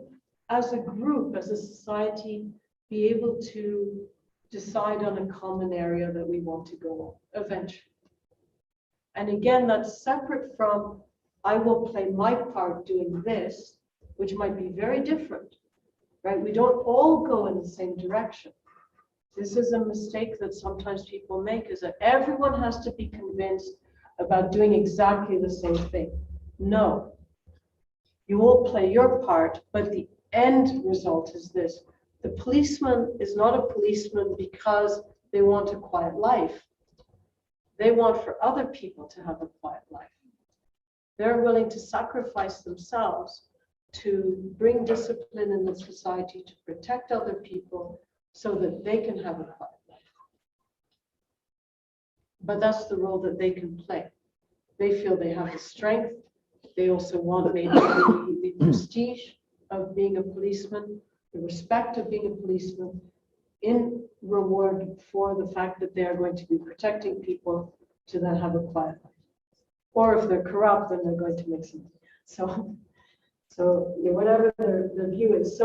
as a group, as a society, be able to decide on a common area that we want to go on eventually. And again, that's separate from, I will play my part doing this, which might be very different, right? We don't all go in the same direction. This is a mistake that sometimes people make, is that everyone has to be convinced about doing exactly the same thing. No. You will play your part, but the end result is this. The policeman is not a policeman because they want a quiet life. They want for other people to have a quiet life. They're willing to sacrifice themselves to bring discipline in the society, to protect other people so that they can have a quiet life. But that's the role that they can play. They feel they have the strength. They also want maybe the prestige of being a policeman, the respect of being a policeman, in reward for the fact that they are going to be protecting people to then have a quiet life. Or if they're corrupt, then they're going to make some. So yeah, whatever their view is.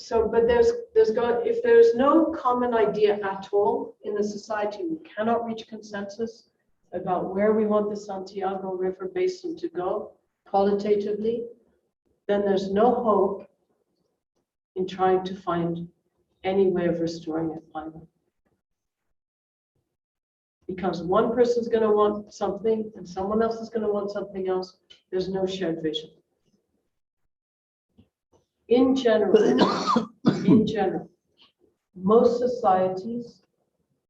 But if there's no common idea at all in the society, we cannot reach consensus about where we want the Santiago River Basin to go qualitatively, then there's no hope in trying to find any way of restoring it finally. Because one person's going to want something and someone else is going to want something else, there's no shared vision. in general, most societies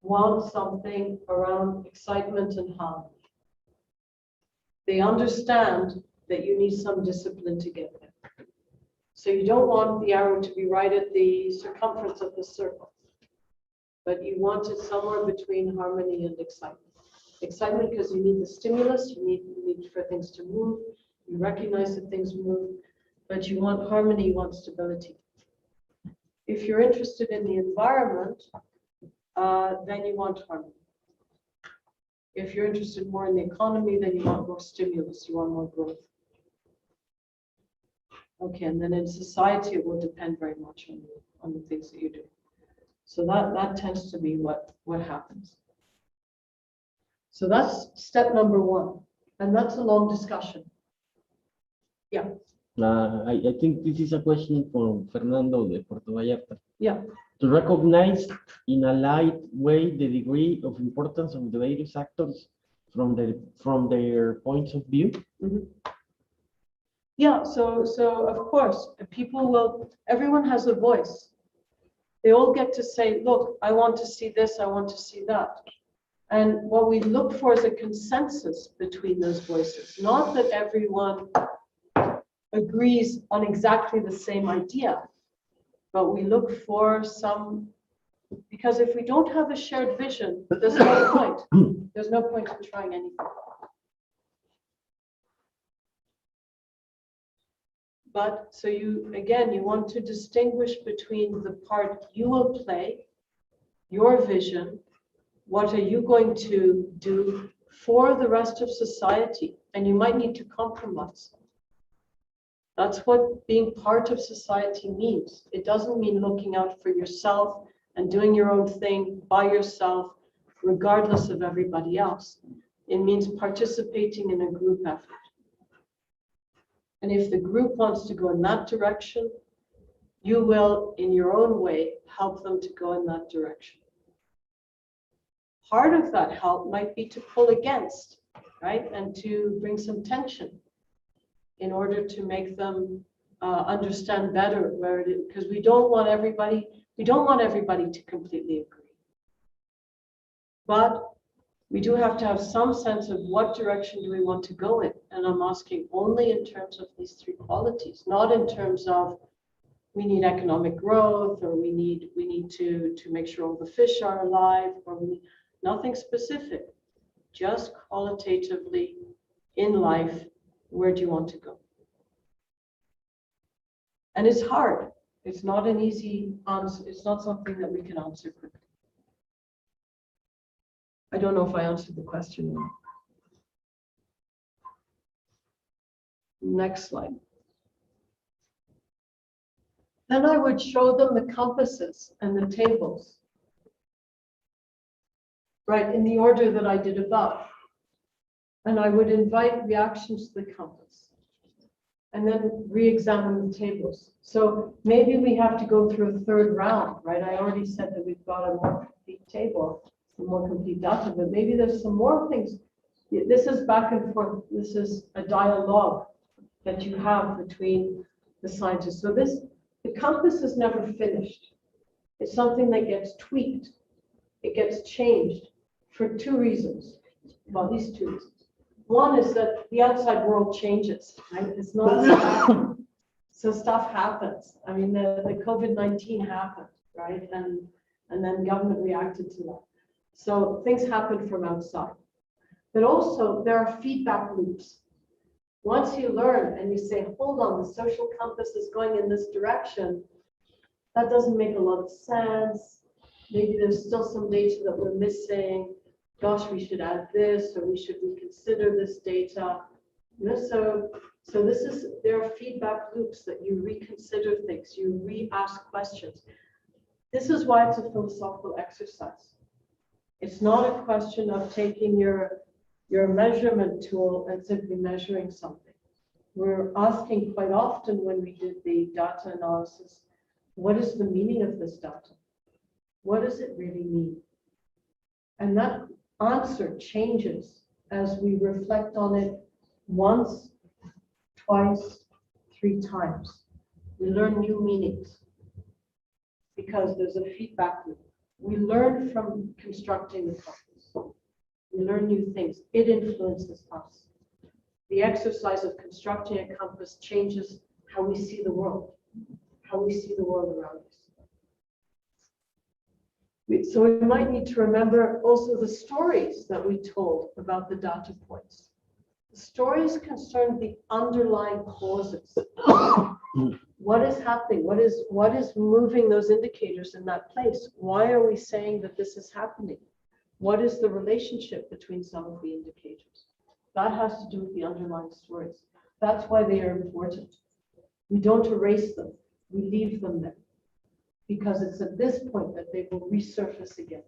want something around excitement and harmony. They understand that you need some discipline to get there. So you don't want the arrow to be right at the circumference of the circle, but you want it somewhere between harmony and excitement. Excitement because you need the stimulus, you need for things to move, you recognize that things move, but you want harmony, you want stability. If you're interested in the environment, then you want harmony. If you're interested more in the economy, then you want more stimulus, you want more growth. Okay, and then in society, it will depend very much on the things that you do. So that tends to be what happens. So that's step number one, and that's a long discussion. Yeah. I think this is a question for Fernando de Puerto Vallarta. Yeah. To recognize in a light way the degree of importance of the various actors from their points of view. Mm-hmm. Yeah, so of course, everyone has a voice. They all get to say, look, I want to see this, I want to see that. And what we look for is a consensus between those voices, not that everyone agrees on exactly the same idea, but we look for some, because if we don't have a shared vision, there's no point. There's no point in trying anything. But so you want to distinguish between the part you will play, your vision, what are you going to do for the rest of society, and you might need to compromise. That's what being part of society means. It doesn't mean looking out for yourself and doing your own thing by yourself, regardless of everybody else. It means participating in a group effort. And if the group wants to go in that direction, you will, in your own way, help them to go in that direction. Part of that help might be to pull against, right? And to bring some tension in order to make them understand better where it is. Because we don't want everybody to completely agree. But we do have to have some sense of what direction do we want to go in. And I'm asking only in terms of these three qualities, not in terms of we need economic growth, or we need to make sure all the fish are alive, or nothing specific, just qualitatively in life, where do you want to go? And it's hard. It's not an easy answer. It's not something that we can answer quickly. I don't know if I answered the question. Next slide. Then I would show them the compasses and the tables, right, in the order that I did above. And I would invite reactions to the compass and then re-examine the tables. So maybe we have to go through a third round, right? I already said that we've got a more complete table, a more complete data, but maybe there's some more things. This is back and forth. This is a dialogue that you have between the scientists. So the compass is never finished. It's something that gets tweaked. It gets changed for two reasons. Well, these two reasons. One is that the outside world changes, right? It's not static. So stuff happens. I mean, the COVID-19 happened, right? And then government reacted to that. So things happen from outside. But also there are feedback loops. Once you learn and you say, hold on, the social compass is going in this direction, that doesn't make a lot of sense. Maybe there's still some data that we're missing. Gosh, we should add this, or we should reconsider this data. You know, so there are feedback loops that you reconsider things, you re-ask questions. This is why it's a philosophical exercise. It's not a question of taking your measurement tool and simply measuring something. We're asking quite often when we did the data analysis, what is the meaning of this data? What does it really mean? And that answer changes as we reflect on it once, twice, 3 times. We learn new meanings because there's a feedback loop. We learn from constructing the compass. We learn new things. It influences us. The exercise of constructing a compass changes how we see the world, how we see the world around us. So we might need to remember also the stories that we told about the data points. The stories concern the underlying causes. What is happening? What is moving those indicators in that place? Why are we saying that this is happening? What is the relationship between some of the indicators? That has to do with the underlying stories. That's why they are important. We don't erase them. We leave them there. Because it's at this point that they will resurface again.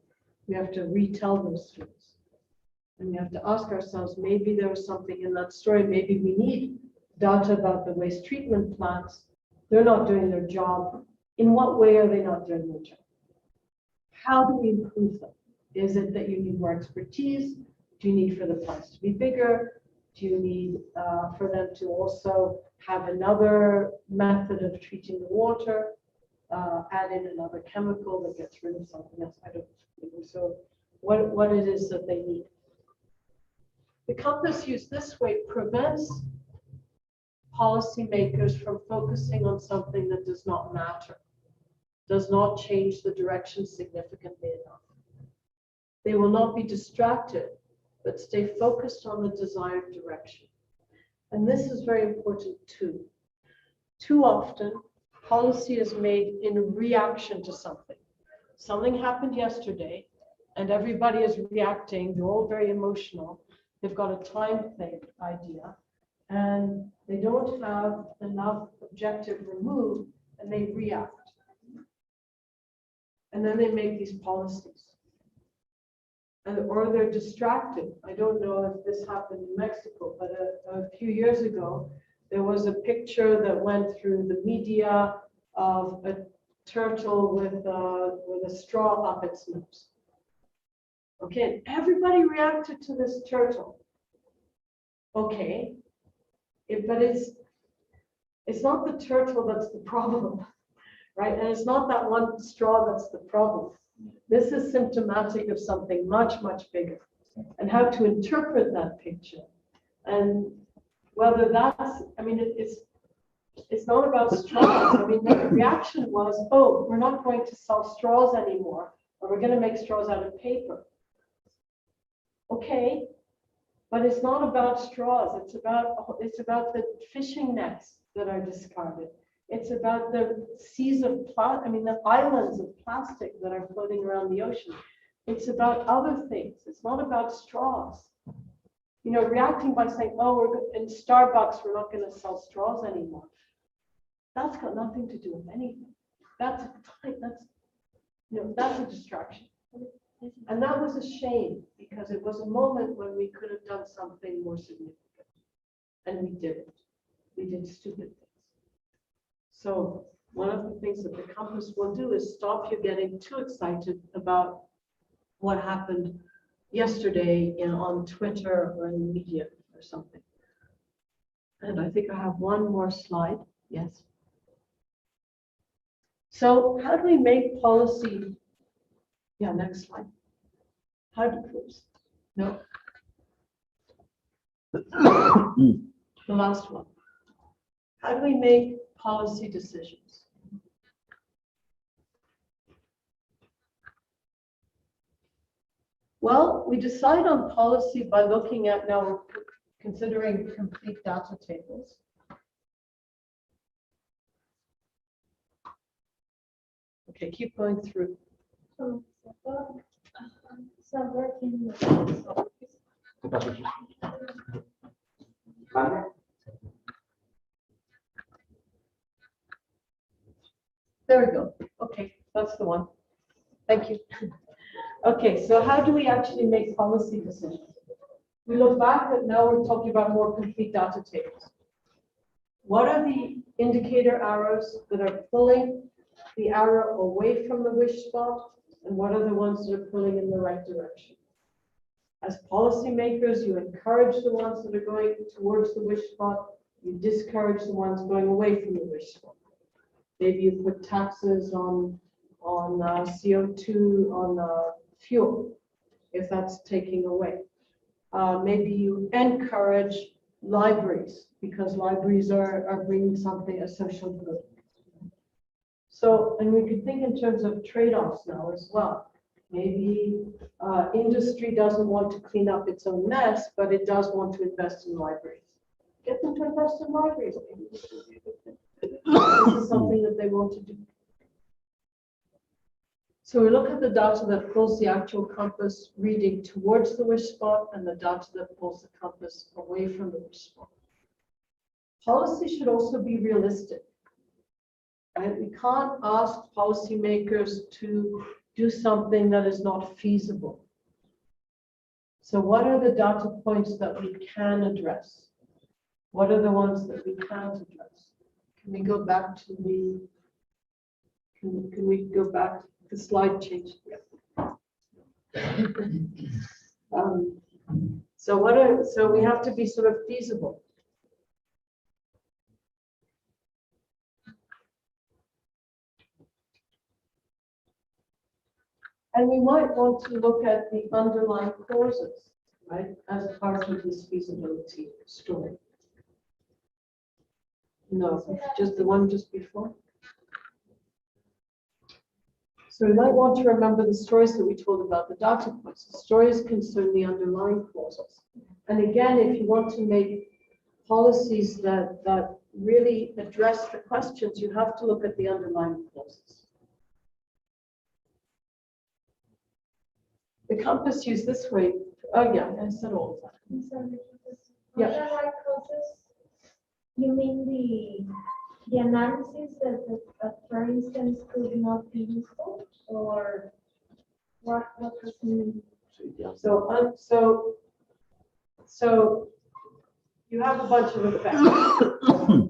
We have to retell those stories. And we have to ask ourselves, maybe there was something in that story. Maybe we need data about the waste treatment plants. They're not doing their job. In what way are they not doing their job? How do we improve them? Is it that you need more expertise? Do you need for the plants to be bigger? Do you need for them to also have another method of treating the water? Add in another chemical that gets rid of something else? I don't know. So what it is that they need. The compass used this way prevents policymakers from focusing on something that does not matter, does not change the direction significantly enough. They will not be distracted, but stay focused on the desired direction. And this is very important too. Too often, policy is made in reaction to something. Something happened yesterday, and everybody is reacting. They're all very emotional. They've got a time thing idea, and they don't have enough objective remove, and they react. And then they make these policies. Or they're distracted. I don't know if this happened in Mexico, but a few years ago, there was a picture that went through the media of a turtle with a straw up its nose. Okay, and everybody reacted to this turtle. Okay, but it's not the turtle that's the problem, right? And it's not that one straw that's the problem. This is symptomatic of something much, much bigger. And how to interpret that picture. And whether that's, I mean, it's not about straws. I mean, the reaction was, oh, we're not going to sell straws anymore, or we're going to make straws out of paper. Okay, but it's not about straws. It's about the fishing nets that are discarded. It's about the seas of the islands of plastic that are floating around the ocean. It's about other things. It's not about straws. You know, reacting by saying, oh, we're in Starbucks, we're not going to sell straws anymore. That's got nothing to do with anything. That's a distraction. And that was a shame because it was a moment when we could have done something more significant. And we didn't. We did stupid things. So one of the things that the compass will do is stop you getting too excited about what happened yesterday on Twitter or in the media or something. And I think I have one more slide. Yes. So how do we make policy? Yeah, next slide. How do oops. No. The last one. How do we make policy decisions? Well, we decide on policy by looking at, now we're considering complete data tables. Okay, keep going through. There we go. Okay, that's the one. Thank you. Okay, so how do we actually make policy decisions? We look back at, now we're talking about more complete data tables. What are the indicator arrows that are pulling the arrow away from the wish spot? And what are the ones that are pulling in the right direction? As policymakers, you encourage the ones that are going towards the wish spot. You discourage the ones going away from the wish spot. Maybe you put taxes on CO2, on fuel, if that's taking away. Maybe you encourage libraries, because libraries are bringing something, a social good. So, and we could think in terms of trade-offs now as well. Maybe industry doesn't want to clean up its own mess, but it does want to invest in libraries. Get them to invest in libraries. This is something that they want to do. So we look at the data that pulls the actual compass reading towards the wish spot and the data that pulls the compass away from the wish spot. Policy should also be realistic. Right? We can't ask policymakers to do something that is not feasible. So what are the data points that we can address? What are the ones that we can't address? Can we go back to the, can we go back, the slide changed. So we have to be sort of feasible. And we might want to look at the underlying causes, right, as part of this feasibility story. No, just the one just before. So we might want to remember the stories that we told about the data points. The stories concern the underlying causes. And again, if you want to make policies that really address the questions, you have to look at the underlying causes. The compass used this way. Oh yeah, I said all of that. I'm sorry. Yeah. Underlying causes, you mean the analysis that for instance, could not be useful, or what does it mean? So you have a bunch of effects.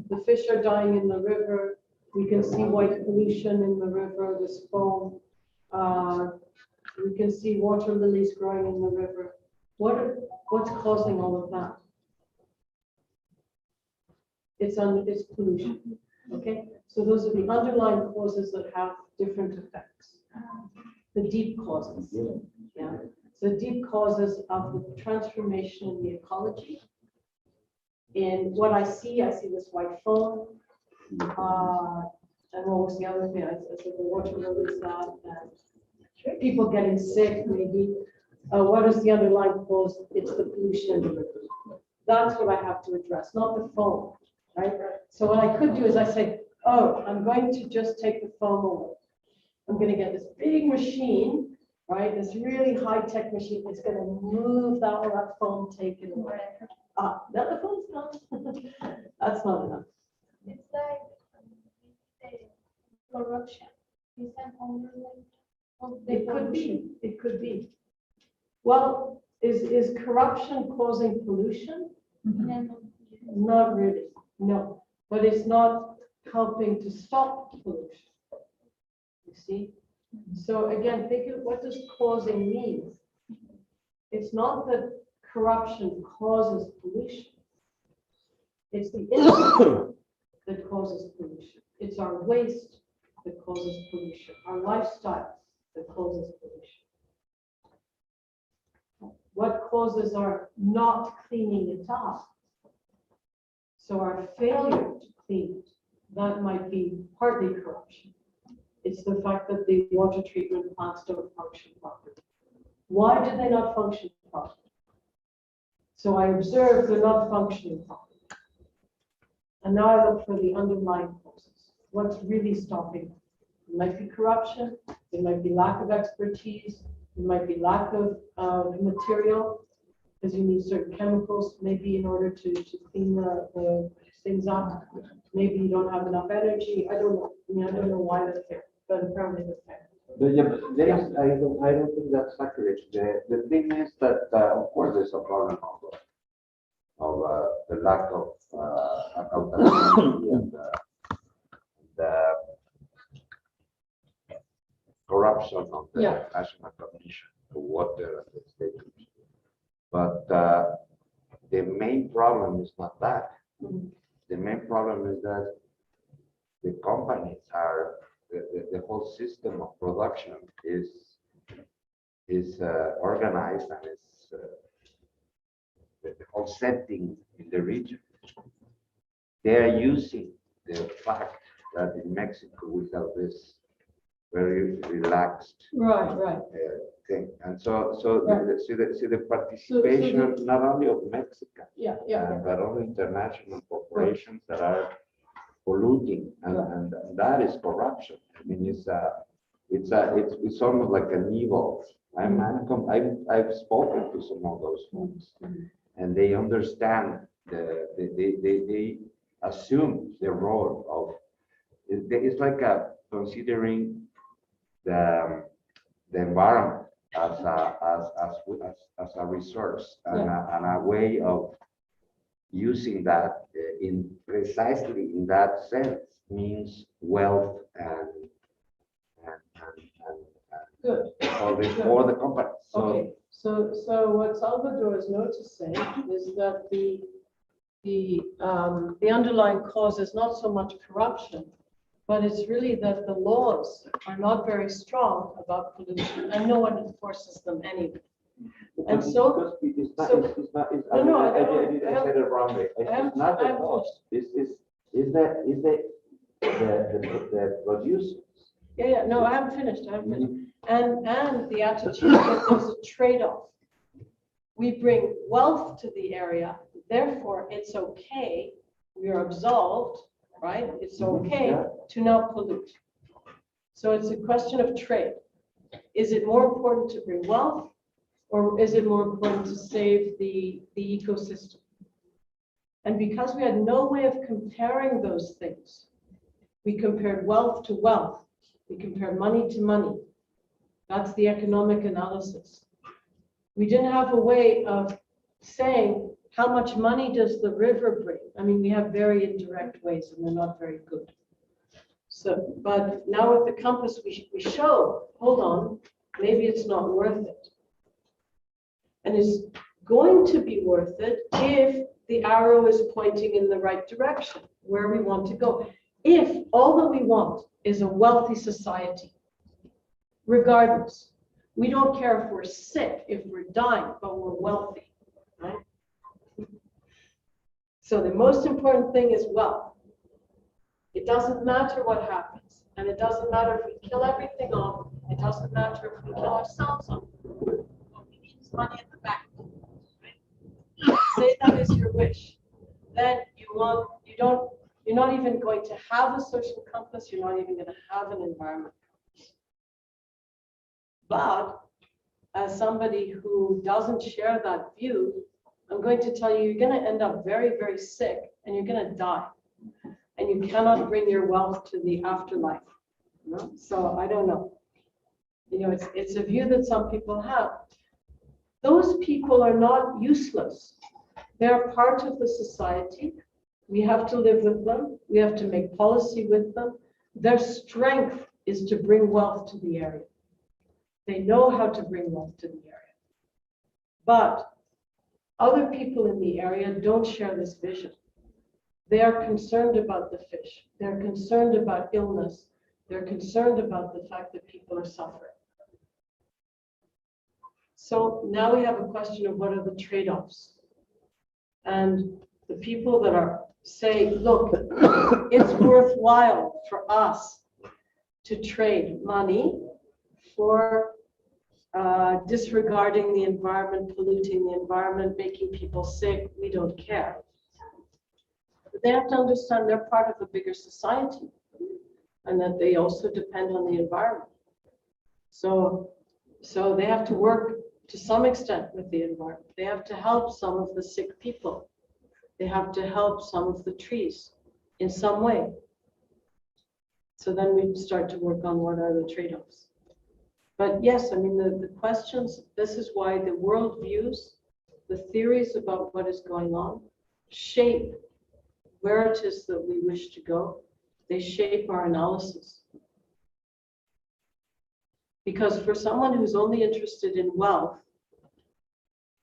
The fish are dying in the river. We can see white pollution in the river, this foam. We can see water lilies growing in the river. What's causing all of that? It's pollution. Okay, so those are the underlying causes that have different effects. The deep causes. Yeah. So deep causes of the transformation in the ecology. In what I see this white foam. And what was the other thing? I said the water lilies, that, and people getting sick, maybe. What is the underlying cause? It's the pollution in the river. That's what I have to address, not the foam, right? So what I could do is I say, oh, I'm going to just take the foam away. I'm going to get this big machine, right? This really high-tech machine. It's going to move that foam, take it away. Now the foam's gone. That's not enough. It's like corruption. Is an underlying of the It could be. It could be. Well, is corruption causing pollution? Not really. No, but it's not helping to stop pollution. You see? So again, think of what does causing mean? It's not that corruption causes pollution. It's the industry that causes pollution. It's our waste that causes pollution. Our lifestyle that causes pollution. What causes our not cleaning it up? So our failure to clean it, that might be partly corruption. It's the fact that the water treatment plants don't function properly. Why do they not function properly? So I observe they're not functioning properly. And now I look for the underlying causes. What's really stopping them? It might be corruption, it might be lack of expertise, it might be lack of material, because you need certain chemicals, maybe in order to clean the things up. Maybe you don't have enough energy. I don't know. I mean, I don't know why that's there, but apparently that's there. I don't think that's accurate. The thing is that, of course, there's a problem of the lack of accountability and the corruption of the Yeah. National Commission to water and the state. But the main problem is not that. Mhm. The main problem is that the companies are, the whole system of production is organized, and it's the whole setting in the region. They are using the fact that in Mexico we have this very relaxed Right. thing, and so Right. see the participation not only of Mexico, Yeah. but also international corporations that are polluting, and that is corruption. I mean, it's almost like an evil. I've spoken to some of those folks, and they understand they assume the role of. It's like considering the environment as a resource and a way of using that in precisely in that sense means wealth and Good. for the company. So Okay, so what Salvador is noticing is that the underlying cause is not so much corruption, but it's really that the laws are not very strong about pollution, and no one enforces them anyway. And so, it's not, so- it's not, it's, No, no, I said it wrongly. It's not the cost. It's the producers. yeah, no, I haven't finished. And the attitude that there's a trade-off. We bring wealth to the area, therefore it's okay, we are absolved, right? It's okay Yeah. to not pollute. So it's a question of trade. Is it more important to bring wealth, or is it more important to save the ecosystem? And because we had no way of comparing those things, we compared wealth to wealth. We compared money to money. That's the economic analysis. We didn't have a way of saying how much money does the river bring. I mean, we have very indirect ways, and they're not very good. So, but now with the compass, we show, hold on, maybe it's not worth it. And it's going to be worth it if the arrow is pointing in the right direction, where we want to go. If all that we want is a wealthy society, regardless, we don't care if we're sick, if we're dying, but we're wealthy, right? So the most important thing is wealth. It doesn't matter what happens, and it doesn't matter if we kill everything off. It doesn't matter if we kill ourselves off. What we need is money in the bank. Right? Say that is your wish. Then you're not even going to have a social compass. You're not even going to have an environment. But as somebody who doesn't share that view, I'm going to tell you, you're going to end up very, very sick, and you're going to die. And you cannot bring your wealth to the afterlife. You know? So I don't know. You know, it's a view that some people have. Those people are not useless. They're part of the society. We have to live with them. We have to make policy with them. Their strength is to bring wealth to the area. They know how to bring wealth to the area. But other people in the area don't share this vision. They are concerned about the fish. They're concerned about illness. They're concerned about the fact that people are suffering. So now we have a question of what are the trade-offs? And the people that are saying, look, it's worthwhile for us to trade money for disregarding the environment, polluting the environment, making people sick, we don't care. But they have to understand they're part of a bigger society and that they also depend on the environment. So they have to work to some extent with the environment. They have to help some of the sick people. They have to help some of the trees in some way. So then we start to work on what are the trade-offs. But yes, I mean, the questions, this is why the world views, the theories about what is going on, shape where it is that we wish to go. They shape our analysis. Because for someone who's only interested in wealth,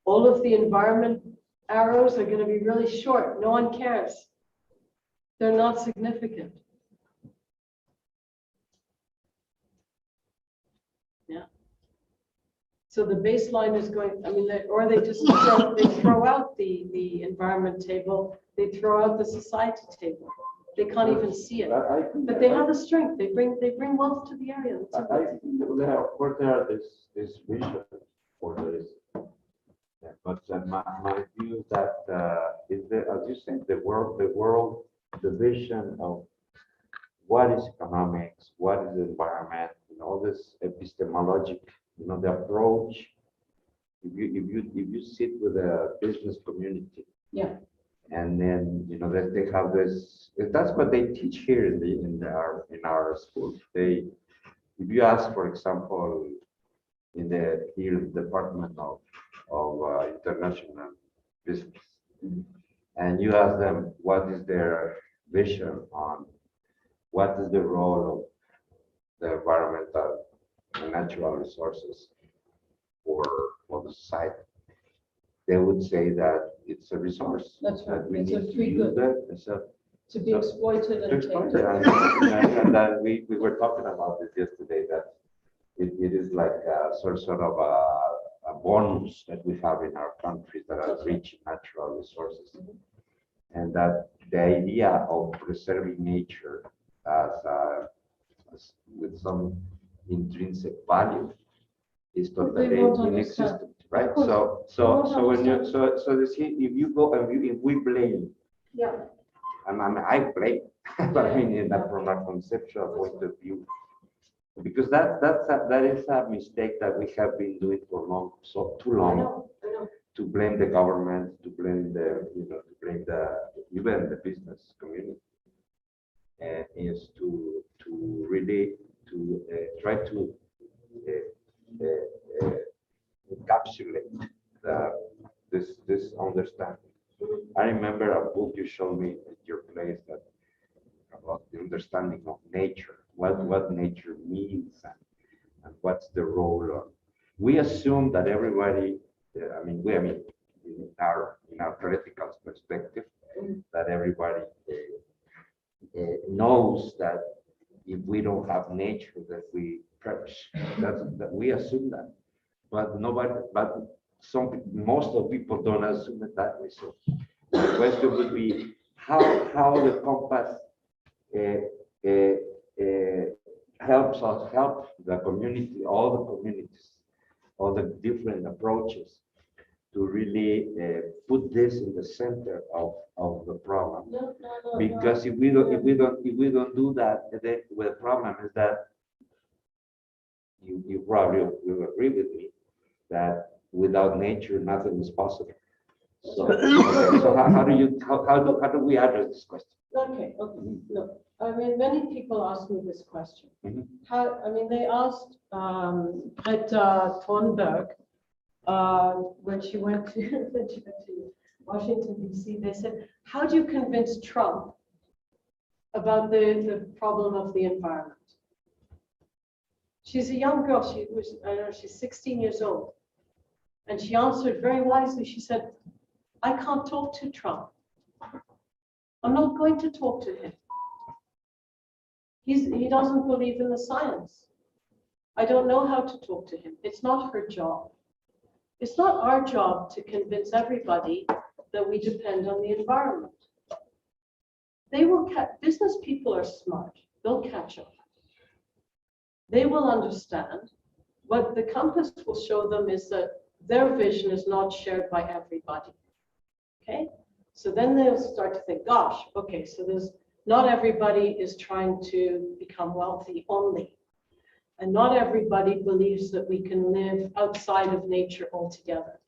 all of the environment arrows are going to be really short. No one cares. They're not significant. So the baseline is going, I mean, or they just throw out the environment table, they throw out the society table. They can't even see it. But they have the strength. They bring wealth to the area. That's I think that there, of course, there are this vision for this. Yeah, but my view is that is the, as you said, the vision of what is economics, what is the environment, all this epistemologic, the approach. If you sit with a business community, Yeah. and then that they have this. That's what they teach here in our school. If you ask, for example, in the Department of International Business, and you ask them what is their vision on what is the role of the environmental and natural resources for the society, they would say that it's a resource. That's right. That we It's a need to free use good. it. It's a To be exploited and exploited. taken. And that we were talking about this yesterday, that it is like a sort of a bonus that we have in our countries that are rich in natural resources. And that the idea of preserving nature as with some intrinsic value is totally They won't understand. inexistent, right? Of course. They won't So when you understand. so you see, if you go and if we blame, Yeah. and I blame, but I mean from a conceptual point of view, because that is a mistake that we have been doing for too I long. know. To blame the government, to blame even the business community, is to really try to encapsulate this understanding. I remember a book you showed me at your place that about the understanding of nature, what nature means, and what's the role of. We assume that everybody. In our theoretical perspective, that everybody knows that if we don't have nature, that we perish. That we assume that, but most of people don't assume it that way. So the question would be how the compass help the community, all the communities, all the different approaches to really put this in the center of the problem. No. Because if we don't do that, then the problem is that you probably will agree with me that without nature nothing is possible. So how do we address this question? Okay. No. I mean, many people ask me this question. They asked Greta Thunberg when she went to Washington, D.C., they said, how do you convince Trump about the problem of the environment? She's a young girl. She's 16 years old. And she answered very wisely. She said, I can't talk to Trump. I'm not going to talk to him. He doesn't believe in the science. I don't know how to talk to him. It's not her job. It's not our job to convince everybody that we depend on the environment. Business people are smart. They'll catch up. They will understand. What the compass will show them is that their vision is not shared by everybody. Okay? So then they'll start to think, gosh, okay, so not everybody is trying to become wealthy only. And not everybody believes that we can live outside of nature altogether.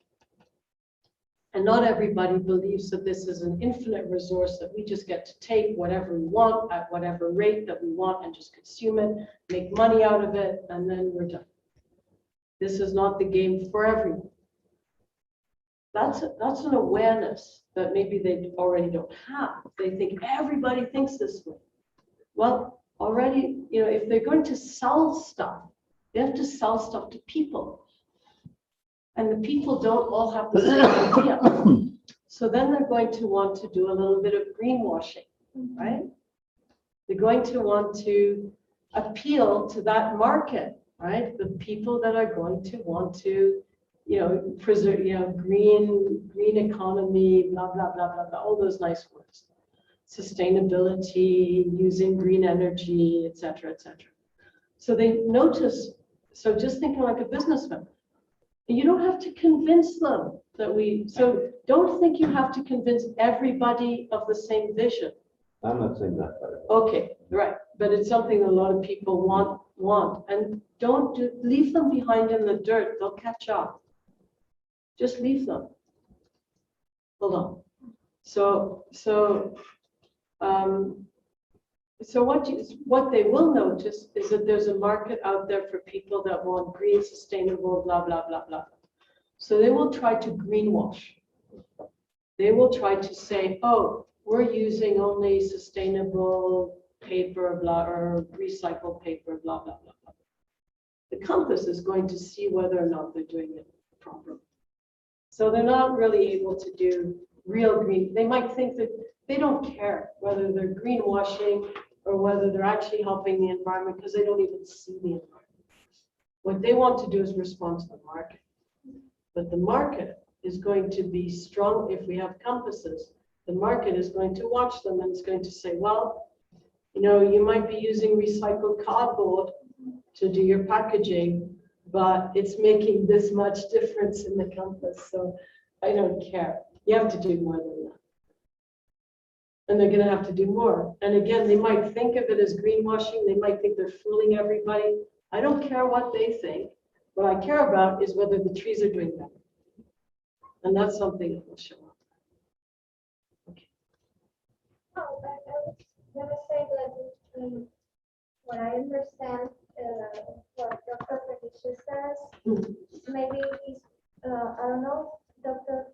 And not everybody believes that this is an infinite resource that we just get to take whatever we want at whatever rate that we want and just consume it, make money out of it, and then we're done. This is not the game for everyone. That's an awareness that maybe they already don't have. They think everybody thinks this way. Well, already, if they're going to sell stuff, they have to sell stuff to people. And the people don't all have the same idea. So then they're going to want to do a little bit of greenwashing, right? They're going to want to appeal to that market right? The people that are going to want to, preserve, green economy, blah, blah, blah, blah, blah, all those nice words. Sustainability, using green energy, et cetera, et cetera. So they notice, so just thinking like a businessman, you don't have to convince them so don't think you have to convince everybody of the same vision. I'm not saying that. Okay, right, but it's something a lot of people want, and leave them behind in the dirt, they'll catch up. Just leave them. Hold on. So what they will notice is that there's a market out there for people that want green, sustainable, blah, blah, blah, blah. So they will try to greenwash. They will try to say, oh, we're using only sustainable paper, blah, or recycled paper, blah, blah, blah, blah. The compass is going to see whether or not they're doing it properly. So they're not really able to do real green. They might think that they don't care whether they're greenwashing or whether they're actually helping the environment because they don't even see the environment. What they want to do is respond to the market. But the market is going to be strong. If we have compasses, the market is going to watch them and it's going to say, well, you might be using recycled cardboard to do your packaging, but it's making this much difference in the compass. So I don't care. You have to do more than that. And they're going to have to do more. And again, they might think of it as greenwashing. They might think they're fooling everybody. I don't care what they think. What I care about is whether the trees are doing better. And that's something that will show up. Okay. Oh, I was going to say that what I understand what Dr. Felicia says, maybe he's, I don't know, Dr.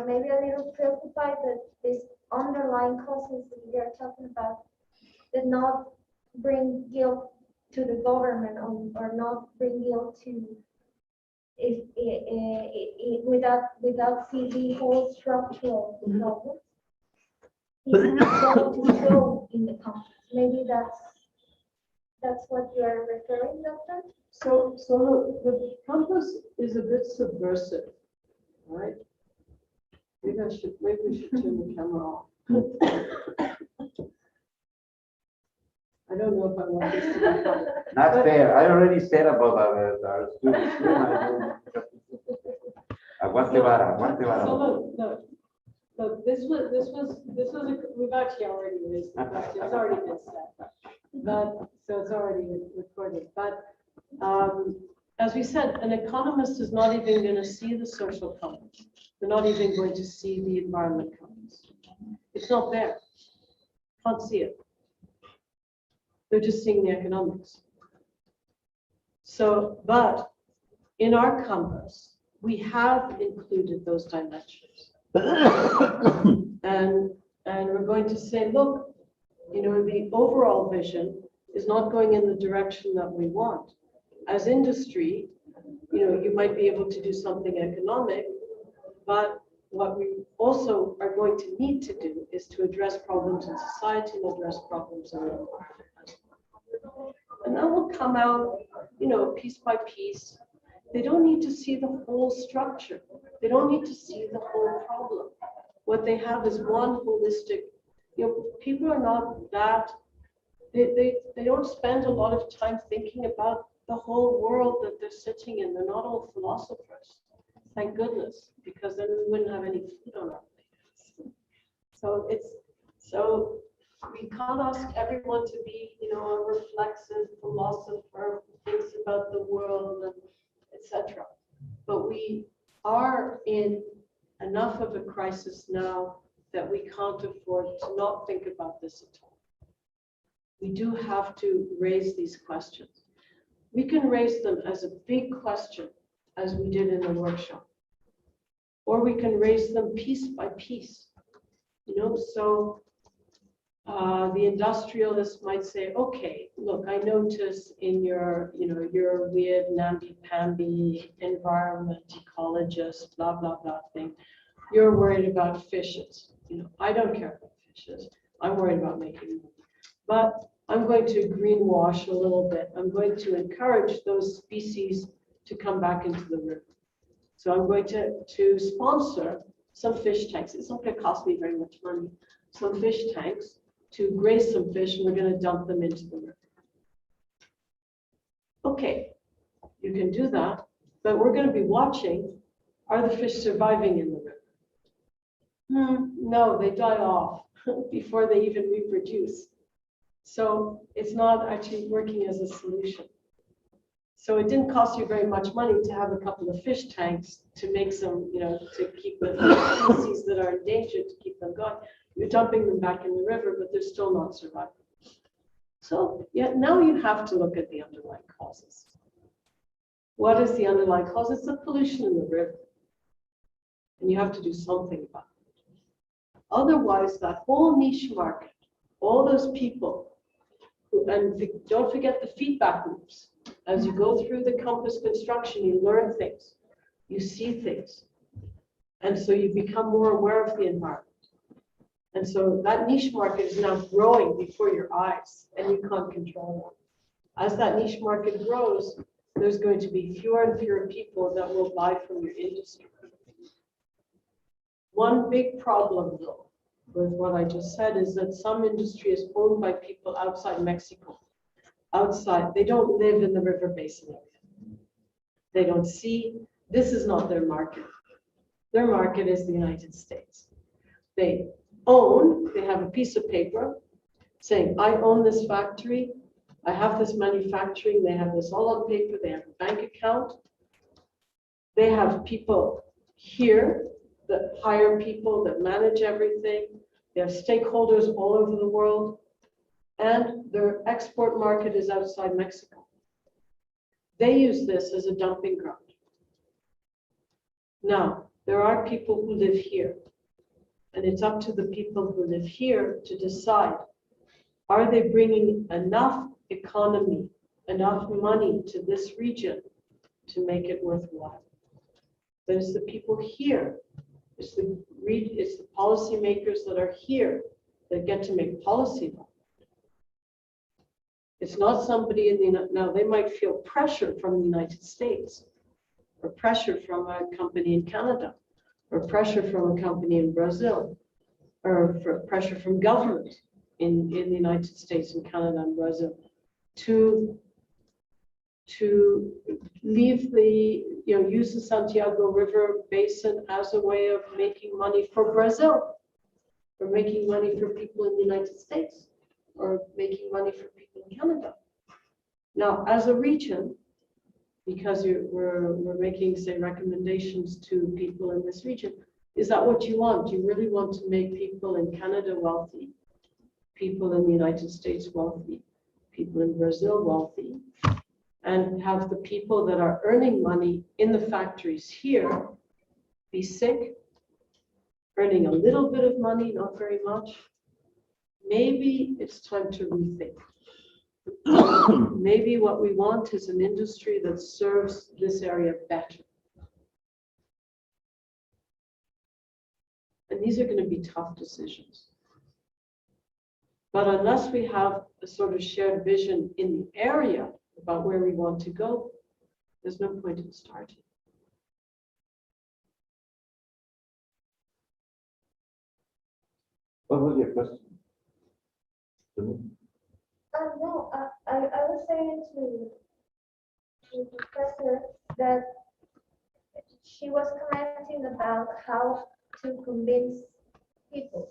Maybe a little preoccupied that this underlying causes that we are talking about did not bring guilt to the government or not bring guilt to without seeing the whole structural problem. It's not going to show in the comments. Maybe that's what you are referring, Doctor? So the compass is a bit subversive, right? Maybe we should turn the camera off. I don't know if I want this to be public. Not fair. I already said about our students. Aguante vara, aguante vara. So look, this was we've actually already raised it. Actually, it's already been said, but so it's already recorded. But as we said, an economist is not even going to see the social compass. They're not even going to see the environment compass. It's not there. Can't see it. They're just seeing the economics. So, but in our compass, we have included those dimensions. and we're going to say, look, the overall vision is not going in the direction that we want. As industry, you might be able to do something economic, but what we also are going to need to do is to address problems in society and address problems in the environment as well. And that will come out, piece by piece. They don't need to see the whole structure. They don't need to see the whole problem. What they have is one holistic, people are not that, they don't spend a lot of time thinking about the whole world that they're sitting in. They're not all philosophers. Thank goodness, because then we wouldn't have any food on our plates. So we can't ask everyone to be, a reflexive philosopher who thinks about the world and etc. But we are in enough of a crisis now that we can't afford to not think about this at all. We do have to raise these questions. We can raise them as a big question, as we did in the workshop, or we can raise them piece by piece. So the industrialist might say, okay, look, I notice in your weird namby-pamby environment ecologist, blah, blah, blah thing, you're worried about fishes. I don't care about fishes. I'm worried about making money. But I'm going to greenwash a little bit. I'm going to encourage those species to come back into the river. So I'm going to sponsor some fish tanks. It's not going to cost me very much money. Some fish tanks to graze some fish, and we're going to dump them into the river. Okay, you can do that, but we're going to be watching, are the fish surviving in the river? No, they die off before they even reproduce. So it's not actually working as a solution. So it didn't cost you very much money to have a couple of fish tanks to make some, to keep the species that are endangered, to keep them going. You're dumping them back in the river, but they're still not surviving. So yeah, now you have to look at the underlying causes. What is the underlying cause? It's the pollution in the river. And you have to do something about it. Otherwise, that whole niche market, all those people, and don't forget the feedback loops. As you go through the compass construction, you learn things, you see things. And so you become more aware of the environment. And so that niche market is now growing before your eyes, and you can't control that. As that niche market grows, there's going to be fewer and fewer people that will buy from your industry. One big problem, though, with what I just said is that some industry is owned by people outside Mexico. Outside, they don't live in the river basin area. They don't see, this is not their market. Their market is the United States. They have a piece of paper saying, I own this factory, I have this manufacturing, they have this all on paper, they have a bank account. They have people here that hire people that manage everything. They have stakeholders all over the world. And their export market is outside Mexico. They use this as a dumping ground. Now, there are people who live here, and it's up to the people who live here to decide, are they bringing enough economy, enough money to this region to make it worthwhile? But it's the people here, it's the policymakers that are here that get to make policy law. It's not somebody in the, now they might feel pressure from the United States, or pressure from a company in Canada, or pressure from a company in Brazil, or pressure from government in the United States and Canada and Brazil to leave the, use the Santiago River Basin as a way of making money for Brazil, or making money for people in the United States, or making money for people in Canada. Now, as a region, because we're making, say, recommendations to people in this region, is that what you want? Do you really want to make people in Canada wealthy, people in the United States wealthy, people in Brazil wealthy, and have the people that are earning money in the factories here be sick, earning a little bit of money, not very much? Maybe it's time to rethink. Maybe what we want is an industry that serves this area better. And these are going to be tough decisions. But unless we have a sort of shared vision in the area about where we want to go, there's no point in starting. What was your question? No, I was saying to the professor that she was commenting about how to convince people.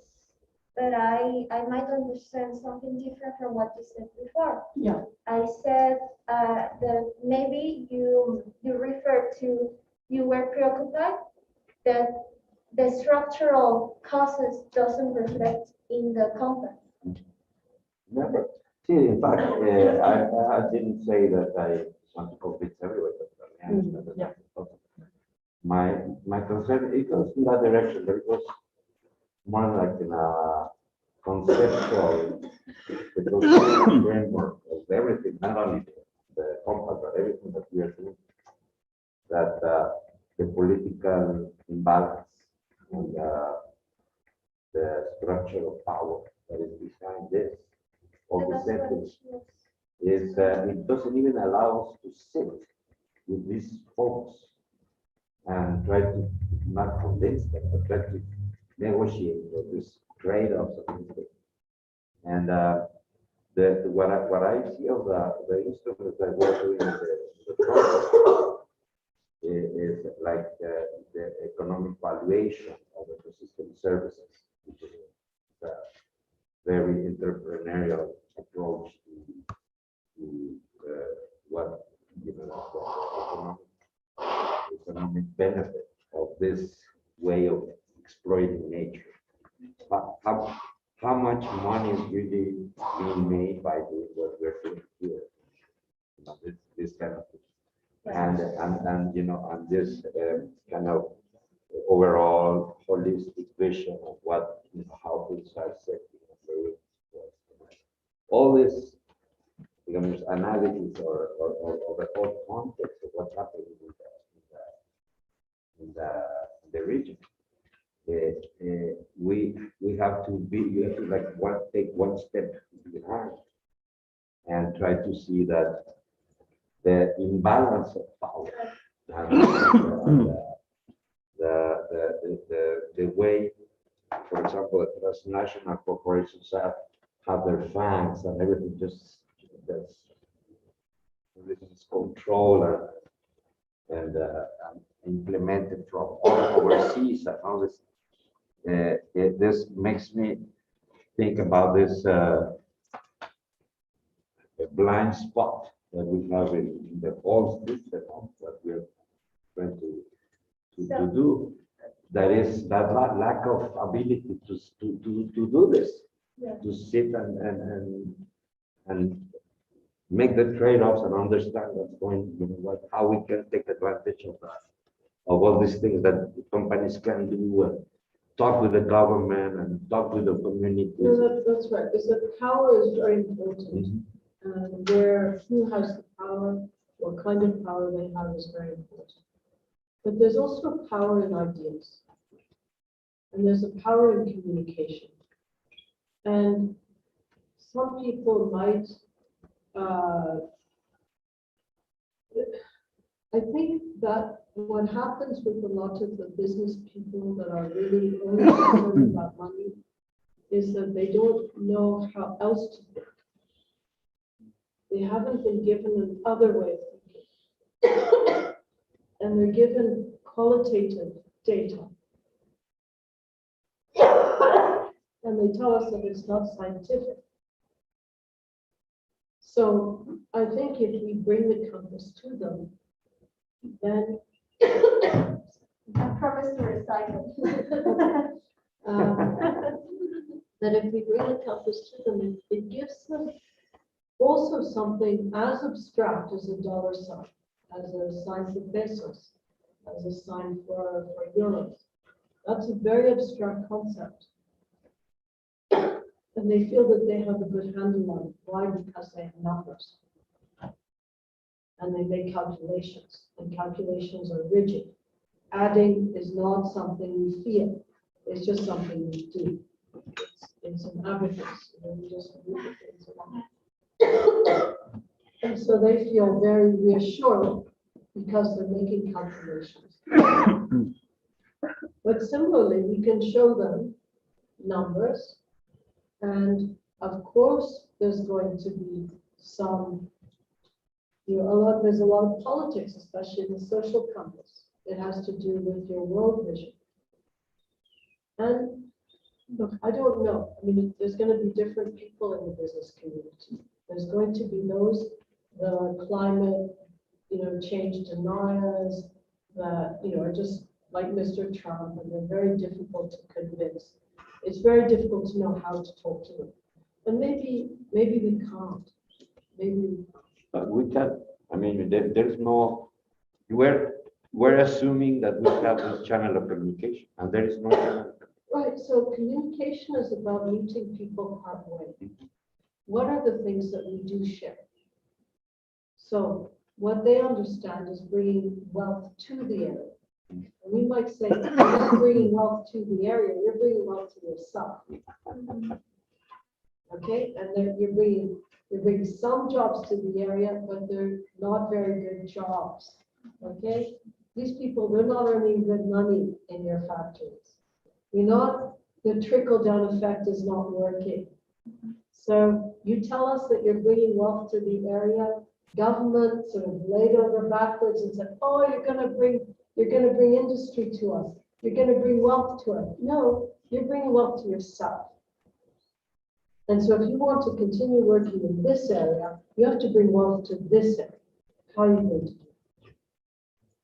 But I might understand something different from what you said before. Yeah. I said that maybe you referred to, you were preoccupied that the structural causes doesn't reflect in the compass. Remember, see, in fact, I didn't say that I want to convince everybody. Yeah. My concern, it goes in that direction, but it goes more like in a conceptual, framework of everything, not only the compass, but everything that we are doing. That the political imbalance and the structure of power that is behind this of the settings is it doesn't even allow us to sit with these folks and try to not convince them, but try to negotiate for this trade-offs of things. And what I see of the instruments that we're doing in the project is like the economic valuation of ecosystem services, which is a very entrepreneurial approach to what the economic benefit of this way of exploiting nature. How much money is really being made by doing what we're doing here? You know, this kind of thing. And you know, and this kind of overall holistic vision of what, you know, how things are set. All this, you know, analysis or the whole context of what's happening in the region. We have to be, you have to like take one step behind and try to see that the imbalance of power and the way, for example, transnational corporations have their fangs and everything just everything is controlled and implemented from all overseas and all this. This makes me think about this blind spot that we have in the whole system that we're trying to do. That is that lack of ability to do this, to sit and make the trade-offs and understand what's going, you know, how we can take advantage of all these things that companies can do. Talk with the government and talk with the community. No, that's right. Is that power is very important. And who has the power, what kind of power they have is very important. But there's also power in ideas. And there's a power in communication. And some people might, I think that what happens with a lot of the business people that are really only concerned about money is that they don't know how else to think. They haven't been given another way of thinking. And they're given qualitative data. And they tell us that it's not scientific. So I think if we bring the compass to them, then I promise to recycle. that if we bring the compass to them, it gives them also something as abstract as a dollar sign, as a sign for pesos, as a sign for euros. That's a very abstract concept. And they feel that they have a good handle on it. Why? Because they have numbers. And they make calculations, and calculations are rigid. Adding is not something we feel, it's just something we do. It's an abacus, you know, we just move things around. And so they feel very reassured because they're making calculations. But similarly, we can show them numbers, and of course, there's going to be some, you know, there's a lot of politics, especially in the social compass. It has to do with your world vision. And look, I don't know. I mean, there's going to be different people in the business community. There's going to be those that are climate, you know, change deniers, that, you know, are just like Mr. Trump, and they're very difficult to convince. It's very difficult to know how to talk to them. And maybe we can't. Maybe. But we can, I mean, there's no, we're assuming that we have this channel of communication, and there is no channel. Right, so communication is about meeting people halfway. What are the things that we do share? So what they understand is bringing wealth to the area. And we might say, you're not bringing wealth to the area, you're bringing wealth to yourself. okay? And then you're bringing some jobs to the area, but they're not very good jobs, okay? These people, they're not earning good money in your factories. You're not, the trickle-down effect is not working. So you tell us that you're bringing wealth to the area, government sort of laid over backwards and said, oh, you're gonna bring industry to us. You're gonna bring wealth to us. No, you're bringing wealth to yourself. And so if you want to continue working in this area, you have to bring wealth to this area. How are you going to do it?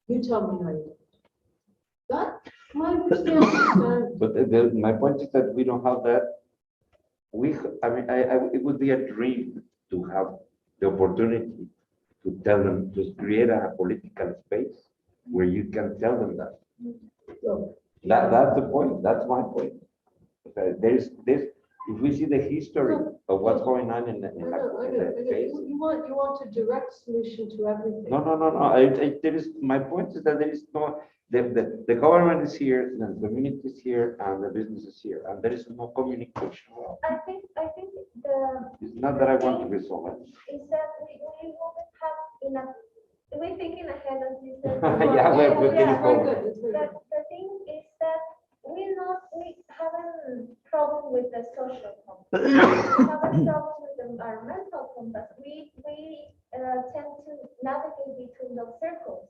You tell me how you do it. That might understand. But my point is that we don't have that. It would be a dream to have the opportunity to tell them, to create a political space where you can tell them that. So, That's the point. That's my point. There's this. If we see the history of what's going on in the space. You want a direct solution to everything. No. There is, my point is that there is no, the government is here, the community is here, and the business is here, and there is no communication. I think the. It's not that I want to resolve it. Is that we won't have enough, we're thinking ahead as you said. Yeah, we're getting Very forward. good. It's very good. The thing is that we have a problem with the social compass. We have a problem with the environmental compass. We tend to navigate between those circles.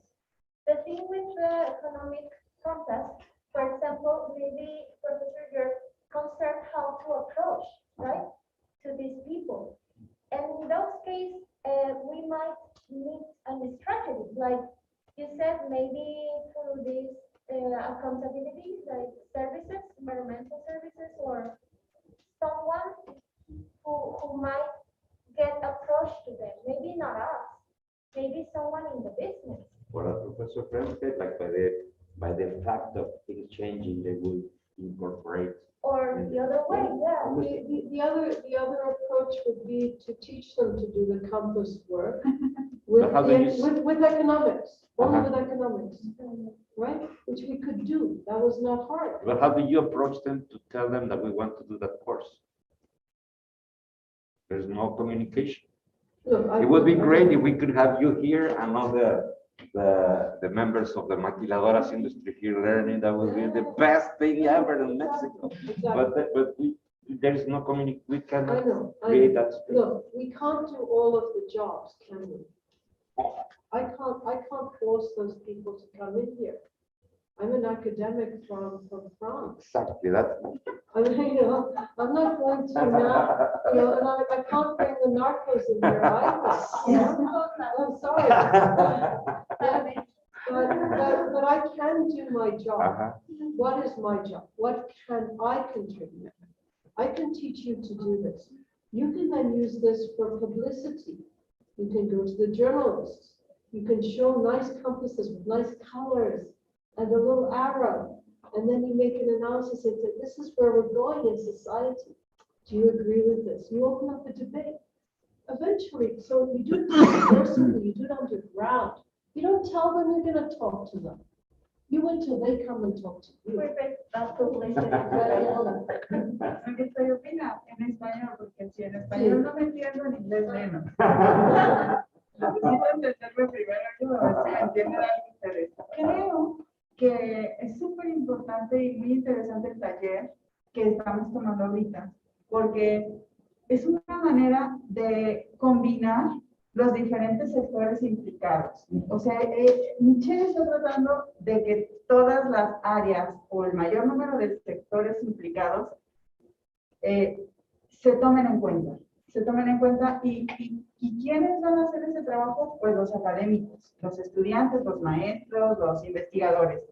The thing with the economic compass, for example, maybe Professor, you're concerned how to approach, right, to these people. And in those cases, we might need a strategy, like you said, maybe through these accountability, like services, environmental services, or someone who might get approached to them. Maybe not us, maybe someone in the business. What Professor Friend said, like by the fact of things changing, they will incorporate. Or the other way, yeah. The other approach would be to teach them to do the compass work with But how do you with economics, only Uh-huh. with economics, right? Which we could do. That was not hard. But how do you approach them to tell them that we want to do that course? There's no communication. Look, It would be great if we could have you here and all the members of the maquiladoras industry here learning. That would be the best thing ever in Mexico. Exactly. But there is no we I cannot know. create that space. Look, we can't do all of the jobs, can we? I can't force those people to come in here. I'm an academic from France. Exactly, that's. I mean, I'm not going to now, and I can't bring the narcos in here either. I'm sorry. But I can do my job. Uh-huh. What is my job? What can I contribute? I can teach you to do this. You can then use this for publicity. You can go to the journalists. You can show nice compasses with nice colors and a little arrow. And then you make an analysis and say, this is where we're going in society. Do you agree with this? You open up a debate. Eventually, so you do it universally, you do it underground. You don't tell them you're going to talk to them. You wait till they come and talk to you. Perfect, that's publicity. Aunque estoy opinando en español, porque si en español no me entiendo, en inglés menos. Necesito entenderlo primero yo, a ver si me entienden algo ustedes. Creo que es súper importante y muy interesante el taller que estamos tomando ahorita, porque es una manera de combinar los diferentes sectores implicados. O sea, Michelle está tratando de que todas las áreas o el mayor número de sectores implicados se tomen en cuenta y ¿quiénes van a hacer ese trabajo? Pues los académicos, los estudiantes, los maestros, los investigadores.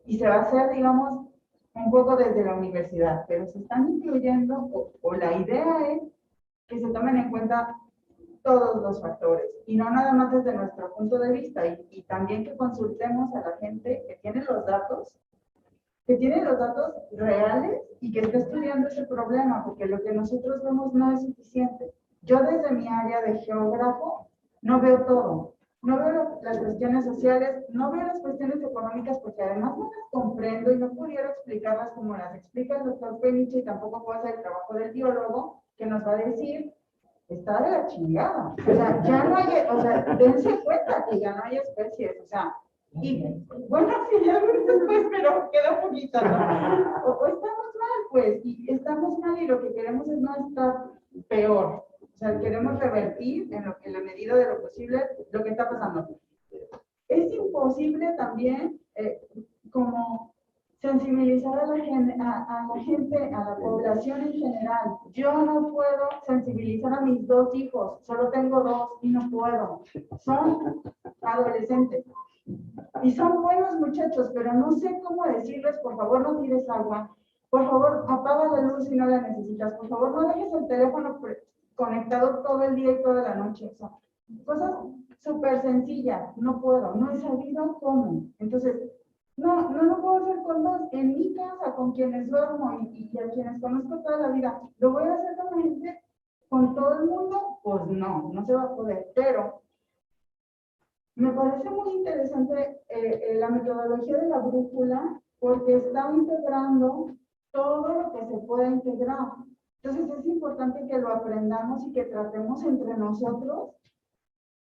Y se va a hacer, digamos, un poco desde la universidad, pero se están incluyendo, o la idea es que se tomen en cuenta todos los factores y no nada más desde nuestro punto de vista y también que consultemos a la gente que tiene los datos reales y que está estudiando ese problema, porque lo que nosotros vemos no es suficiente. Yo desde mi área de geógrafo no veo todo. no veo las cuestiones sociales, no veo las cuestiones económicas porque además no las comprendo y no pudiera explicarlas como las explica el doctor Peniche y tampoco puedo hacer el trabajo del biólogo que nos va a decir, está de la chingada. O sea, ya no hay, o sea, dense cuenta que ya no hay especies, o sea, y bueno, sí, ya lo dices, pues, pero queda poquito, ¿no? O estamos mal, pues, y estamos mal y lo que queremos es no estar peor. O sea, queremos revertir en la medida de lo posible lo que está pasando. Es imposible también como sensibilizar a la gente, a la población en general. Yo no puedo sensibilizar a mis 2 hijos, solo tengo 2 y no puedo. Son adolescentes. Y son buenos muchachos, pero no sé cómo decirles, por favor no tires agua, por favor apaga la luz si no la necesitas, por favor no dejes el teléfono conectado todo el día y toda la noche. O sea, cosas súper sencillas, no puedo, no he sabido cómo. Entonces, no lo puedo hacer con 2 en mi casa, con quienes duermo y a quienes conozco toda la vida. ¿Lo voy a hacer con la gente, con todo el mundo? Pues no se va a poder, pero me parece muy interesante la metodología de la brújula porque está integrando todo lo que se puede integrar. Entonces es importante que lo aprendamos y que tratemos entre nosotros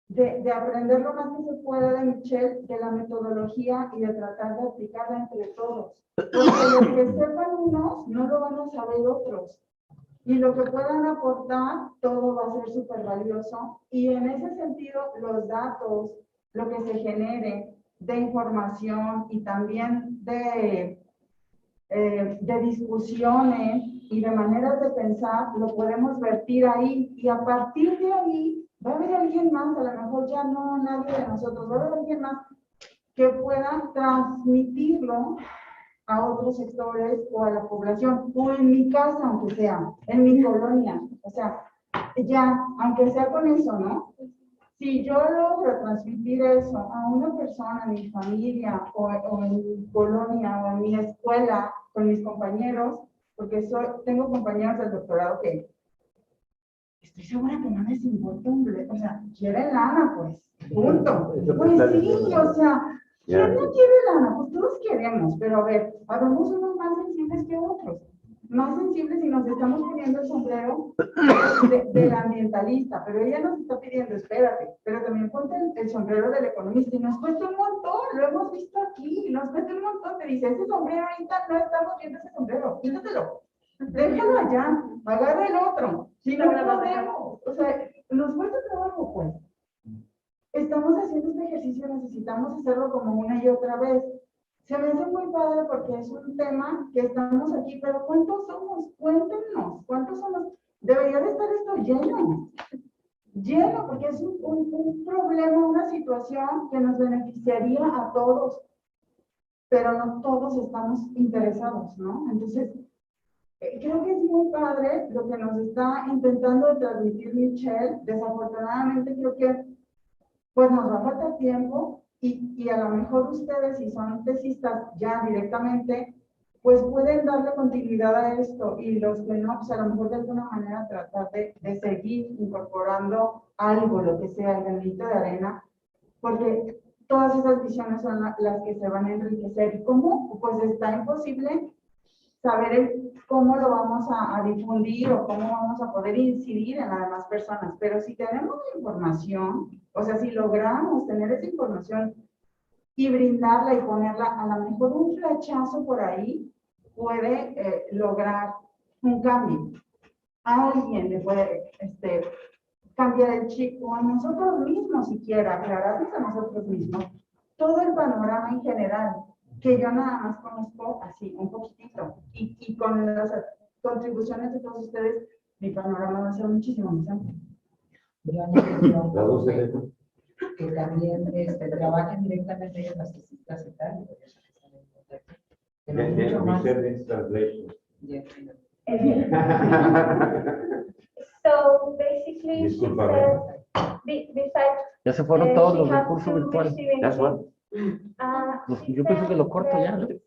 de aprender lo más que se pueda de Michelle, de la metodología y de tratar de aplicarla entre todos. Porque lo que sepan unos no lo van a saber otros. Y lo que puedan aportar, todo va a ser súper valioso. Y en ese sentido, los datos, lo que se genere de información y también de discusiones y de maneras de pensar, lo podemos vertir ahí. Y a partir de ahí, va a haber alguien más, a lo mejor ya no nadie de nosotros, va a haber alguien más que pueda transmitirlo a otros sectores o a la población, o en mi casa, aunque sea, en mi colonia. O sea, ya, aunque sea con eso, ¿no? Si yo logro transmitir eso a una persona, en mi familia, o en mi colonia, o en mi escuela, con mis compañeros, porque tengo compañeros del doctorado que estoy segura que no les importa o sea, quieren lana, pues, punto. Pues sí, o sea, ¿quién no quiere lana? Pues todos queremos, pero a ver, habemos unos más sensibles que otros. Más sensibles y nos estamos poniendo el sombrero del ambientalista, pero ella nos está pidiendo, espérate, pero también ponte el sombrero del economista y nos cuesta un montón, lo hemos visto aquí, nos cuesta un montón, te dice, ese sombrero ahorita no estamos viendo ese sombrero, quítatelo, déjalo allá, agarra el otro, si no podemos, o sea, nos cuesta trabajo, pues. Estamos haciendo este ejercicio, necesitamos hacerlo como una y otra vez. Se me hace muy padre porque es un tema que estamos aquí, pero ¿cuántos somos? Cuéntenos, ¿cuántos somos? Debería de estar esto lleno, porque es un problema, una situación que nos beneficiaría a todos, pero no todos estamos interesados, ¿no? Entonces, creo que es muy padre lo que nos está intentando transmitir Michelle. Desafortunadamente creo que pues nos va a faltar tiempo y a lo mejor ustedes, si son tesistas ya directamente, pues pueden darle continuidad a esto y los que no, pues a lo mejor de alguna manera tratar de seguir incorporando algo, lo que sea, el granito de arena, porque todas esas visiones son las que se van a enriquecer. ¿Y cómo? Pues está imposible saber cómo lo vamos a difundir o cómo vamos a poder incidir en las demás personas. Pero si tenemos la información, o sea, si logramos tener esa información y brindarla y ponerla, a lo mejor un flechazo por ahí puede lograr un cambio. A alguien le puede cambiar el chip, o a nosotros mismos siquiera, aclararnos a nosotros mismos todo el panorama en general, que yo nada más conozco así, un poquitito, y con las contribuciones de todos ustedes, mi panorama va a ser muchísimo más amplio. Yo añadiría que también trabajen directamente en las tesistas y tal, pero mucho más. So basically, she said, besides, Ya se fueron todos she los del has curso to virtual. receive That's one. she Yo pienso que said lo corto ya, ¿no? that